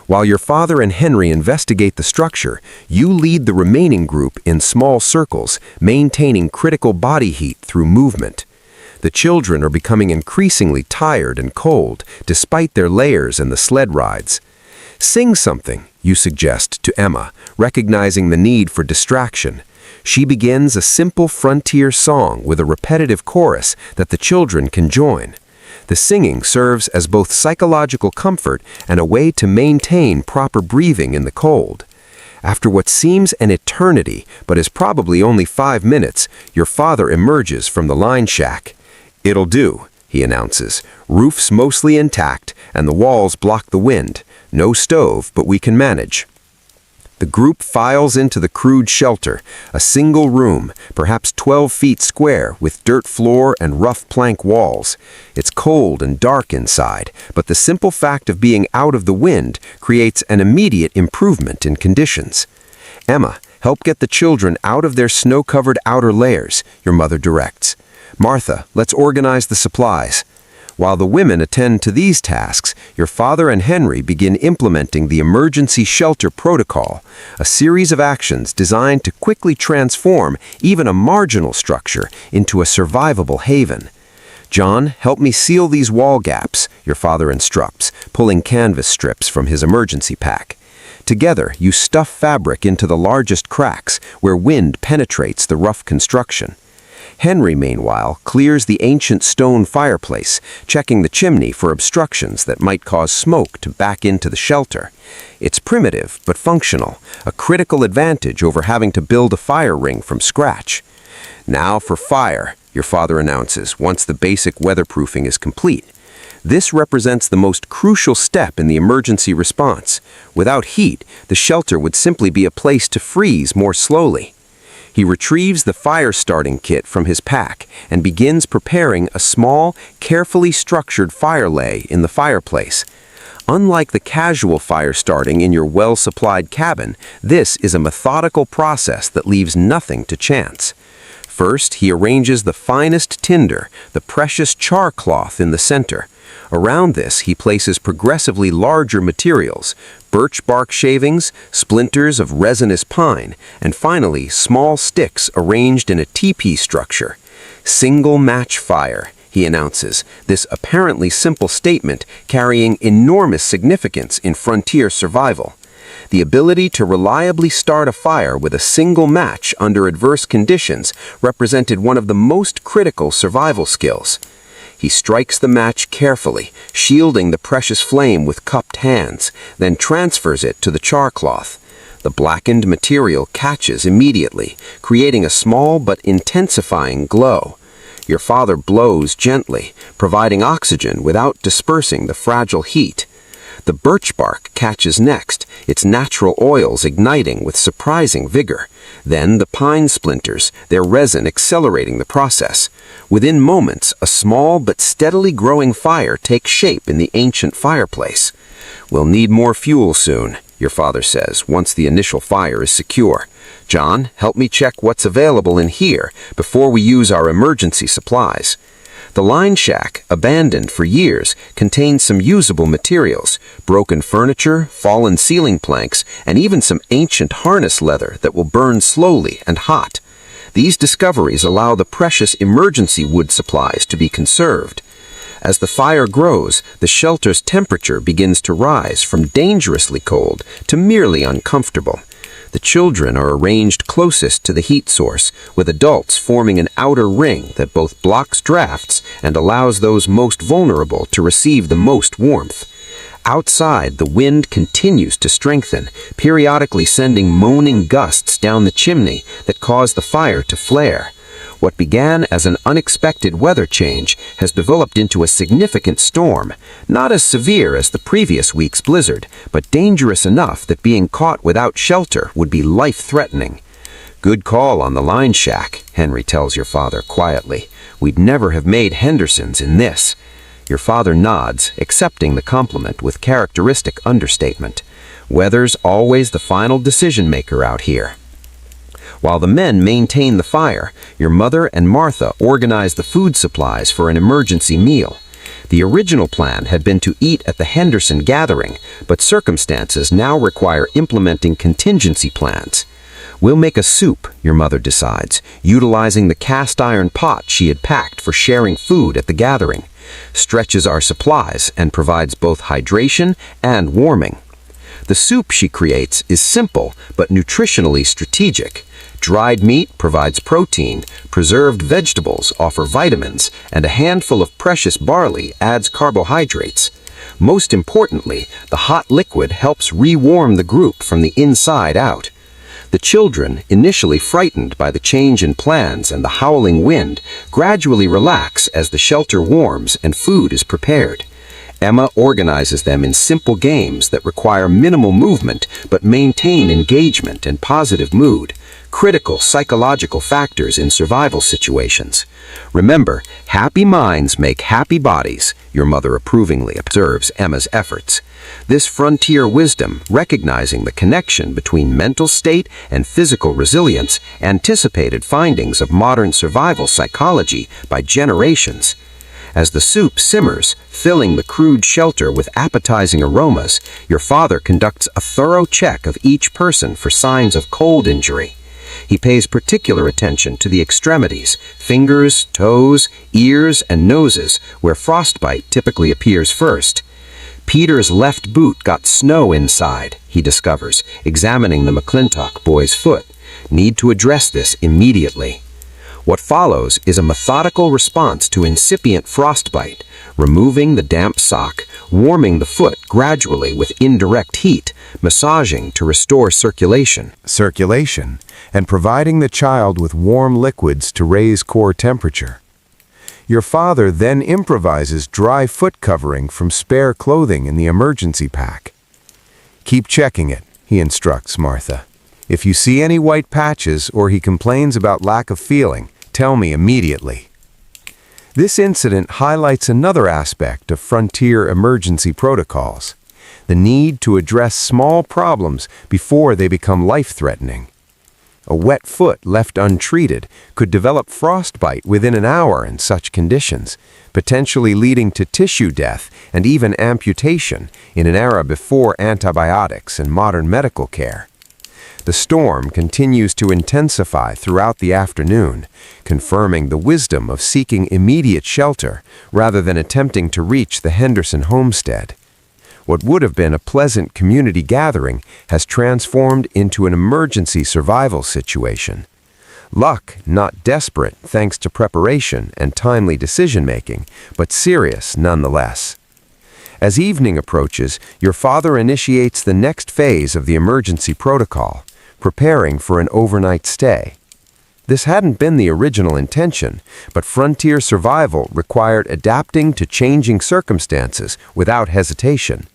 While your father and Henry investigate the structure, you lead the remaining group in small circles, maintaining critical body heat through movement. The children are becoming increasingly tired and cold, despite their layers and the sled rides. "Sing something," you suggest to Emma, recognizing the need for distraction. She begins a simple frontier song with a repetitive chorus that the children can join. The singing serves as both psychological comfort and a way to maintain proper breathing in the cold. After what seems an eternity, but is probably only 5 minutes, your father emerges from the line shack. "It'll do," he announces. "Roof's mostly intact, and the walls block the wind. No stove, but we can manage." The group files into the crude shelter, a single room, perhaps 12 feet square, with dirt floor and rough plank walls. It's cold and dark inside, but the simple fact of being out of the wind creates an immediate improvement in conditions. "Emma, help get the children out of their snow-covered outer layers," your mother directs. "Martha, let's organize the supplies." While the women attend to these tasks, your father and Henry begin implementing the emergency shelter protocol, a series of actions designed to quickly transform even a marginal structure into a survivable haven. "John, help me seal these wall gaps," your father instructs, pulling canvas strips from his emergency pack. Together, you stuff fabric into the largest cracks where wind penetrates the rough construction. Henry, meanwhile, clears the ancient stone fireplace, checking the chimney for obstructions that might cause smoke to back into the shelter. It's primitive but functional, a critical advantage over having to build a fire ring from scratch. "Now for fire," your father announces once the basic weatherproofing is complete. This represents the most crucial step in the emergency response. Without heat, the shelter would simply be a place to freeze more slowly. He retrieves the fire-starting kit from his pack and begins preparing a small, carefully structured fire lay in the fireplace. Unlike the casual fire starting in your well-supplied cabin, this is a methodical process that leaves nothing to chance. First, he arranges the finest tinder, the precious char cloth in the center. Around this, he places progressively larger materials, birch bark shavings, splinters of resinous pine, and finally, small sticks arranged in a teepee structure. Single match fire, he announces, this apparently simple statement carrying enormous significance in frontier survival. The ability to reliably start a fire with a single match under adverse conditions represented one of the most critical survival skills. He strikes the match carefully, shielding the precious flame with cupped hands, then transfers it to the char cloth. The blackened material catches immediately, creating a small but intensifying glow. Your father blows gently, providing oxygen without dispersing the fragile heat. The birch bark catches next, its natural oils igniting with surprising vigor. Then the pine splinters, their resin accelerating the process. Within moments, a small but steadily growing fire takes shape in the ancient fireplace. "We'll need more fuel soon," your father says, once the initial fire is secure. "John, help me check what's available in here before we use our emergency supplies." The line shack, abandoned for years, contains some usable materials, broken furniture, fallen ceiling planks, and even some ancient harness leather that will burn slowly and hot. These discoveries allow the precious emergency wood supplies to be conserved. As the fire grows, the shelter's temperature begins to rise from dangerously cold to merely uncomfortable. The children are arranged closest to the heat source, with adults forming an outer ring that both blocks drafts and allows those most vulnerable to receive the most warmth. Outside, the wind continues to strengthen, periodically sending moaning gusts down the chimney that cause the fire to flare. What began as an unexpected weather change has developed into a significant storm, not as severe as the previous week's blizzard, but dangerous enough that being caught without shelter would be life-threatening. "Good call on the line shack," Henry tells your father quietly. "We'd never have made Henderson's in this." Your father nods, accepting the compliment with characteristic understatement. Weather's always the final decision-maker out here. While the men maintain the fire, your mother and Martha organize the food supplies for an emergency meal. The original plan had been to eat at the Henderson gathering, but circumstances now require implementing contingency plans. "We'll make a soup," your mother decides, utilizing the cast iron pot she had packed for sharing food at the gathering. Stretches our supplies and provides both hydration and warming. The soup she creates is simple but nutritionally strategic. Dried meat provides protein, preserved vegetables offer vitamins, and a handful of precious barley adds carbohydrates. Most importantly, the hot liquid helps re-warm the group from the inside out. The children, initially frightened by the change in plans and the howling wind, gradually relax as the shelter warms and food is prepared. Emma organizes them in simple games that require minimal movement but maintain engagement and positive mood, critical psychological factors in survival situations. "Remember, happy minds make happy bodies," your mother approvingly observes Emma's efforts. This frontier wisdom, recognizing the connection between mental state and physical resilience, anticipated findings of modern survival psychology by generations. As the soup simmers, filling the crude shelter with appetizing aromas, your father conducts a thorough check of each person for signs of cold injury. He pays particular attention to the extremities, fingers, toes, ears, and noses, where frostbite typically appears first. Peter's left boot got snow inside, he discovers, examining the McClintock boy's foot. Need to address this immediately. What follows is a methodical response to incipient frostbite, removing the damp sock, warming the foot gradually with indirect heat, massaging to restore circulation, and providing the child with warm liquids to raise core temperature. Your father then improvises dry foot covering from spare clothing in the emergency pack. "Keep checking it," he instructs Martha. "If you see any white patches or he complains about lack of feeling, tell me immediately." This incident highlights another aspect of frontier emergency protocols: the need to address small problems before they become life-threatening. A wet foot left untreated could develop frostbite within an hour in such conditions, potentially leading to tissue death and even amputation in an era before antibiotics and modern medical care. The storm continues to intensify throughout the afternoon, confirming the wisdom of seeking immediate shelter rather than attempting to reach the Henderson homestead. What would have been a pleasant community gathering has transformed into an emergency survival situation. Luck, not desperate thanks to preparation and timely decision-making, but serious nonetheless. As evening approaches, your father initiates the next phase of the emergency protocol, preparing for an overnight stay. This hadn't been the original intention, but frontier survival required adapting to changing circumstances without hesitation.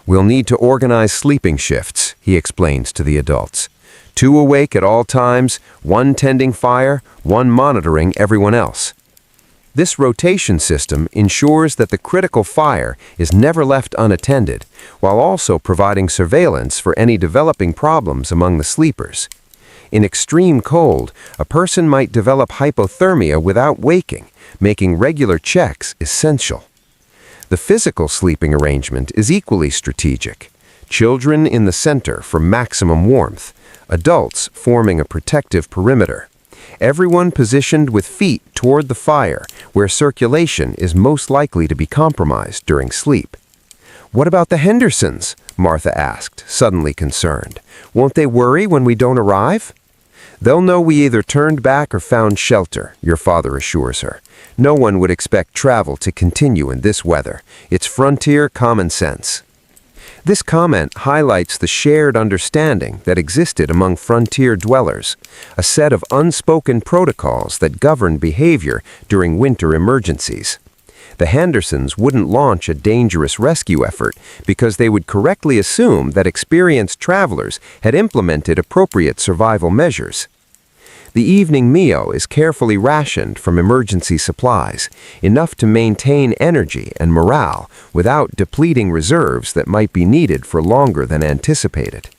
"We'll need to organize sleeping shifts," he explains to the adults. "2 awake at all times, 1 tending fire, 1 monitoring everyone else." This rotation system ensures that the critical fire is never left unattended, while also providing surveillance for any developing problems among the sleepers. In extreme cold, a person might develop hypothermia without waking, making regular checks essential. The physical sleeping arrangement is equally strategic. Children in the center for maximum warmth, adults forming a protective perimeter. Everyone positioned with feet toward the fire, where circulation is most likely to be compromised during sleep. "What about the Hendersons?" Martha asked, suddenly concerned. "Won't they worry when we don't arrive?" "They'll know we either turned back or found shelter," your father assures her. "No one would expect travel to continue in this weather. It's frontier common sense." This comment highlights the shared understanding that existed among frontier dwellers, a set of unspoken protocols that govern behavior during winter emergencies. The Hendersons wouldn't launch a dangerous rescue effort because they would correctly assume that experienced travelers had implemented appropriate survival measures. The evening meal is carefully rationed from emergency supplies, enough to maintain energy and morale without depleting reserves that might be needed for longer than anticipated.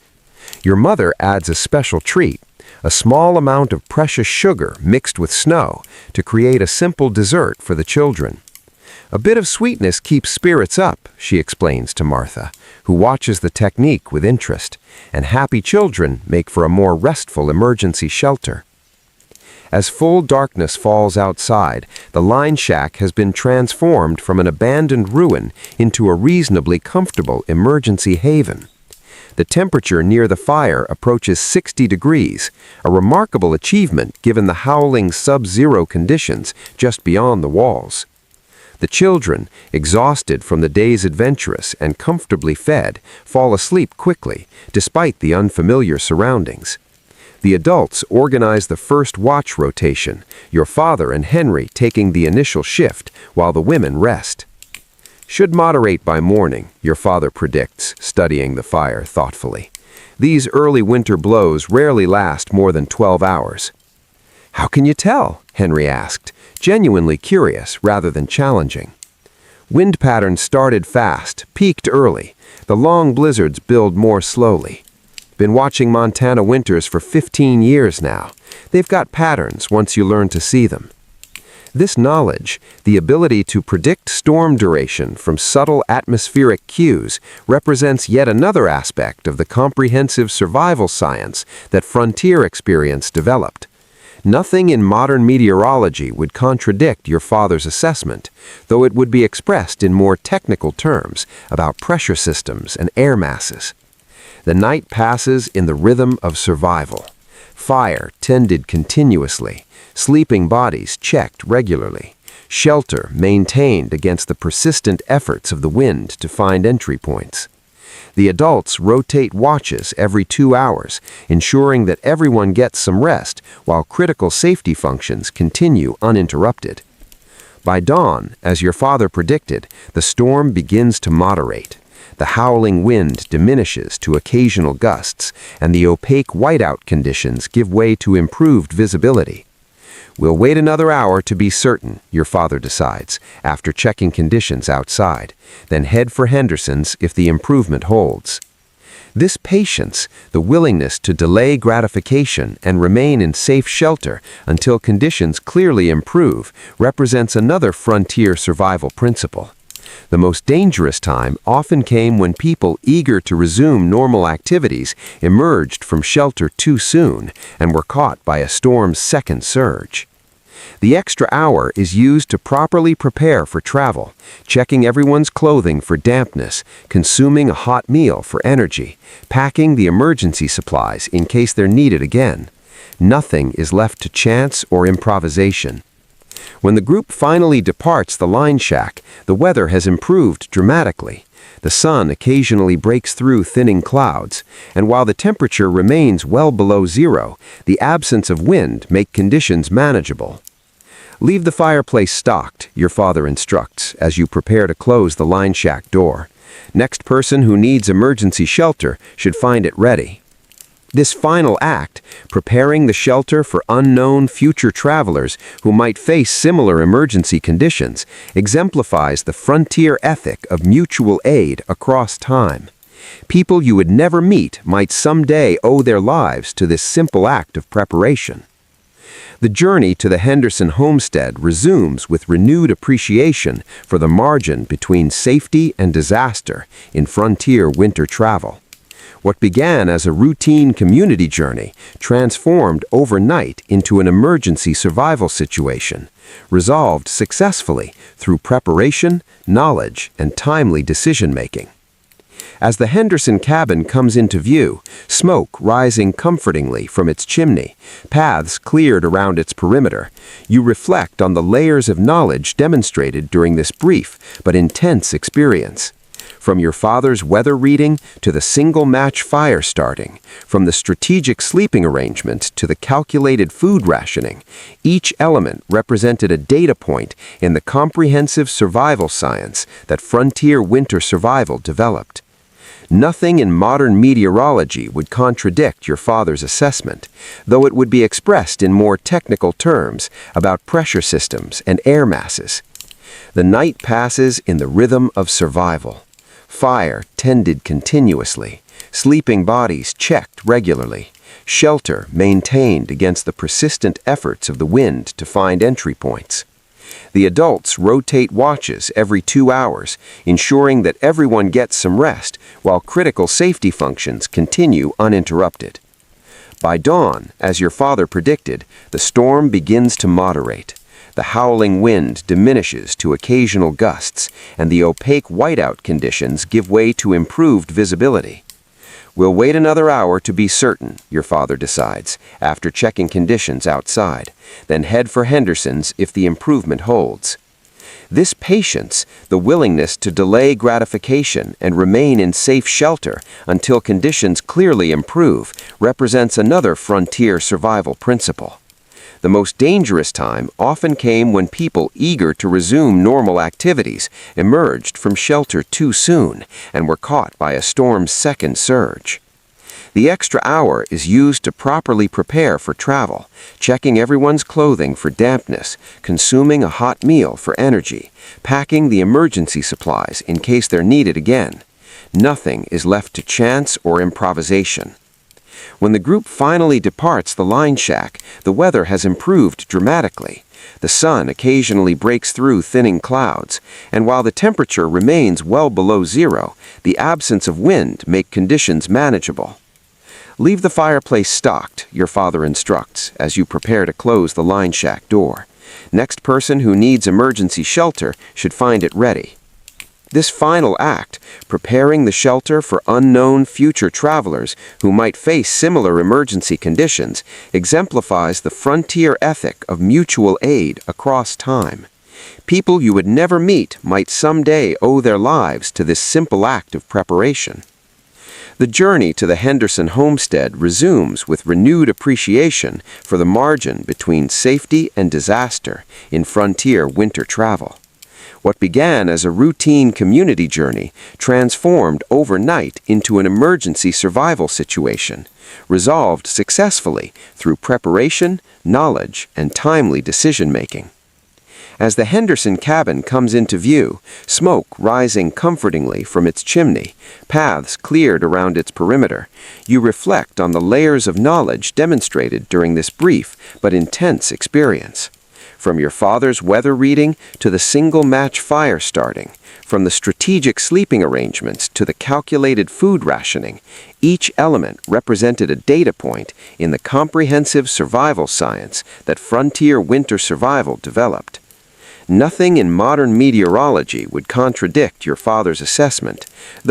Your mother adds a special treat, a small amount of precious sugar mixed with snow, to create a simple dessert for the children. "A bit of sweetness keeps spirits up," she explains to Martha, who watches the technique with interest, "and happy children make for a more restful emergency shelter." As full darkness falls outside, the line shack has been transformed from an abandoned ruin into a reasonably comfortable emergency haven. The temperature near the fire approaches 60 degrees, a remarkable achievement given the howling sub-zero conditions just beyond the walls. The children, exhausted from the day's adventurous and comfortably fed, fall asleep quickly, despite the unfamiliar surroundings. The adults organize the first watch rotation, your father and Henry taking the initial shift while the women rest. "Should moderate by morning," your father predicts, studying the fire thoughtfully. "These early winter blows rarely last more than 12 hours. "How can you tell?" Henry asked, genuinely curious rather than challenging. "Wind patterns started fast, peaked early. The long blizzards build more slowly. Been watching Montana winters for 15 years now. They've got patterns once you learn to see them." This knowledge, the ability to predict storm duration from subtle atmospheric cues, represents yet another aspect of the comprehensive survival science that frontier experience developed. Nothing in modern meteorology would contradict your father's assessment, though it would be expressed in more technical terms about pressure systems and air masses. The night passes in the rhythm of survival. Fire tended continuously, sleeping bodies checked regularly, shelter maintained against the persistent efforts of the wind to find entry points. The adults rotate watches every 2 hours, ensuring that everyone gets some rest while critical safety functions continue uninterrupted. By dawn, as your father predicted, the storm begins to moderate. The howling wind diminishes to occasional gusts, and the opaque whiteout conditions give way to improved visibility. We'll wait another hour to be certain, your father decides, after checking conditions outside. Then head for Henderson's if the improvement holds. This patience, the willingness to delay gratification and remain in safe shelter until conditions clearly improve, represents another frontier survival principle. The most dangerous time often came when people eager to resume normal activities emerged from shelter too soon and were caught by a storm's second surge. The extra hour is used to properly prepare for travel, checking everyone's clothing for dampness, consuming a hot meal for energy, packing the emergency supplies in case they're needed again. Nothing is left to chance or improvisation. When the group finally departs the line shack, the weather has improved dramatically. The sun occasionally breaks through thinning clouds, and while the temperature remains well below zero, the absence of wind makes conditions manageable. Leave the fireplace stocked, your father instructs, as you prepare to close the line shack door. Next person who needs emergency shelter should find it ready. This final act, preparing the shelter for unknown future travelers who might face similar emergency conditions, exemplifies the frontier ethic of mutual aid across time. People you would never meet might someday owe their lives to this simple act of preparation. The journey to the Henderson homestead resumes with renewed appreciation for the margin between safety and disaster in frontier winter travel. What began as a routine community journey transformed overnight into an emergency survival situation, resolved successfully through preparation, knowledge, and timely decision-making. As the Henderson cabin comes into view, smoke rising comfortingly from its chimney, paths cleared around its perimeter, you reflect on the layers of knowledge demonstrated during this brief but intense experience. From your father's weather reading to the single-match fire starting, from the strategic sleeping arrangement to the calculated food rationing, each element represented a data point in the comprehensive survival science that frontier winter survival developed. Nothing in modern meteorology would contradict your father's assessment, though it would be expressed in more technical terms about pressure systems and air masses. The night passes in the rhythm of survival. Fire tended continuously, sleeping bodies checked regularly, shelter maintained against the persistent efforts of the wind to find entry points. The adults rotate watches every 2 hours, ensuring that everyone gets some rest while critical safety functions continue uninterrupted. By dawn, as your father predicted, the storm begins to moderate. The howling wind diminishes to occasional gusts, and the opaque whiteout conditions give way to improved visibility. We'll wait another hour to be certain, your father decides, after checking conditions outside. Then head for Henderson's if the improvement holds. This patience, the willingness to delay gratification and remain in safe shelter until conditions clearly improve, represents another frontier survival principle. The most dangerous time often came when people eager to resume normal activities emerged from shelter too soon and were caught by a storm's second surge. The extra hour is used to properly prepare for travel, checking everyone's clothing for dampness, consuming a hot meal for energy, packing the emergency supplies in case they're needed again. Nothing is left to chance or improvisation. When the group finally departs the line shack, the weather has improved dramatically. The sun occasionally breaks through thinning clouds, and while the temperature remains well below zero, the absence of wind makes conditions manageable. Leave the fireplace stocked, your father instructs, as you prepare to close the line shack door. Next person who needs emergency shelter should find it ready. This final act, preparing the shelter for unknown future travelers who might face similar emergency conditions, exemplifies the frontier ethic of mutual aid across time. People you would never meet might someday owe their lives to this simple act of preparation. The journey to the Henderson homestead resumes with renewed appreciation for the margin between safety and disaster in frontier winter travel. What began as a routine community journey transformed overnight into an emergency survival situation, resolved successfully through preparation, knowledge, and timely decision-making. As the Henderson cabin comes into view, smoke rising comfortingly from its chimney, paths cleared around its perimeter, you reflect on the layers of knowledge demonstrated during this brief but intense experience. From your father's weather reading to the single-match fire starting, from the strategic sleeping arrangements to the calculated food rationing, each element represented a data point in the comprehensive survival science that frontier winter survival developed. Nothing in modern meteorology would contradict your father's assessment, though